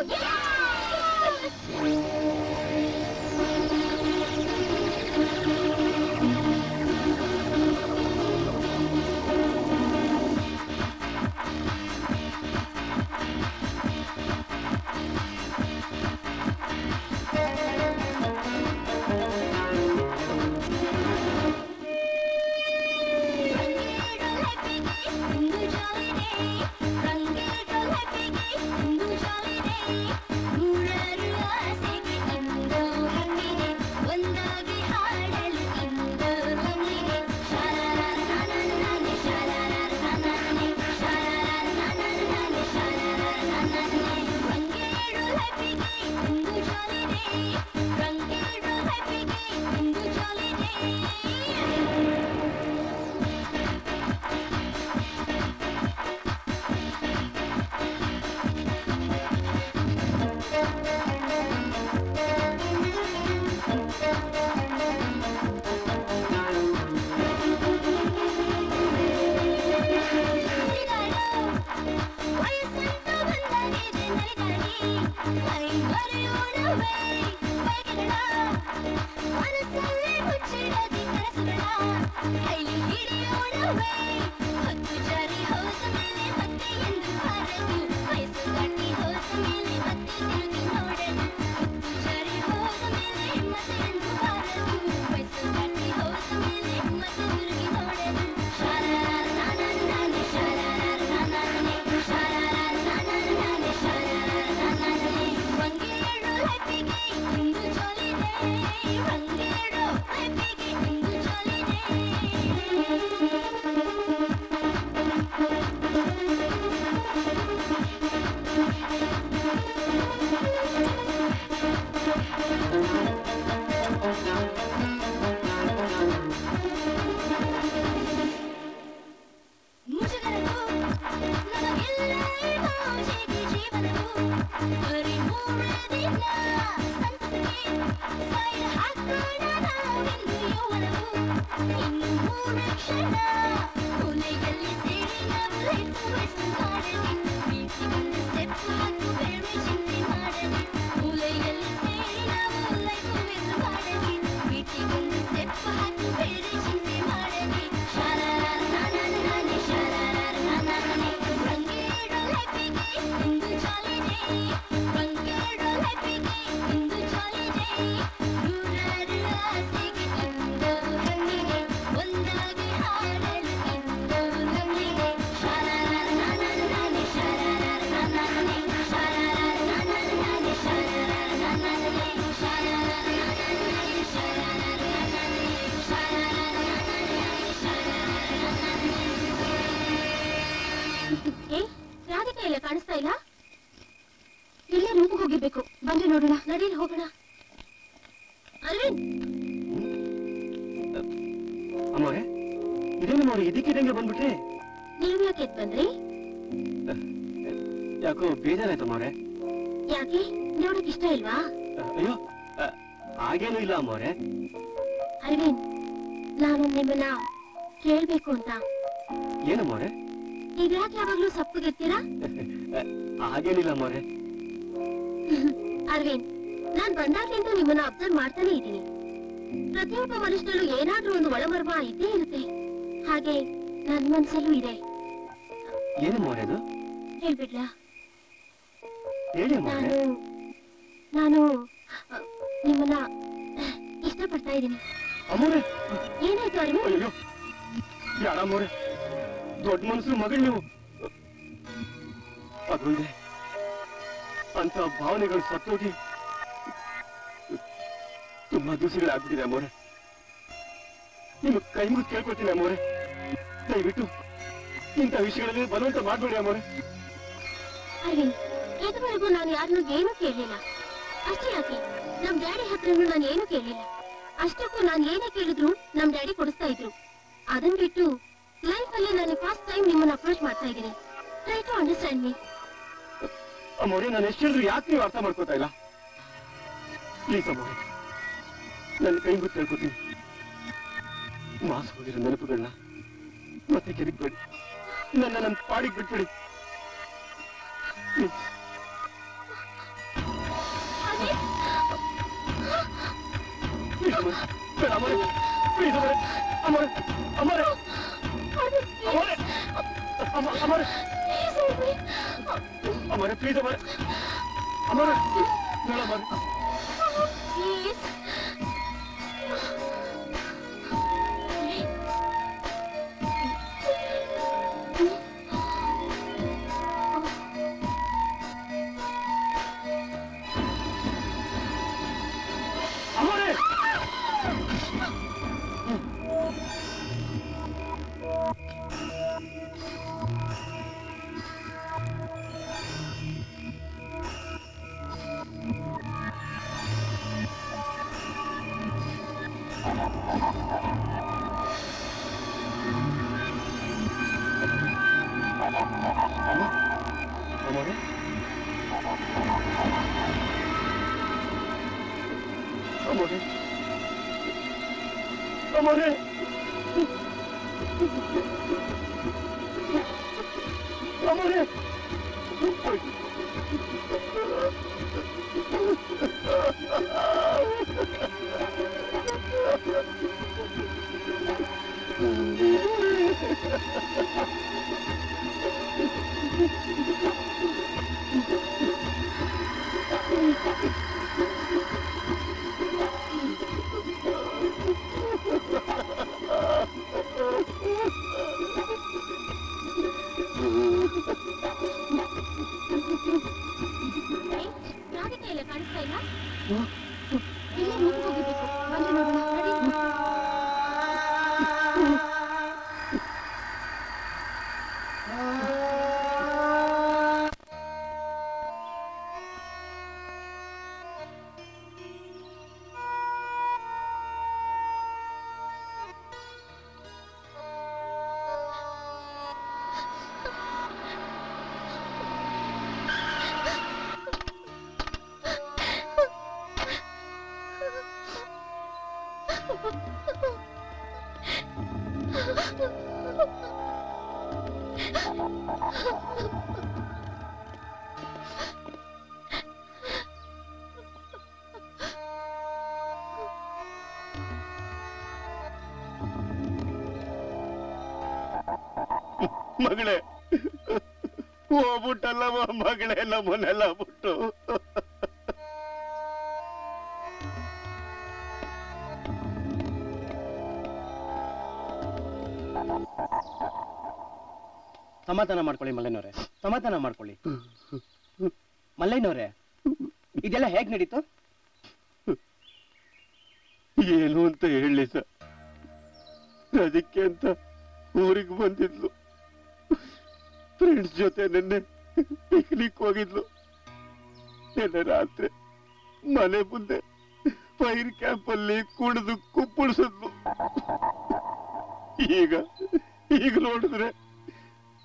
ಕಾಣಿಸ್ತಾ ಇಲ್ಲ. ಇಲ್ಲೇ ರೂಮ್ಗೆ ಹೋಗಿರ್ಬೇಕು. ಬನ್ನಿ ನೋಡೋಣ. ನಡೀಲಿ ಹೋಗೋಣ. ಅರವಿಂದ್ ಅಮ್ಮವ್ರೆ, ಇದೇನು ನೋಡಿ ಇದಕ್ಕಿದಂಗೆ ಬಂದ್ಬಿಟ್ರಿ? ನೀವ್ ಯಾಕೆ ಬಂದ್ರಿ? ಯಾಕೋ ಬೇಜಾರಾಯ್ತು ಅಮ್ಮವ್ರೆ. ಯಾಕೆ? ನೋಡಕ್ ಇಷ್ಟ ಇಲ್ವಾ? ಅಯ್ಯೋ, ಹಾಗೇನು ಇಲ್ಲ ಅಮ್ಮವ್ರೆ. ಅರವಿಂದ್, ನಾನು ನಿಮ್ಮನ್ನ ಕೇಳ್ಬೇಕು ಅಂತ. ಏನಮ್ಮವ್ರೆ? ನೀವ್ ಯಾಕೆ ಯಾವಾಗ್ಲೂ ಸಪ್ಪಗಿರ್ತೀರಾ? ಹಾಗೇನಿಲ್ಲ ಅಮ್ಮವ್ರೆ, ಅರವಿಂದ್, ನಾನ್ ಬಂದಾಗ್ಲಿಂದ ನಿಮ್ಮನ್ನ ಅಬ್ಸರ್ವ್ ಮಾಡ್ತಾನೆ ಇದ್ದೀನಿ. ಪ್ರತಿಯೊಬ್ಬ ಮನುಷ್ಯನಲ್ಲೂ ಏನಾದ್ರೂ ಒಂದು ಒಳಮರ್ಮ ಇದ್ದೇ ಇರುತ್ತೆ. ಹಾಗೆ ನನ್ ಮನ್ಸಲ್ಲೂ ಇದೆ. ಏನು ಮೋರೆದು? ಹೇಳ್ಬಿಡ್ಲಾ? ಹೇಳಿ ನಾನು ನಿಮ್ಮನ್ನ ಇಷ್ಟಪಡ್ತಾ ಇದ್ದೀನಿ. ಅಮ್ಮೋರೆ, ಏನಾಯ್ತು ಅರವಿಂದ್? ಅಯ್ಯೋ ಯಾರ ಮೋರೆ, ದೊಡ್ಡ ಮನಸ್ಸು ಮಗಳು ನೀವು. ಅದೊಂದೇ ಅಂತ ಭಾವನೆಗಳು ಸತ್ತೋಗಿ ತುಂಬಾ ದಿವಸಗಳಾಗ್ಬಿಟ್ಟಿದೆ ಅಮ್ಮೋರೆ. ನಿಮ್ಗೆ ಕೈ ಮುಗಿದು ಕೇಳ್ಕೊಳ್ತೀನಿ ಅಮ್ಮೋರೆ, ದಯವಿಟ್ಟು ಇಂಥ ವಿಷಯಗಳಲ್ಲಿ ಬಲವಂತ ಮಾಡ್ಬೇಡಿ ಅಮ್ಮೋರೆ. ಅರವಿಂದ್, ಇದುವರೆಗೂ ನಾನು ಯಾರನ್ನೂ ಏನೂ ಕೇಳಲಿಲ್ಲ. ಅಷ್ಟೇ ಯಾಕೆ ನಮ್ ಡ್ಯಾಡಿ ಹತ್ರನೂ ನಾನು ಏನು ಕೇಳಲಿಲ್ಲ. ಅಷ್ಟಕ್ಕೂ ನಾನು ಏನೇ ಕೇಳಿದ್ರು ನಮ್ ಡ್ಯಾಡಿ ಕೊಡಿಸ್ತಾ ಇದ್ರು. ಅದನ್ ಬಿಟ್ಟು ಲೈಫ್ ಅಲ್ಲಿ ನಾನು ಫಸ್ಟ್ ಟೈಮ್ ನಿಮ್ಮನ್ನ ಅಪ್ರೋಚ್ ಮಾಡ್ತಾ ಇದ್ದೀನಿ. Try to understand me. ಅಮ್ಮೋರೆ, ನಾನು ಎಷ್ಟು ಹೇಳಿದ್ರು ಯಾಕೆ ನೀವು ಅರ್ಥ ಮಾಡ್ಕೋತಾ ಇಲ್ಲ? ಪ್ಲೀಸ್ ಅಮ್ಮೋರೆ, ನನ್ನ ಕೈ ಮುಗಿದು ಕೇಳ್ಕೊತೀನಿ. ಮಾಸ್ ಹೋಗಿರೋ ನೆನಪುಗಳನ್ನ ಮತ್ತೆ ಕೆದಕ್ಬೇಡಿ. ನನ್ನ ಪಾಡಿಗೆ ಬಿಟ್ಬಿಡಿ please. Amore, please, amore. Amore, no, amore. Please. Amore! Amore! Amore! ಕಾಣಿಸ್ತಾ ಇಲ್ಲ. ಇಲ್ಲಿ ರೂಮ್ಗೆ ಹೋಗಿರ್ಬೇಕು. ಬನ್ನಿ ನೋಡೋಣ. ಮಗಳೇ ಹೋಗ್ಬಿಟ್ಟಲ್ಲವ ಮಗಳೇ, ನಮ್ಮನ್ನೆಲ್ಲ ಬಿಟ್ಟು. ಸಮಾಧಾನ ಮಾಡ್ಕೊಳ್ಳಿ ಮಲ್ಲಯ್ಯನವ್ರೆ, ಸಮಾಧಾನ ಮಾಡ್ಕೊಳ್ಳಿ. ಮಲ್ಲಯ್ಯನವ್ರೆ, ಇದೆಲ್ಲ ಹೇಗ್ ನಡೀತು? ಏನು ಅಂತ ಹೇಳಿ ಸರ್, ಅದಕ್ಕೆ ಅಂತ ಊರಿಗೆ ಬಂದಿದ್ಲು. ಫ್ರೆಂಡ್ಸ್ ಜೊತೆ ನಿನ್ನೆ ಪಿಕ್ನಿಕ್ ಹೋಗಿದ್ಲು. ನಿನ್ನೆ ರಾತ್ರಿ ಮನೆ ಮುಂದೆ ಫೈರ್ ಕ್ಯಾಂಪ್ ಅಲ್ಲಿ ಕುಡಿದು ಕುಪ್ಪಳಿಸಿದ್ಲು. ಈಗ ನೋಡಿದ್ರೆ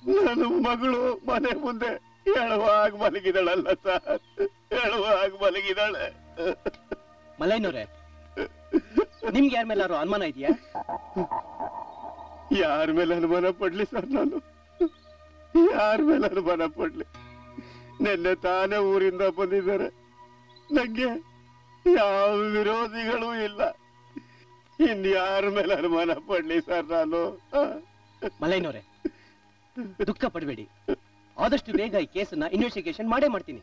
ನನ್ನ ಮಗಳು ಮನೆ ಮುಂದೆ ಹೇಳುವಾಗ ಮಲಗಿದಾಳಲ್ಲ ಸರ್, ಹೇಳುವಾಗ ಮಲಗಿದಾಳೆ. ಮಲ್ಲಯ್ಯನವ್ರೆ, ನಿಮ್ಗೆ ಯಾರ ಮೇಲಾರು ಅನುಮಾನ ಇದೆಯಾ? ಯಾರ ಮೇಲೆ ಅನುಮಾನ ಪಡ್ಲಿ ಸರ್? ನಾನು ಯಾರ ಮೇಲೆ ಅನುಮಾನ ಪಡ್ಲಿ? ನಿನ್ನೆ ತಾನೇ ಊರಿಂದ ಬಂದಿದ್ದಾರೆ. ನಂಗೆ ಯಾವ ವಿರೋಧಿಗಳೂ ಇಲ್ಲ. ಇನ್ಯಾರ ಮೇಲೆ ಅನುಮಾನ ಪಡ್ಲಿ ಸರ್ ನಾನು? ಮಲೈನವ್ರೆ, ದುಃಖ ಪಡಬೇಡಿ. ಆದಷ್ಟು ಬೇಗ ಈ ಕೇಸನ್ನ ಇನ್ವೆಸ್ಟಿಗೇಷನ್ ಮಾಡೇ ಮಾಡ್ತೀನಿ.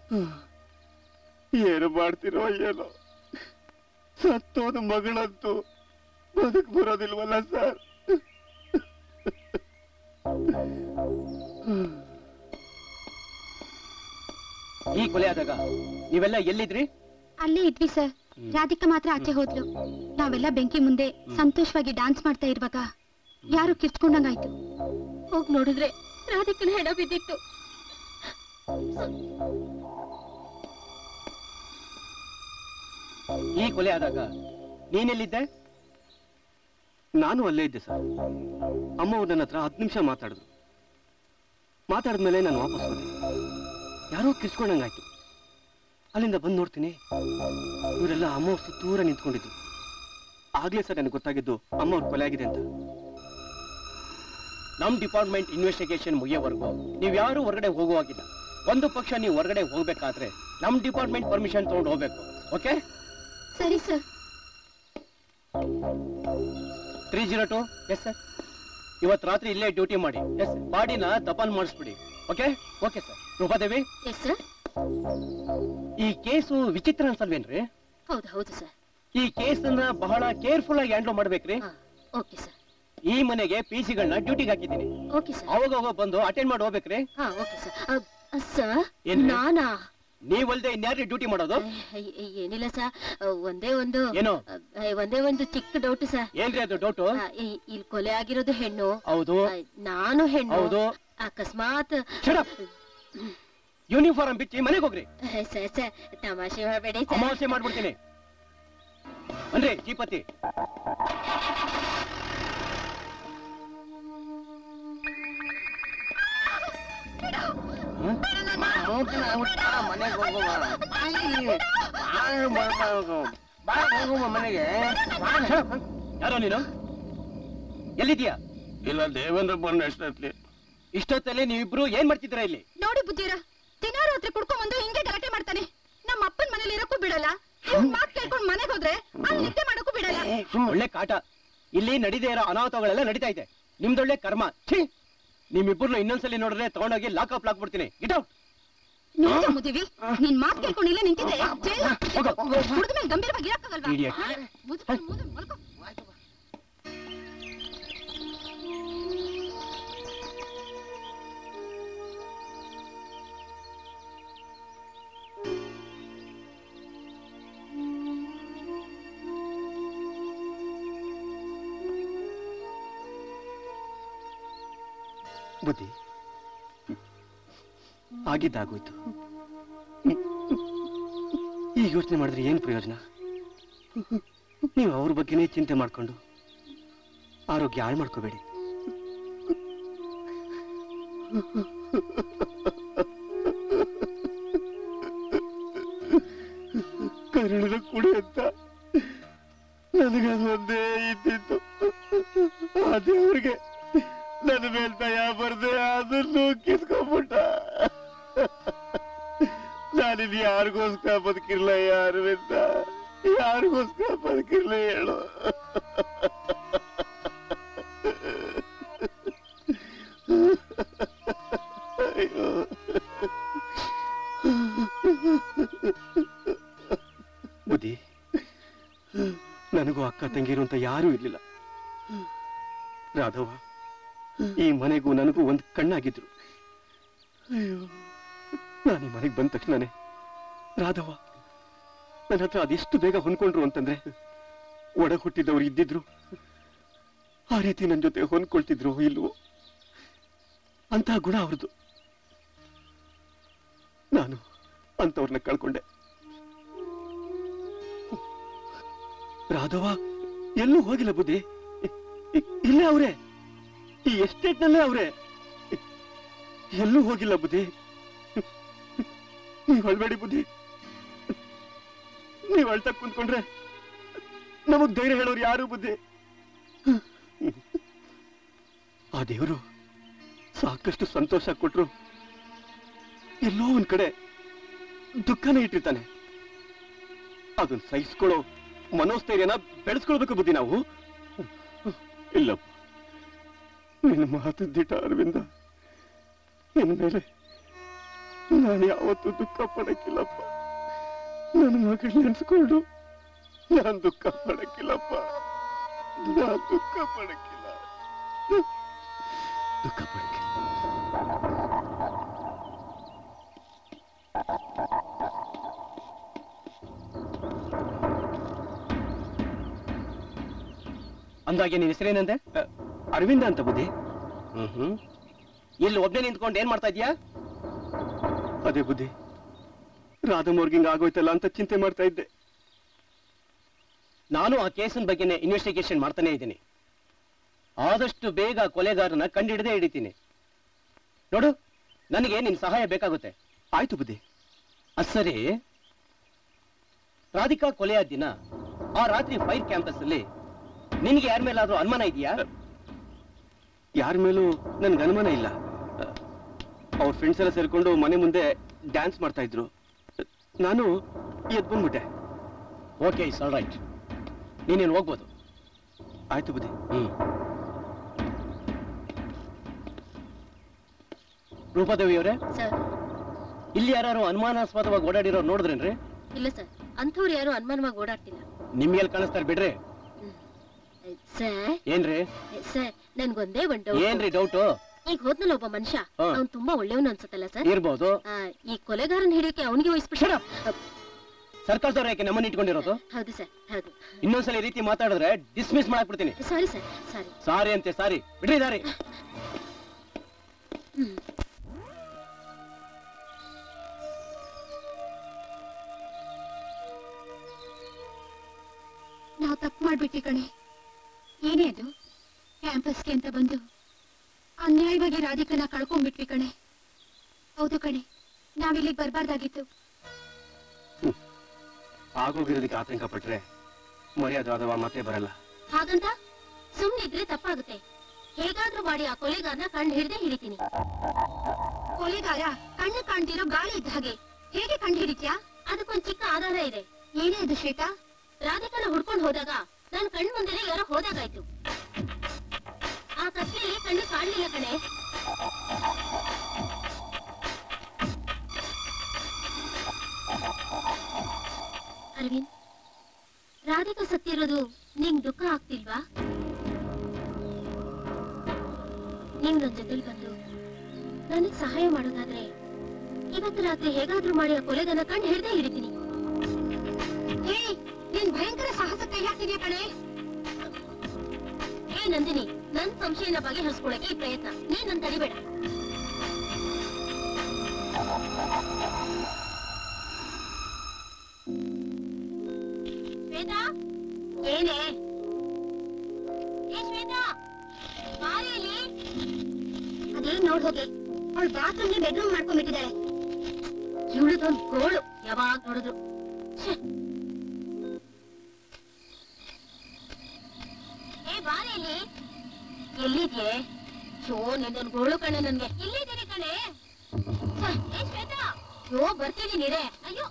ಏನು ಮಾಡ್ತಿರೋ ಏನೋ, ಸತ್ತೋದ ಮಗಳಂತೂ ಬದುಕ್ ಬರೋದಿಲ್ವಲ್ಲ ಸರ್? ಈ ಕೊಲೆ ಆದಾಗ ನೀವೆಲ್ಲ ಎಲ್ಲಿದ್ರಿ? ಅಲ್ಲೇ ಇದ್ವಿ ಸರ್. ರಾಧಿಕಾ ಮಾತ್ರ ಆಚೆ ಹೋದ್ಲು. ನಾವೆಲ್ಲ ಬೆಂಕಿ ಮುಂದೆ ಸಂತೋಷವಾಗಿ ಡ್ಯಾನ್ಸ್ ಮಾಡ್ತಾ ಇರುವಾಗ ಯಾರು ಕಿರ್ಚ್ಕೊಂಡಂಗಾಯ್ತು. ಹೋಗ್ ನೋಡಿದ್ರೆ ರಾಧಿಕನ ಹೆಣ ಬಿದ್ದಿತ್ತು. ಈ ಕೊಲೆ ಆದಾಗ ನೀನೆಲ್ಲಿದ್ದೆ? ನಾನು ಅಲ್ಲೇ ಇದ್ದೆ ಸರ್. ಅಮ್ಮ ಅವ್ರು ನನ್ನ ಹತ್ರ 10 ನಿಮಿಷ ಮಾತಾಡಿದ್ರು. ಮಾತಾಡಿದ್ಮೇಲೆ ನಾನು ವಾಪಸ್ ಹೋದೆ. ಯಾರೋ ಕಿರ್ಚ್ಕೊಂಡಂಗಾಯ್ತು. ಅಲ್ಲಿಂದ ಬಂದು ನೋಡ್ತೀನಿ, ಇವರೆಲ್ಲ ಅಮ್ಮ ಅವ್ರ ಸುತ್ತೂರ ನಿಂತ್ಕೊಂಡಿದ್ರು. ಆಗ್ಲೇ ಸರ್ ನನಗೆ ಗೊತ್ತಾಗಿದ್ದು ಅಮ್ಮ ಅವ್ರ ಕೊಲೆ ಆಗಿದೆ ಅಂತ. ನಮ್ ಡಿಪಾರ್ಟ್ಮೆಂಟ್ ಇನ್ವೆಸ್ಟಿಗೇಷನ್ ಮುಗಿಯೋವರೆಗೂ ನೀವ್ ಯಾರು ಹೊರಗಡೆ ಹೋಗುವಾಗಿಲ್ಲ. ಒಂದು ಪಕ್ಷ ನೀವು ಹೊರಗಡೆ ಹೋಗ್ಬೇಕಾದ್ರೆ ನಮ್ ಡಿಪಾರ್ಟ್ಮೆಂಟ್ ಪರ್ಮಿಷನ್ ತಗೊಂಡು ಹೋಗ್ಬೇಕು. ಓಕೆ? ಸರಿ ಸರ್. 302. Yes sir. ಇವತ್ತು ರಾತ್ರಿ ಇಲ್ಲೇ ಡ್ಯೂಟಿ ಮಾಡಿ. Yes sir. ಬಾಡಿನ ದಫನ್ ಮಾಡಿಸ್ಬಿಡಿ. Okay? Okay sir. Roopadevi? Yes sir. ಈ ಕೇಸು ವಿಚಿತ್ರ ಅನ್ಸಲ್ವೇನ್ರಿ? ಹೌದು ಹೌದು ಸರ್. ಈ ಕೇಸನ್ನ ಬಹಳ ಕೇರ್ಫುಲ್ ಆಗಿ ಹ್ಯಾಂಡಲ್ ಮಾಡ್ಬೇಕ್ರಿ. Okay sir. ಈ ಮನೆಗೆ ಪಿಸಿಗಳನ್ನ ಡ್ಯೂಟಿಗೆ ಹಾಕಿದ್ದೀನಿ. Okay sir. ಅವಾಗ ಬಂದು ಅಟೆಂಡ್ ಮಾಡಿ ಹೋಗ್ಬೇಕ್ರಿ. Okay sir. ಸರ್ ನಾನಾ? ನೀವಲ್ದೆ ಇನ್ಯಾರು ಡ್ಯೂಟಿ ಮಾಡೋದು? ಏನಿಲ್ಲ ಸರ್, ಒಂದೇ ಒಂದು ಚಿಕ್ಕ ಡೌಟ್ ಸರ್. ಏನ್ರಿ ಅದು ಡೌಟು? ಇಲ್ಲಿ ಕೊಲೆ ಆಗಿರೋದು ಹೆಣ್ಣು. ಹೌದು. ನಾನು ಹೆಣ್ಣು. ಹೌದು. ಅಕಸ್ಮಾತ್ ಯೂನಿಫಾರ್ಮ್ ಬಿಚ್ಚಿ ಮನೆಗೆ ಹೋಗ್ರಿ. ಸರ್ ಸರ್ ತಮಾಷೆ ಮಾಡಬೇಡಿ. ತಮಾಷೆ ಮಾಡ್ಬಿಡ್ತೀನಿ. ಬನ್ರಿ ಜೀಪತಿ. ಮನೆಗೆ ಯಾರೋ ನೀನು? ಎಲ್ಲಿದ್ಯಾ? ಇಲ್ಲ, ದೇವೇಂದ್ರ ಬಂದ ಎಷ್ಟೊತ್ತಲ್ಲಿ. ಇಷ್ಟೊತ್ತಲ್ಲಿ ನೀವಿಬ್ರು ಏನ್ ಮಾಡ್ತಿದ್ದೀರಾ ಇಲ್ಲಿ? ನೋಡಿ ಬುದ್ಧಿರ, ದಿನಾರು ಹತ್ರ ಕುಡ್ಕೊಂಡ್ ಬಂದು ಹಿಂಗೆ ಗಲಾಟೆ ಮಾಡ್ತಾನೆ. ನಮ್ಮ ಅಪ್ಪನ ಮನೇಲಿ ಇರಕ್ಕೂ ಬಿಡಲ್ಲ. ಮಾತ್ ಕೇಳ್ಕೊಂಡು ಮನೆಗೆ ಹೋದ್ರೆ ಅಲ್ಲಿ ನಿದ್ದೆ ಮಾಡಕ್ಕೂ ಬಿಡಲ್ಲ. ಒಳ್ಳೆ ಕಾಟ. ಇಲ್ಲಿ ನಡೀದೇ ಇರೋ ಅನಾಹುತಗಳೆಲ್ಲ ನಡೀತಾ ಇದೆ. ನಿಮ್ದೊಳ್ಳೆ ಕರ್ಮ. ಛೀ, ನಿಮ್ಮಿಬ್ಬರನ್ನ ಇನ್ನೊಂದ್ಸಲಿ ನೋಡಿದ್ರೆ ತಗೊಂಡೋಗಿ ಲಾಕಪ್ ಹಾಕ್ಬಿಡ್ತೀನಿ. ಗಿಟ್ ಔಟ್. ನೋಡ ಮುದಿವಿ, ನಿನ್ ಮಾತ್ ಕೇಳ್ಕೊಂಡು ಇಲ್ಲೇ ನಿಂತಿದ್ರೆ ಕುಡಿದ ಮೇಲೆ ಗಂಭೀರವಾಗಿ ಇರಕ್ಕಾಗಲ್ವಾ? ಬುದ್ಧಿ, ಆಗಿದ್ದಾಗೋಯ್ತು. ಈಗ ಯೋಚನೆ ಮಾಡಿದ್ರೆ ಏನು ಪ್ರಯೋಜನ? ನೀವು ಅವ್ರ ಬಗ್ಗೆನೇ ಚಿಂತೆ ಮಾಡ್ಕೊಂಡು ಆರೋಗ್ಯ ಹಾಳು ಮಾಡ್ಕೋಬೇಡಿ. ಕರುಣದ ಕುಡಿ ಅಂತ ನನಗದು ಒಂದೇ ಇದ್ದಿತ್ತು. ಆ ದೇವ್ರಿಗೆ ನನ್ನ ಮೇಲೆ ದಯ ಬರ್ದೆ ಅದನ್ನು ಕಿತ್ಕೊಂಡ್ಬಿಟ್ಟ. ನಾನಿನ್ ಯಾರಿಗೋಸ್ಕರ ಬದುಕಿರ್ಲ? ಯಾರಿಂದ ಯಾರಿಗೋಸ್ಕರ ಬದುಕಿರ್ಲ ಹೇಳು? ಅಯ್ಯೋ, ಬುದ್ಧಿ, ನನಗೂ ಅಕ್ಕ ತಂಗಿರು ಅಂತ ಯಾರೂ ಇರ್ಲಿಲ್ಲ. ರಾಧವ ಈ ಮನೆಗೂ ನನಗೂ ಒಂದು ಕಣ್ಣಾಗಿದ್ರು. ನಾನು ಈ ಮನೆಗೆ ಬಂದ ತಕ್ಷಣನೇ ರಾಧವ ನನ್ನ ಹತ್ರ ಅದೆಷ್ಟು ಬೇಗ ಹೊಂದ್ಕೊಂಡ್ರು ಅಂತಂದ್ರೆ, ಒಡ ಹುಟ್ಟಿದವ್ರು ಇದ್ದಿದ್ರು ಆ ರೀತಿ ನನ್ನ ಜೊತೆ ಹೊಂದ್ಕೊಳ್ತಿದ್ರು ಇಲ್ವೋ ಅಂತ ಗುಣ ಅವ್ರದ್ದು. ನಾನು ಅಂತವ್ರನ್ನ ಕಳ್ಕೊಂಡೆ. ರಾಧವ ಎಲ್ಲೂ ಹೋಗಿಲ್ಲ ಬುದ್ಧಿ, ಇಲ್ಲೇ ಅವರೇ, ಈ ಎಸ್ಟೇಟ್ನಲ್ಲೇ ಅವರೇ, ಎಲ್ಲೂ ಹೋಗಿಲ್ಲ ಬುದ್ಧಿ. ನೀವು ಅಳ್ಬೇಡಿ ಬುದ್ಧಿ. ನೀವು ಅಳ್ತಾ ಕುಂತ್ಕೊಂಡ್ರೆ ನಮಗ್ ಧೈರ್ಯ ಹೇಳೋರು ಯಾರು ಬುದ್ಧಿ? ಆ ದೇವರು ಸಾಕಷ್ಟು ಸಂತೋಷ ಕೊಟ್ರು ಎಲ್ಲೋ ಒಂದ್ ಕಡೆ ದುಃಖನೇ ಇಟ್ಟಿರ್ತಾನೆ. ಅದನ್ನ ಸಹಿಸ್ಕೊಳ್ಳೋ ಮನೋಸ್ಥೈರ್ಯನ ಬೆಳೆಸ್ಕೊಳ್ಬೇಕು ಬುದ್ಧಿ ನಾವು. ಇಲ್ಲಪ್ಪ, ನಿನ್ನ ಮಾತು ದಿಟ ಅರವಿಂದ. ಇನ್ಮೇಲೆ ನಾನು ಯಾವತ್ತೂ ದುಃಖ ಪಡಕ್ಕಿಲ್ಲಪ್ಪ. ನನ್ನ ಮಗಳು ನೆನ್ಸ್ಕೊಂಡು ನಾನು ದುಃಖ ಪಡಕ್ಕಿಲ್ಲಪ್ಪ. ನಾನು ದುಃಖ ಪಡಕ್ಕಿಲ್ಲ, ದುಃಖ ಪಡಕ್ಕಿಲ್ಲ. ಅಂದಾಗೆ ನಿನ್ನ ಹೆಸರೇನಂತೆ? ಅರವಿಂದ ಅಂತ ಬುದ್ಧಿ. ಇಲ್ಲಿ ಒಬ್ಬನೇ ನಿಂತ್ಕೊಂಡು ಏನ್ ಮಾಡ್ತಾ ಇದೀಯಾ? ಅದೇ ಬುದ್ಧಿ, ರಾಧಮೋರ್ಗಿಂಗ್ ಆಗೋಯ್ತಲ್ಲ ಅಂತ ಚಿಂತೆ ಮಾಡ್ತಾ ಇದ್ದೆ. ನಾನು ಆ ಕೇಸಿನ ಬಗ್ಗೆನೇ ಇನ್ವೆಸ್ಟಿಗೇಷನ್ ಮಾಡ್ತಾನೆ ಇದ್ದೀನಿ. ಆದಷ್ಟು ಬೇಗ ಕೊಲೆಗಾರನ ಕಂಡಿಡದೆ ಹಿಡಿತೀನಿ. ನೋಡು, ನನಗೆ ನಿನ್ ಸಹಾಯ ಬೇಕಾಗುತ್ತೆ. ಆಯ್ತು ಬುದ್ಧಿ. ಸರಿ, ರಾಧಿಕಾ ಕೊಲೆಯಾದ ದಿನ ಆ ರಾತ್ರಿ ಫೈರ್ ಕ್ಯಾಂಪಸ್ ಅಲ್ಲಿ ನಿನ್ಗೆ ಯಾರ ಮೇಲಾದ್ರೂ ಅನುಮಾನ ಇದೆಯಾ? ಯಾರ ಮೇಲೂ ನನ್ಗೆ ಅನುಮಾನ ಇಲ್ಲ. ಅವ್ರ ಫ್ರೆಂಡ್ಸ್ ಎಲ್ಲ ಸೇರ್ಕೊಂಡು ಮನೆ ಮುಂದೆ ಡ್ಯಾನ್ಸ್ ಮಾಡ್ತಾ ಇದ್ರು. ನಾನು ಎದ್ದು ಬಂದ್ಬಿಟ್ಟೆ. Okay, it's all right. ನೀನೇನು ಹೋಗ್ಬೋದು. ಆಯ್ತು ಬುದ್ಧಿ. ರೂಪಾದೇವಿ ಅವರೇ, ಸರ್, ಇಲ್ಲಿ ಯಾರು ಅನುಮಾನಾಸ್ಪದವಾಗಿ ಓಡಾಡಿರೋ ನೋಡಿದ್ರೇನ್ರಿ? ಇಲ್ಲ ಸರ್, ಅಂಥವ್ರು ಯಾರು ಅನುಮಾನವಾಗಿ ಓಡಾಡ್ತಿಲ್ಲ. ನಿಮ್ಗೆಲ್ಲಿ ಕಾಣಿಸ್ತಾರೆ ಬಿಡ್ರಿ. ಸರ್, ಏನ್ರಿ ಸರ್, ನನ್ಗೊಂದೇ ಒಂದು ಏನ್ರಿ ಡೌಟು? ಈಗ ಹೋದ್ನಲ್ಲ ಒಬ್ಬ ಮನುಷ್ಯ, ಅವ್ನು ತುಂಬಾ ಒಳ್ಳೆಯವನು ಅನ್ಸುತ್ತಲ್ಲ ಸರ್? ಇರ್ಬೋದು. ಈ ಕೊಲೆಗಾರನ್ ಹಿಡಿಯೋಕೆ ಅವನಿಗೆ ವಹಿಸ್ಬಿಟ್ಟ. ಸರ್ಕಾರದವ್ರು ಯಾಕೆ ನಮ್ಮನ್ನ ಇಟ್ಕೊಂಡಿರೋದು? ಹೌದು ಸರ್, ಹೌದು. ಇನ್ನೊಂದ್ಸಲ ಈ ರೀತಿ ಮಾತಾಡಿದ್ರೆ ಡಿಸ್ಮಿಸ್ ಮಾಡಾಕ್ಬಿಡ್ತೀನಿ. ಸಾರಿ ಸರ್, ಸಾರಿ. ಸಾರಿ ಅಂತೆ ಸಾರಿ, ಬಿಡ್ರಿ ದಾರಿ. ನಾವು ತಪ್ಪು ಮಾಡ್ಬಿಟ್ಟಿ ಕಣೆ. ಏನೇ ಅದು, ಕ್ಯಾಂಪಸ್ಗೆ ಅಂತ ಬಂದು ಅನ್ಯಾಯವಾಗಿ ರಾಧಿಕನ ಕಳ್ಕೊಂಡ್ಬಿಟ್ವಿ ಕಣೆ. ಹೌದು ಕಣೆ, ನಾವಿಲ್ಲಿಗೆ ಬರ್ಬಾರ್ದಾಗಿತ್ತು. ಆಗೋಗಿರೋದಕ್ಕೆ ಆತಂಕ ಪಟ್ರೆ ಮರ್ಯಾದಾದವ ಮತ್ತೆ ಬರಲ್ಲ. ಹಾಗಂತ ಸುಮ್ನಿದ್ರೆ ತಪ್ಪಾಗುತ್ತೆ. ಹೇಗಾದ್ರೂ ಮಾಡಿ ಆ ಕೊಲೆಗಾರನ ಕಂಡು ಹಿಡಿದೇ ಹಿಡಿತೀನಿ. ಕೊಲೆಗಾರ ಕಣ್ಣು ಕಾಣ್ತಿರೋ ಗಾಳಿ ಇದ್ದ ಹಾಗೆ ಹೇಗೆ ಕಂಡು ಹಿಡಿತ್ಯಾ? ಅದಕ್ಕೊಂದ್ ಚಿಕ್ಕ ಆಧಾರ ಇದೆ. ಏನೇ ಅದು ಶ್ವೇತಾ? ರಾಧಿಕನ ಹುಡ್ಕೊಂಡು ಹೋದಾಗ ನನ್ ಕಣ್ಣು ಮುಂದೆನೆ ಯಾರೋ ಹೋದಾಗಾಯ್ತು. ಆ ಕತ್ಲೆಯಲ್ಲಿ ಕಣ್ಣು ಕಾಣಲಿಲ್ಲ ಕಣೆ. ಅರವಿಂದ್, ರಾಧಿಕಾ ಸತ್ತಿರೋದು ನಿಂಗ್ ದುಃಖ ಆಗ್ತಿಲ್ವಾ? ನೀವ್ ನನ್ ಜೊತೆಲಿ ಬಂದು ನನಗ್ ಸಹಾಯ ಮಾಡೋದಾದ್ರೆ ಇವತ್ತು ರಾತ್ರಿ ಹೇಗಾದ್ರೂ ಮಾಡಿ ಆ ಕೊಲೆಗನ ಕಂಡು ಹಿಡ್ದೇ ಹಿಡಿತೀನಿ. ನೀನ್ ಭಯಂಕರ ಸಾಹಸ ಕೈ ಹಾಕ್ತಿದ್ಯಾ ಕಣೆ. ನಂದಿನಿ, ನನ್ ಸಂಶಯನ ಬಗೆಹರಿಸ್ಕೊಳಕ್ಕೆ ಈ ಪ್ರಯತ್ನ. ನೀನ್ ನನ್ ತಡಿಬೇಡ. ಶ್ವೇತಾ, ಏನೇ? ಶ್ವೇತಾ, ಬಾರಿಯಲ್ಲಿ. ಅದೇನ್ ನೋಡ್ ಹೋಗಿ, ಅವಳು ಬಾತ್ರೂಮ್ಗೆ ಬೆಡ್ರೂಮ್ ಮಾಡ್ಕೊಂಡ್ಬಿಟ್ಟಿದ್ದಾಳೆ. ಇವಳದೊಂದು ಗೋಳು, ಯಾವಾಗ ನೋಡಿದ್ರು. ಬಾರಿಯಲ್ಲಿ. ಎಲ್ಲಿದ್ಯೆ? ಶೋ, ನಿನ್ನೊಂದು ಗೋಳು ಕಣೆ ನನ್ಗೆ. ಇಲ್ಲಿದ್ದೀನಿ ಕಣೆ. ಶ್ವೇತಾ, ಶೋ, ಬರ್ತಿದ್ದೀನಿ ರೇ. ಅಯ್ಯೋ,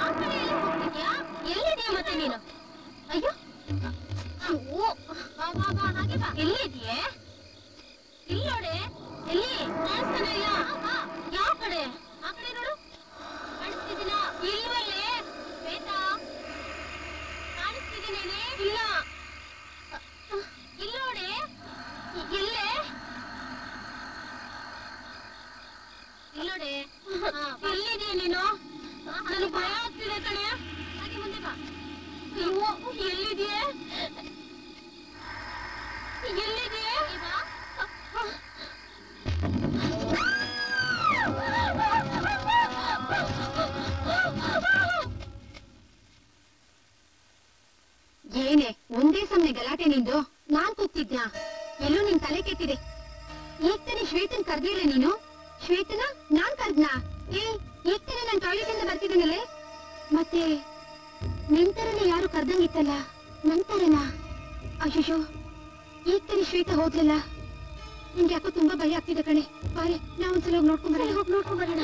ಆ ಕಡೆ ಎಲ್ಲಿ ಹೋಗ್ತಿದ್ಯಾ? ಎಲ್ಲಿದ್ಯಾ ಮತ್ತೆ ನೀನು? ಅಯ್ಯೋ, ಹಾಗೆ ಬಾ. ಎಲ್ಲಿದ್ಯೆ? ಇಲ್ಲಿ ನೋಡೆ. ಎಲ್ಲಿ ಕಾಣಿಸ್ತಾನೆ ಇಲ್ಲ. ಯಾವ ಕಡೆ? ಆ ಕಡೆ ನೋಡು. ಕಾಣಿಸ್ತಿದ್ದೀನ? ಇಲ್ವಲ್ಲೇ ಶ್ವೇತಾ? ಕಾಣಿಸ್ತಿದ್ದೀನೇನೆ? ಇಲ್ಲ. ಇಲ್ಲೋಡೆ. ಎಲ್ಲೇ? ಇಲ್ಲೋಡೆ. ಎಲ್ಲಿದೆಯಾ ನೀನು? ನನಗೆ ಭಯ ಆಗ್ತಿದೆ ಕಣೆ. ಹಾಗೆ ಮುಂದೆ ಬಾ. ಅಯ್ಯೋ, ಎಲ್ಲಿದೆಯೇ? ಎಲ್ಲಿದೆಯೇ? ಏನೇ ಒಂದೇ ಸಮನೆ ಗಲಾಟೆ ನಿಂದು? ನಾನ್ ಕೂಗ್ತಿದ್ಯಾ? ಎಲ್ಲೂ ನಿನ್ ತಲೆ ಕೆಟ್ಟಿದೆ. ಈಗ ತಾನೆ ಶ್ವೇತನ್ ಕರ್ದಿಲ್ಲ ನೀನು? ಶ್ವೇತನ ನಾನ್ ಕರ್ದ್ನಾ? ಈಗ ತಾನೆ ನಾನ್ ಟಾಯ್ಲೆಟ್ ಇಂದ ಬರ್ತಿದ್ದೀನಲ್ಲೇ. ಮತ್ತೆ ನಿಂತರನೇ ಯಾರು ಕರ್ದಂಗಿತ್ತಲ್ಲ, ನಂತರನಾ? ಅಯ್ಯೋ, ಈಗ ತಾನೆ ಶ್ವೇತ ಹೋದ್ಲಲ್ಲ. ನಿಂಗೆ ಯಾಕೋ ತುಂಬಾ ಭಯ ಆಗ್ತಿದೆ ಕಣೆ. ಬಾರೆ, ನಾವ್ ಒಂದ್ಸಲ ಹೋಗಿ ನೋಡ್ಕೊಂಡ್ ಬರೋಣ.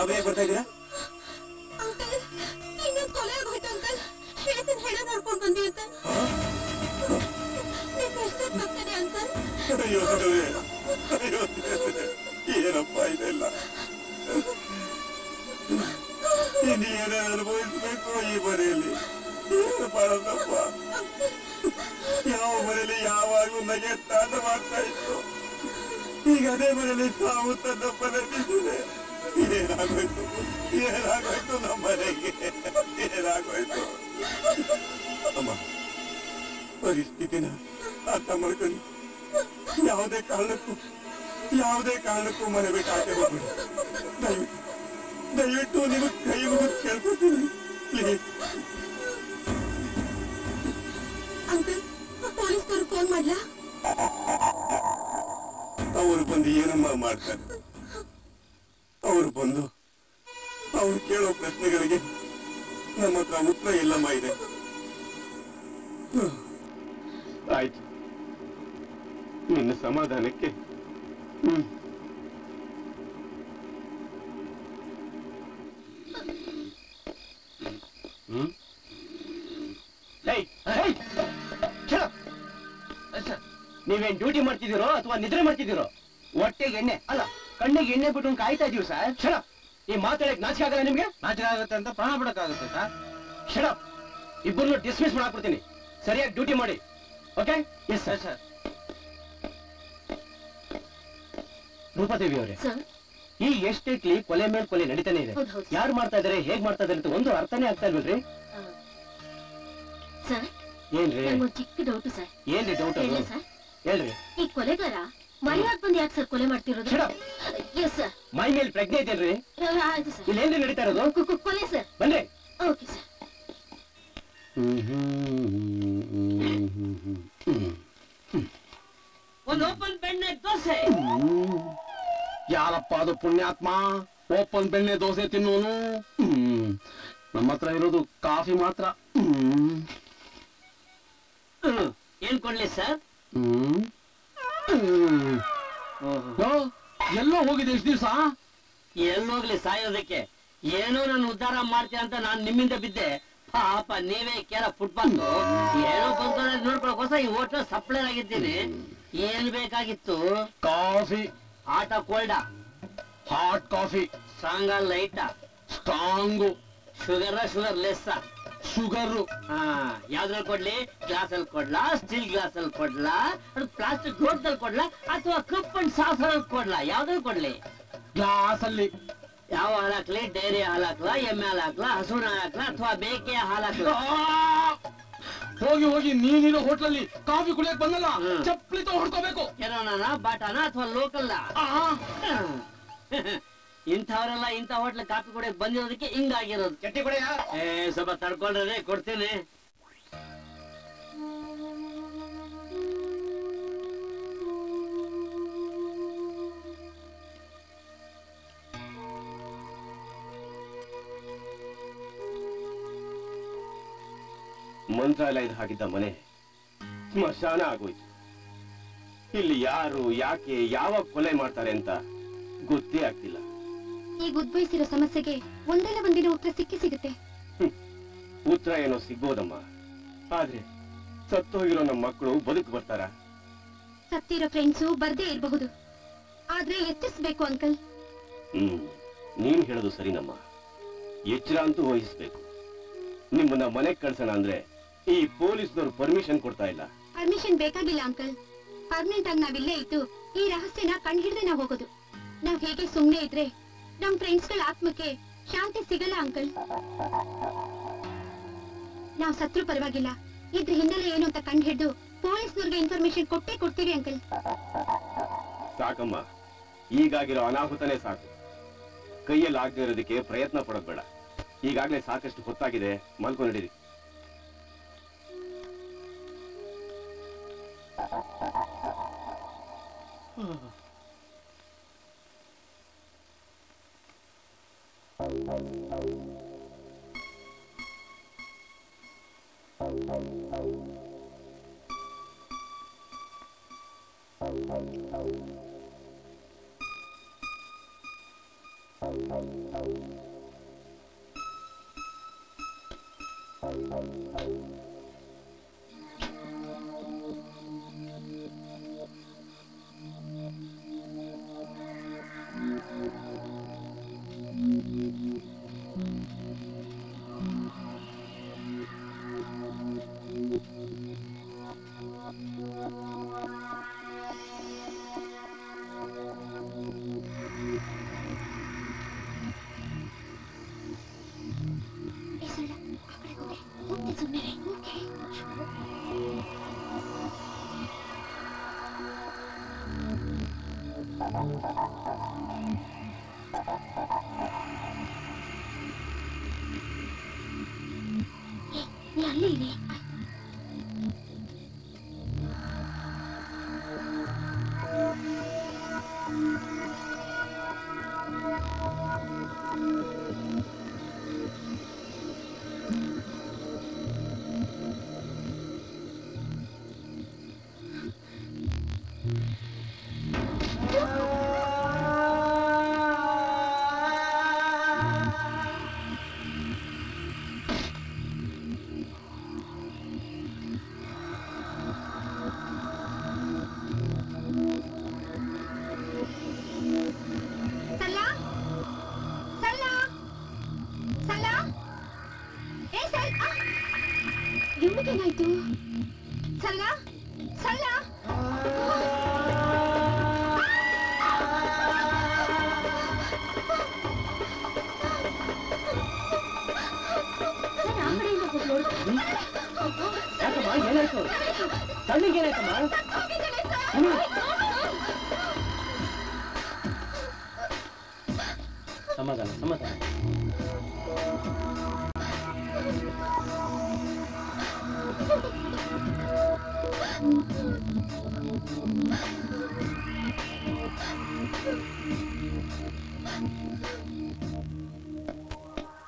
ಗಾಬರಿ ಬರ್ತಾ ಇದ್ದೀರಾ? ಇನ್ನೊಂದು ಕೊಲೆ ಆಗೋಯ್ತು ಅಂಕಲ್. ಶ್ವೇತನ್ ಹೆಣ ನೋಡ್ಕೊಂಡು ಬಂದಿ ಅಂತ ಬರ್ತಾನೆ ಅಂಕಲ್. ಅಯ್ಯೋ ದೇವ್ರೇ, ಅಯ್ಯೋ ದೇವ್ರೇ, ಏನಪ್ಪ ಇದೆಲ್ಲ? ಇನ್ನೇನೇ ಅನುಭವಿಸ್ಬೇಕು ಈ ಮನೆಯಲ್ಲಿ? ಏನು ಮಾಡೋದಪ್ಪ? ಯಾವ ಮನೆಯಲ್ಲಿ ಯಾವಾಗಲೂ ನಗೆ ತಾಂಡ ಮಾಡ್ತಾ ಇತ್ತು, ಈಗ ಅದೇ ಮನೆಯಲ್ಲಿ ಸಾವು ತನ್ನಪ್ಪ ನಡೆಸಿದೆ. ಏನಾಗೋಯ್ತು ಏನಾಗೋಯ್ತು ನಮ್ಮ ಮನೆಗೆ? ಏನಾಗೋಯ್ತು? ಅಮ್ಮ, ಪರಿಸ್ಥಿತಿನ ಅರ್ಥ ಮಾಡ್ಕೊಂಡು ಯಾವುದೇ ಕಾರಣಕ್ಕೂ ಮನೆ ಬಿಟ್ಟು ಆಚೆ ಹೋಗ್ಬಿಡಿ. ದಯವಿಟ್ಟು ನಿಮಗೆ ಕೈ ಮುಗಿದು ಕೇಳ್ಕೊತೀನಿ ಪ್ಲೀಸ್. ಅಂಕಲ್, ಪೊಲೀಸ್ನವ್ರು ಫೋನ್ ಮಾಡ್ಲಾ? ಅವರು ಬಂದು ಏನಮ್ಮ ಮಾಡ್ತಾರೆ? ಅವರು ಬಂದು ಅವ್ರು ಕೇಳೋ ಪ್ರಶ್ನೆಗಳಿಗೆ ನಮ್ಮ ಹತ್ರ ಉತ್ತರ ಎಲ್ಲಮ್ಮ ಇದೆ. ಆಯ್ತು, ನಿನ್ನ ಸಮಾಧಾನಕ್ಕೆ ನೀವೇನ್ ಡ್ಯೂಟಿ ಮಾಡ್ತಿದ್ದೀರೋ ಅಥವಾ ನಿದ್ರೆ ಮಾಡ್ತಿದ್ದೀರೋ? ಹೊಟ್ಟೆಗೆ ಎಣ್ಣೆ ಅಲ್ಲ, ಕಣ್ಣಿಗೆ ಎಣ್ಣೆ ಬಿಟ್ಟು ಕಾಯ್ತಾ ಇದೀವಿ ಸರ್. ಶಡ, ಈ ಮಾತಾಡಕ್ ನಾಚಿಕೆ ಆಗಲ್ಲ ನಿಮ್ಗೆ? ನಾಚಿಕೆ ಆಗುತ್ತೆ ಅಂತ ಪ್ರಾಣ ಬಿಡಕ್ಕಾಗುತ್ತೆ ಸರ್. ಶಡ, ಇಬ್ಬರನ್ನು ಡಿಸ್ಮಿಸ್ ಮಾಡಾಕ್ಬಿಡ್ತೀನಿ. ಸರಿಯಾಗಿ ಡ್ಯೂಟಿ ಮಾಡಿ. Okay? Yes sir. Sir Roopadevi ಅವರೇ, ಈ ಎಸ್ಟೇಟ್ಲಿ ಕೊಲೆ ಮೇಲೆ ಕೊಲೆ ನಡೀತಾನೆ ಇದೆ. ಯಾರು ಮಾಡ್ತಾ ಇದಾರೆ, ಹೇಗ್ ಮಾಡ್ತಾ ಇದಾರೆ ಅಂತ ಒಂದು ಅರ್ಥನೇ ಆಗ್ತಾ ಇಲ್ವಲ್ರಿ? ಸರ್, ಏನ್ರಿ ಚಿಕ್ಕ ಡೌಟ್ ಸರ್. ಏನ್ರಿ ಡೌಟ್? ಹೇಳ್ರಿ. ಈ ಕೊಲೆಗಾರ ಮರ್ಯಾದ ಬಂದು ಯಾಕೆ ಸರ್ ಕೊಲೆ ಮಾಡ್ತಿರೋದು? Yes sir. ಮೈ ಮೇಲೆ ಪ್ರಜ್ಞೆ ಇದೆಯಲ್ರಿ? ಆಯ್ತು ಸರ್. ಇಲ್ಲಿ ಏನ್ರಿ ನಡೀತಾ ಇರೋದು? ಕೊಲೆ ಸರ್. ಬನ್ನಿ. Okay sir. ಒಂದು ಓಪನ್ ಬೆಣ್ಣೆ ದೋಸೆ. ಯಾರಪ್ಪ ಅದು ಪುಣ್ಯಾತ್ಮ ಓಪನ್ ಬೆಣ್ಣೆ ದೋಸೆ ತಿನ್ನೋನು? ನಮ್ಮ ಹತ್ರ ಇರೋದು ಕಾಫಿ ಮಾತ್ರ. ಏನ್ ಕೊಡ್ಲಿ ಸರ್? ಎಲ್ಲೋ ಹೋಗಿದೆ ಇಷ್ಟು ದಿವಸ? ಎಲ್ಲೋಗ್ಲಿ ಸಾಯೋದಕ್ಕೆ. ಏನೋ ನಾನು ಉದ್ಧಾರ ಮಾಡ್ತೀನಿ ಅಂತ ನಾನು ನಿಮ್ಮಿಂದ ಬಿದ್ದೆ. ಪಾಪ ನೀವೇ ಕೇಳ ಫುಟ್ಪಾತ್ ಏನೋ ಬಂದ ನೋಡ್ಕೊಳಕೋಸ್ಕರ ಈ ಹೋಟ್ಲ್ ಸಪ್ಲೈರ್ ಆಗಿದ್ದೀನಿ. ಏನ್ ಬೇಕಾಗಿತ್ತು? ಕಾಫಿ. ಆಟ ಕೋಲ್ಡಾ? Hot coffee. ಸ್ಟ್ರಾಂಗ ಲೈಟಾ? ಸ್ಟ್ರಾಂಗು. Sugar less? ಶುಗರು. ಯಾವ್ದ್ರಲ್ಲಿ ಕೊಡ್ಲಿ? ಗ್ಲಾಸ್ ಅಲ್ಲಿ ಕೊಡ್ಲಾ, ಸ್ಟೀಲ್ ಗ್ಲಾಸ್ ಅಲ್ಲಿ ಕೊಡ್ಲಾ, ಪ್ಲಾಸ್ಟಿಕ್ ಲೋಟದಲ್ಲಿ ಕೊಡ್ಲಾ, ಅಥವಾ ಕಪ್ ಅಂಡ್ ಸಾಸರ್ ಕೊಡ್ಲಾ? ಯಾವ್ದ್ರಲ್ಲಿ ಕೊಡ್ಲಿ? ಗ್ಲಾಸ್ ಅಲ್ಲಿ. ಯಾವ ಹಾಲು ಹಾಕ್ಲಿ? ಡೈರಿ ಹಾಲು ಹಾಕ್ಲಾ, ಎಮ್ಮೆ ಹಾಲು ಹಾಕ್ಲಾ, ಹಸುವಿನ ಹಾಲು ಹಾಕ್ಲಾ, ಅಥವಾ ಬೇಕೆ ಹಾಲು ಹಾಕ್ಲಾ? ಹೋಗಿ ನೀನಿರೋ ಹೋಟ್ಲಲ್ಲಿ ಕಾಫಿ ಕುಡಿಯಕ್ ಬಂದಲ್ಲ, ಚಪ್ಪಲಿ ಹೊಡ್ಕೋಬೇಕು. ಕೆರೋನಾನ, ಬಾಟಾನ, ಅಥವಾ ಲೋಕಲ್? ಇಂಥವ್ರೆಲ್ಲ ಇಂಥ ಹೋಟ್ಲ್ ಕಾಫಿ ಕುಡಿಯಕ್ ಬಂದಿರೋದಕ್ಕೆ ಹಿಂಗಾಗಿರೋದು. ಚಟ್ನಿ ಕುಡಿಯ? ಸ್ವಲ್ಪ ತಡ್ಕೊಂಡ್ರೆ ಕೊಡ್ತೀನಿ. ಮಂತ್ರಾಲಯದ ಹಾಗಿದ್ದ ಮನೆ ಸ್ಮಶಾನ ಆಗೋಯ್ತು. ಇಲ್ಲಿ ಯಾರು, ಯಾಕೆ, ಯಾವಾಗ ಕೊಲೆ ಮಾಡ್ತಾರೆ ಅಂತ ಗೊತ್ತೇ ಆಗ್ತಿಲ್ಲ. ಈಗ ಉದ್ಭವಿಸಿರೋ ಸಮಸ್ಯೆಗೆ ಒಂದಲ್ಲ ಒಂದಿನ ಉತ್ತರ ಸಿಗುತ್ತೆ. ಉತ್ತರ ಏನೋ ಸಿಗ್ಬೋದಮ್ಮ, ಆದ್ರೆ ಸತ್ತೋಗಿರೋ ನಮ್ಮ ಮಕ್ಕಳು ಬದುಕು ಬರ್ತಾರ? ಸತ್ತಿರೋ ಫ್ರೆಂಡ್ಸು ಬರ್ದೇ ಇರಬಹುದು, ಆದ್ರೆ ಎಚ್ಚರಿಸ್ಬೇಕು ಅಂಕಲ್. ನೀನ್ ಹೇಳೋದು ಸರಿನಮ್ಮ, ಎಚ್ಚರ ಅಂತೂ ವಹಿಸ್ಬೇಕು. ನಿಮ್ಮನ್ನ ಮನೆಗ್ ಕಳ್ಸೋಣ ಅಂದ್ರೆ ಈ ಪೊಲೀಸ್ನವ್ರು ಪರ್ಮಿಷನ್ ಕೊಡ್ತಾ ಇಲ್ಲ. ಪರ್ಮಿಷನ್ ಬೇಕಾಗಿಲ್ಲ ಅಂಕಲ್. ಪರ್ಮನೆಂಟ್ ಆಗಿ ನಾವಿಲ್ಲೇ ಇದ್ದು ಈ ರಹಸ್ಯನ ಕಂಡು ಹಿಡ್ದೆ ನಾವು ಹೋಗೋದು. ನಾವ್ ಹೇಗೆ ಸುಮ್ನೆ ಇದ್ರೆ ನಮ್ ಫ್ರೆಂಡ್ಸ್ ಗಳ ಆತ್ಮಕ್ಕೆ ಶಾಂತಿ ಸಿಗಲ್ಲ ಅಂಕಲ್. ನಾವ್ ಸತ್ರು ಪರವಾಗಿಲ್ಲ, ಇದ್ರ ಹಿನ್ನೆಲೆ ಏನು ಅಂತ ಕಂಡು ಹಿಡಿದು ಪೊಲೀಸ್ನವ್ರಿಗೆ ಇನ್ಫಾರ್ಮೇಶನ್ ಕೊಟ್ಟೇ ಕೊಡ್ತೀವಿ ಅಂಕಲ್. ಸಾಕಮ್ಮ, ಈಗಾಗಿರೋ ಅನಾಹುತನೇ ಸಾಕು. ಕೈಯಲ್ಲಿ ಆಗದೆ ಇರೋದಕ್ಕೆ ಪ್ರಯತ್ನ ಪಡೋದ್ ಬೇಡ. ಈಗಾಗಲೇ ಸಾಕಷ್ಟು ಹೊತ್ತಾಗಿದೆ, ಮಲ್ಕೊ ನಡೀರಿ. ಇವನಿಗೇನಾಯ್ತು? ಸಲ್ಲ ಸಲ್ಲ ಯಾಕಮ್ಮ ಏನಾಯ್ತು? ಕಣ್ಣಿಗೇನಾಯ್ತಮ್ಮ? ಸಮಾಧಾನ ಸಮಾಧಾನ.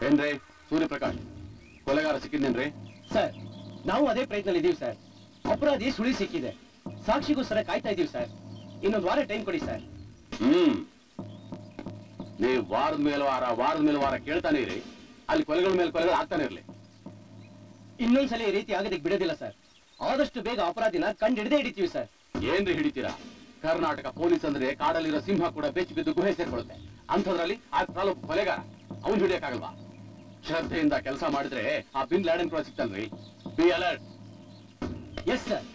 ಏನ್ರಿ ಸೂರ್ಯಪ್ರಕಾಶ್, ಕೊಲೆಗಾರ ಸಿಕ್ಕಿದ್ದೇನ್ರಿ? ಸರ್, ನಾವು ಅದೇ ಪ್ರಯತ್ನದಲ್ಲಿ ಇದೀವಿ ಸರ್. ಅಪರಾಧಿ ಸುಳಿ ಸಿಕ್ಕಿದೆ. ಸಾಕ್ಷಿಗೋಸ್ಕರ ಕಾಯ್ತಾ ಇದೀವಿ ಸರ್. ಇನ್ನೊಂದು ವಾರ ಟೈಮ್ ಕೊಡಿ ಸರ್. ನೀವು ವಾರದ ಮೇಲೆ ವಾರ ಕೇಳ್ತಾನೆ ಇರಿ. ಅಲ್ಲಿ ಕೊಲೆಗಳ ಮೇಲೆ ಕೊಲೆಗಳು ಆಗ್ತಾನೆ ಇರ್ಲಿ. ಇನ್ನೊಂದ್ಸಲ ಈ ರೀತಿ ಆಗೋದಕ್ಕೆ ಬಿಡೋದಿಲ್ಲ ಸರ್. ಆದಷ್ಟು ಬೇಗ ಅಪರಾಧಿನ ಕಂಡು ಹಿಡಿದೇ ಹಿಡಿತೀವಿ ಸರ್. ಏನ್ರಿ ಹಿಡಿತೀರಾ? ಕರ್ನಾಟಕ ಪೊಲೀಸ್ ಅಂದ್ರೆ ಕಾಡಲ್ಲಿರೋ ಸಿಂಹ ಕೂಡ ಬೆಚ್ಚಿ ಬಿದ್ದು ಗುಹೆ ಸೇರ್ಕೊಳ್ಳುತ್ತೆ. ಅಂಥದ್ರಲ್ಲಿ ಆ ತಾಲೂಕು ಕೊಲೆಗಾರ ಅವನ್ ಹಿಡಿಯಕ್ಕಾಗಲ್ವಾ? ಶ್ರದ್ಧೆಯಿಂದ ಕೆಲಸ ಮಾಡಿದ್ರೆ ಆ ಬಿನ್ ಲ್ಯಾಡನ್ ಕೂಡ ಸಿಗ್ತಾನ್ರಿ. Be alert. Yes sir.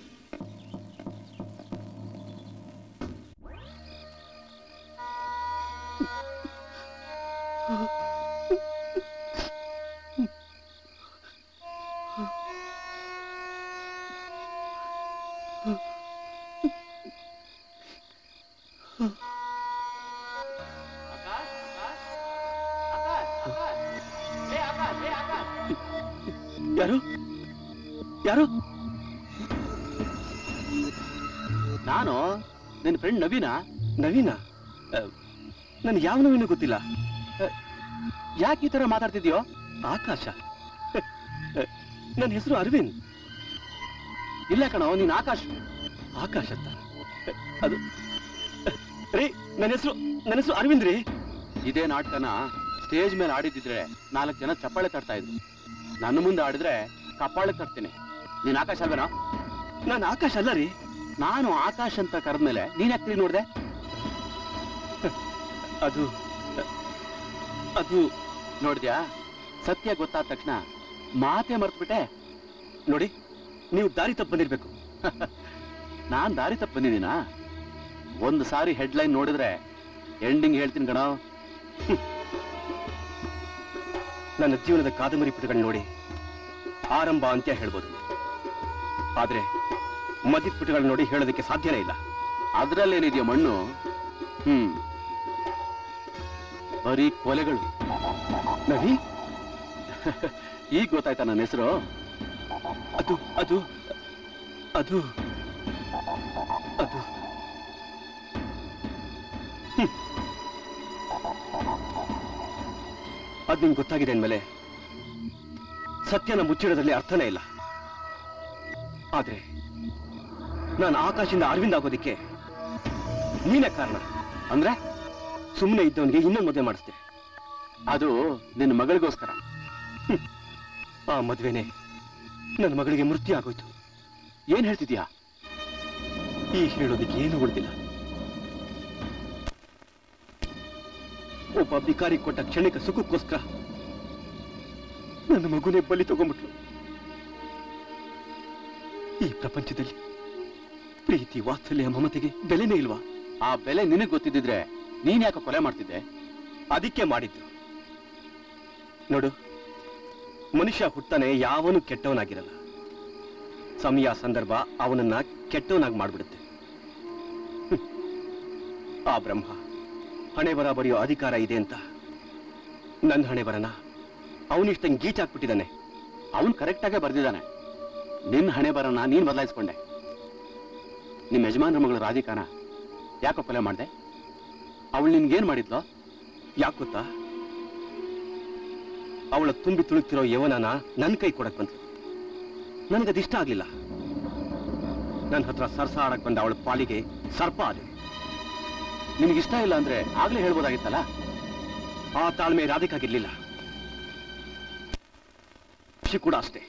ಯಾರು ಯಾರು? ನಾನು ನಿನ್ನ ಫ್ರೆಂಡ್ ನವೀನ. ನವೀನ? ನನ್ಗೆ ಯಾವ ನವೀನ ಗೊತ್ತಿಲ್ಲ. ಯಾಕೆ ಈ ತರ ಮಾತಾಡ್ತಿದ್ಯೋ? ಆಕಾಶ. ನನ್ನ ಹೆಸರು ಅರವಿಂದ್. ಇಲ್ಲ ಕಣೋ, ನೀನ್ ಆಕಾಶ್. ಆಕಾಶ ಅಂತ? ಅದು ರೀ, ನನ್ನ ಹೆಸರು ಅರವಿಂದ್ ರೀ. ಇದೇ ನಾಟಕನ ಸ್ಟೇಜ್ ಮೇಲೆ ಆಡಿದಿದ್ರೆ 4 ಜನ ಚಪ್ಪಾಳೆ ತಡ್ತಾ ಇದ್ರು. ನನ್ನ ಮುಂದೆ ಆಡಿದ್ರೆ ಕಪ್ಪಾಳೆ ತರ್ತೀನಿ. ನೀನ್ ಆಕಾಶ ಅಲ್ವೇನೋ? ನಾನು ಆಕಾಶ ಅಲ್ಲ ರೀ. ನಾನು ಆಕಾಶ್ ಅಂತ ಕರೆದ್ಮೇಲೆ ನೀನ್ ಯಾಕೆ ನೋಡ್ದೆ? ಅದು ಅದು ನೋಡಿದ್ಯಾ? ಸತ್ಯ ಗೊತ್ತಾದ ತಕ್ಷಣ ಮಾತೇ ಮರ್ತ್ಬಿಟ್ಟೆ. ನೋಡಿ, ನೀವು ದಾರಿ ತಪ್ಪು ಬಂದಿರ್ಬೇಕು. ನಾನ್ ದಾರಿ ತಪ್ಪು ಬಂದಿದ್ದೀನಾ? ಒಂದು ಸಾರಿ ಹೆಡ್ಲೈನ್ ನೋಡಿದ್ರೆ ಎಂಡಿಂಗ್ ಹೇಳ್ತೀನಿ ಕಣೋ. ನನ್ನ ಜೀವನದ ಕಾದಂಬರಿ ಪುಟಗಳನ್ನ ನೋಡಿ ಆರಂಭ ಅಂತ್ಯ ಹೇಳ್ಬೋದು, ಆದ್ರೆ ಮಧ್ಯದ ಪುಟಗಳನ್ನ ನೋಡಿ ಹೇಳೋದಕ್ಕೆ ಸಾಧ್ಯನೇ ಇಲ್ಲ. ಅದ್ರಲ್ಲೇನಿದೆಯೋ ಮಣ್ಣು? ಬರೀ ಕೊಲೆಗಳು. ನವಿ, ಈಗ ಗೊತ್ತಾಯ್ತಾ ನನ್ನ ಹೆಸರು? ಅದು ಅದು ಅದು ಅದು ಅದು ನಿಮ್ಗೆ ಗೊತ್ತಾಗಿದೆ ಅಂದ್ಮೇಲೆ ಸತ್ಯನ ಮುಚ್ಚಿಡೋದ್ರಲ್ಲಿ ಅರ್ಥನೇ ಇಲ್ಲ. ಆದ್ರೆ ನಾನು ಆಕಾಶದಿಂದ ಅರವಿಂದ್ ಆಗೋದಿಕ್ಕೆ ನೀನೇ ಕಾರಣ. ಅಂದ್ರೆ ಸುಮ್ಮನೆ ಇದ್ದವನಿಗೆ ಇನ್ನೊಂದು ಮದುವೆ ಮಾಡಿಸ್ದೆ. ಅದು ನಿನ್ನ ಮಗಳಿಗೋಸ್ಕರ. ಆ ಮದುವೆನೇ ನನ್ನ ಮಗಳಿಗೆ ಮೃತ್ಯು ಆಗೋಯ್ತು. ಏನ್ ಹೇಳ್ತಿದ್ಯಾ? ಈ ಹೇಳೋದಕ್ಕೆ ಏನು ಉಳಿದಿಲ್ಲ. ಒಬ್ಬ ಬಿಕಾರಿ ಕೊಟ್ಟ ಕ್ಷಣಿಕ ಸುಖಕ್ಕೋಸ್ಕರ ನನ್ನ ಮಗುನೇ ಬಲಿ ತಗೊಂಡ್ಬಿಟ್ಲು. ಈ ಪ್ರಪಂಚದಲ್ಲಿ ಪ್ರೀತಿ, ವಾತ್ಸಲ್ಯ, ಮಮತೆಗೆ ಬೆಲೆನೇ ಇಲ್ವಾ? ಆ ಬೆಲೆ ನಿನಗೆ ಗೊತ್ತಿದ್ದಿದ್ರೆ ನೀನ್ ಯಾಕೆ ಕೊಲೆ ಮಾಡ್ತಿದ್ದೆ? ಅದಕ್ಕೆ ಮಾಡಿದ್ದು. ನೋಡು, ಮನುಷ್ಯ ಹುಟ್ಟಾನೆ ಯಾವನು ಕೆಟ್ಟವನಾಗಿರಲ್ಲ. ಸಮಯ ಸಂದರ್ಭ ಅವನನ್ನ ಕೆಟ್ಟವನಾಗಿ ಮಾಡ್ಬಿಡುತ್ತೆ. ಆ ಬ್ರಹ್ಮ ಹಣೆ ಬರ ಬರೆಯೋ ಅಧಿಕಾರ ಇದೆ ಅಂತ ನನ್ನ ಹಣೆ ಬರನ ಅವನಿಷ್ಟಂಗೆ ಗೀಚಾಕ್ಬಿಟ್ಟಿದ್ದಾನೆ. ಅವನು ಕರೆಕ್ಟಾಗೇ ಬರ್ದಿದ್ದಾನೆ. ನಿನ್ನ ಹಣೆ ಬರನ ನೀನ್ ಬದಲಾಯಿಸ್ಕೊಂಡೆ. ನಿಮ್ಮ ಯಜಮಾನ್ರ ಮಗಳು ರಾಧಿಕಾನ ಯಾಕೋ ಕೊಲೆ ಮಾಡ್ದೆ? ಅವಳು ನಿನ್ಗೇನ್ ಮಾಡಿದ್ಲೋ? ಯಾಕೆ ಗೊತ್ತಾ? ಅವಳ ತುಂಬಿ ತುಳುಕ್ತಿರೋ ಯವನನ ನನ್ನ ಕೈ ಕೊಡಕ್ ಬಂತು. ನನಗದಿಷ್ಟ ಆಗ್ಲಿಲ್ಲ. ನನ್ನ ಹತ್ರ ಸರ್ಸ ಆಡಕ್ ಬಂದ ಅವಳ ಪಾಲಿಗೆ ಸರ್ಪ ಆದೆ. ನಿನಗಿಷ್ಟ ಇಲ್ಲ ಅಂದ್ರೆ ಆಗ್ಲೇ ಹೇಳ್ಬೋದಾಗಿತ್ತಲ್ಲ. ಆ ತಾಳ್ಮೆ ರಾಧಿಕಾಗಿರ್ಲಿಲ್ಲ. ಖುಷಿ ಕೂಡ ಅಷ್ಟೇ.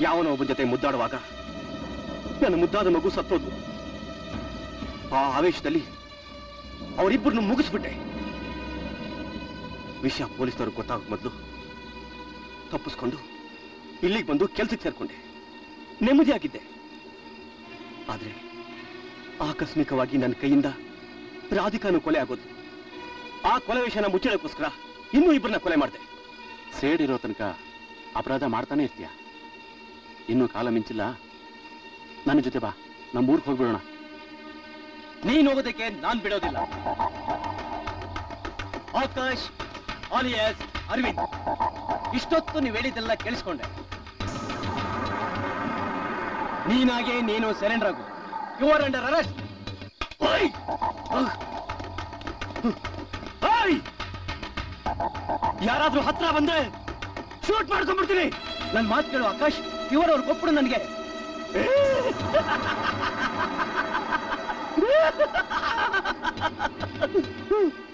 ಯಾವನೋ ಒಬ್ಬನ ಜೊತೆ ಮುದ್ದಾಡುವಾಗ ನನ್ನ ಮುದ್ದಾದ ಮಗು ಸತ್ತೋದು. ಆ ಆವೇಶದಲ್ಲಿ ಅವರಿಬ್ಬರನ್ನು ಮುಗಿಸ್ಬಿಟ್ಟೆ. ವಿಷಯ ಪೊಲೀಸರು ಗೊತ್ತಾಗ ಮೊದಲು ತಪ್ಪಿಸ್ಕೊಂಡು ಇಲ್ಲಿಗೆ ಬಂದು ಕೆಲ್ಸಕ್ಕೆ ಸೇರ್ಕೊಂಡೆ. ನೆಮ್ಮದಿಯಾಗಿದ್ದೆ. ಆದ್ರೆ ಆಕಸ್ಮಿಕವಾಗಿ ನನ್ನ ಕೈಯಿಂದ ರಾಧಿಕಾನು ಕೊಲೆ ಆಗೋದು. ಆ ಕೊಲೆ ವಿಷಯನ ಮುಚ್ಚಳಕ್ಕೋಸ್ಕರ ಇನ್ನೂ ಇಬ್ಬರನ್ನ ಕೊಲೆ ಮಾಡಿದೆ. ಸೇಡಿರೋ ತನಕ ಅಪರಾಧ ಮಾಡ್ತಾನೆ ಇರ್ತೀಯ. ಇನ್ನೂ ಕಾಲ ಮಿಂಚಿಲ್ಲ. ನನ್ನ ಜೊತೆ ಬಾ, ನಮ್ಮೂರ್ಗೆ ಹೋಗ್ಬಿಡೋಣ. ನೀನ್ ಹೋಗೋದಕ್ಕೆ ನಾನ್ ಬಿಡೋದಿಲ್ಲ. ಆಕಾಶ್ ಆಲಿಯಾಸ್ ಅರವಿಂದ್, ಇಷ್ಟೊತ್ತು ನೀವು ಹೇಳಿದ್ದೆಲ್ಲ ಕೇಳಿಸ್ಕೊಂಡೆ. ನೀನಾಗೆ ನೀನು ಸರೆಂಡರ್ ಆಗು. You are under arrest. ಯಾರಾದ್ರೂ ಹತ್ರ ಬಂದ್ರೆ ಶೂಟ್ ಮಾಡ್ಕೊಂಡ್ಬಿಡ್ತೀನಿ. ನನ್ ಮಾತು ಕೇಳು ಆಕಾಶ್. ಇವರವ್ರು ಕೊಟ್ಬಿಡು ನನಗೆ.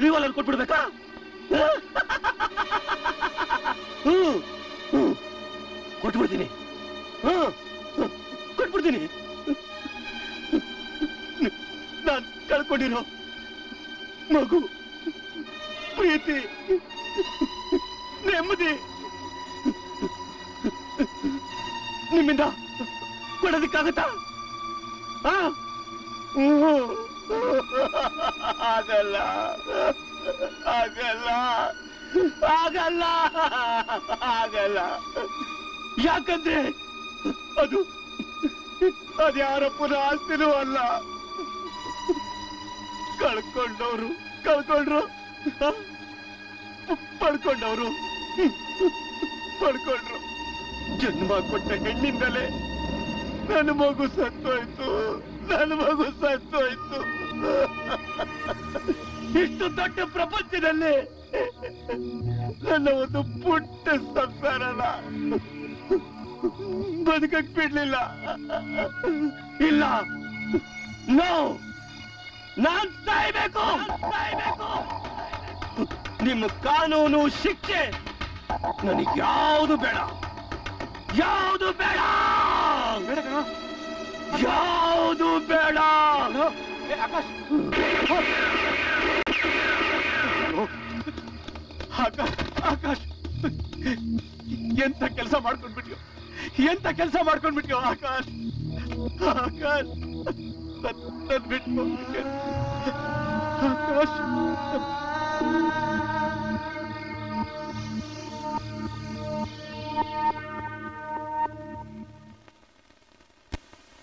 ರಿವಾಲ್ವರ್ ಕೊಟ್ಬಿಡ್ಬೇಕಾ? ಕೊಟ್ಬಿಡ್ತೀನಿ. ಕೊಟ್ಬಿಡ್ತೀನಿ. ನಾನ್ ಕಳ್ಕೊಂಡಿರೋ ಮಗು, ಪ್ರೀತಿ, ನೆಮ್ಮದಿ ನಿಮ್ಮಿಂದ ಕೊಡೋದಕ್ಕಾಗತ್ತಾ? ಆಗಲ್ಲ, ಆಗಲ್ಲ, ಆಗಲ್ಲ, ಆಗಲ್ಲ. ಯಾಕಂದ್ರೆ ಅದ್ಯಾರಪ್ಪನ ಆಸ್ತಿನೂ ಅಲ್ಲ. ಕಳ್ಕೊಂಡವ್ರು ಪಡ್ಕೊಂಡವ್ರು ಪಡ್ಕೊಂಡ್ರು. ಜನ್ಮ ಕೊಟ್ಟ ಹೆಣ್ಣಿಂದಲೇ ನನ್ನ ಮಗು ಸತ್ತೋಯ್ತು. ಇಷ್ಟು ದೊಡ್ಡ ಪ್ರಪಂಚದಲ್ಲಿ ನನ್ನ ಒಂದು ಪುಟ್ಟ ಸಂಸಾರನ ಬದುಕಕ್ ಬಿಡ್ಲಿಲ್ಲ. ಇಲ್ಲ, ನೋ, ನಾನ್ ಸಾಯ್ಬೇಕು. ನಿಮ್ಮ ಕಾನೂನು ಶಿಕ್ಷೆ ನನಗೆ ಯಾವುದು ಬೇಡ, ಯಾವುದು ಬೇಡ, ಯಾವುದು ಬೇಡ. ಆಕಾಶ್, ಎಂತ ಕೆಲಸ ಮಾಡ್ಕೊಂಡ್ಬಿಟ್ಯೋ, ಆಕಾಶ್. ನನ್ ಬಿಟ್ಟು ಆಕಾಶ್.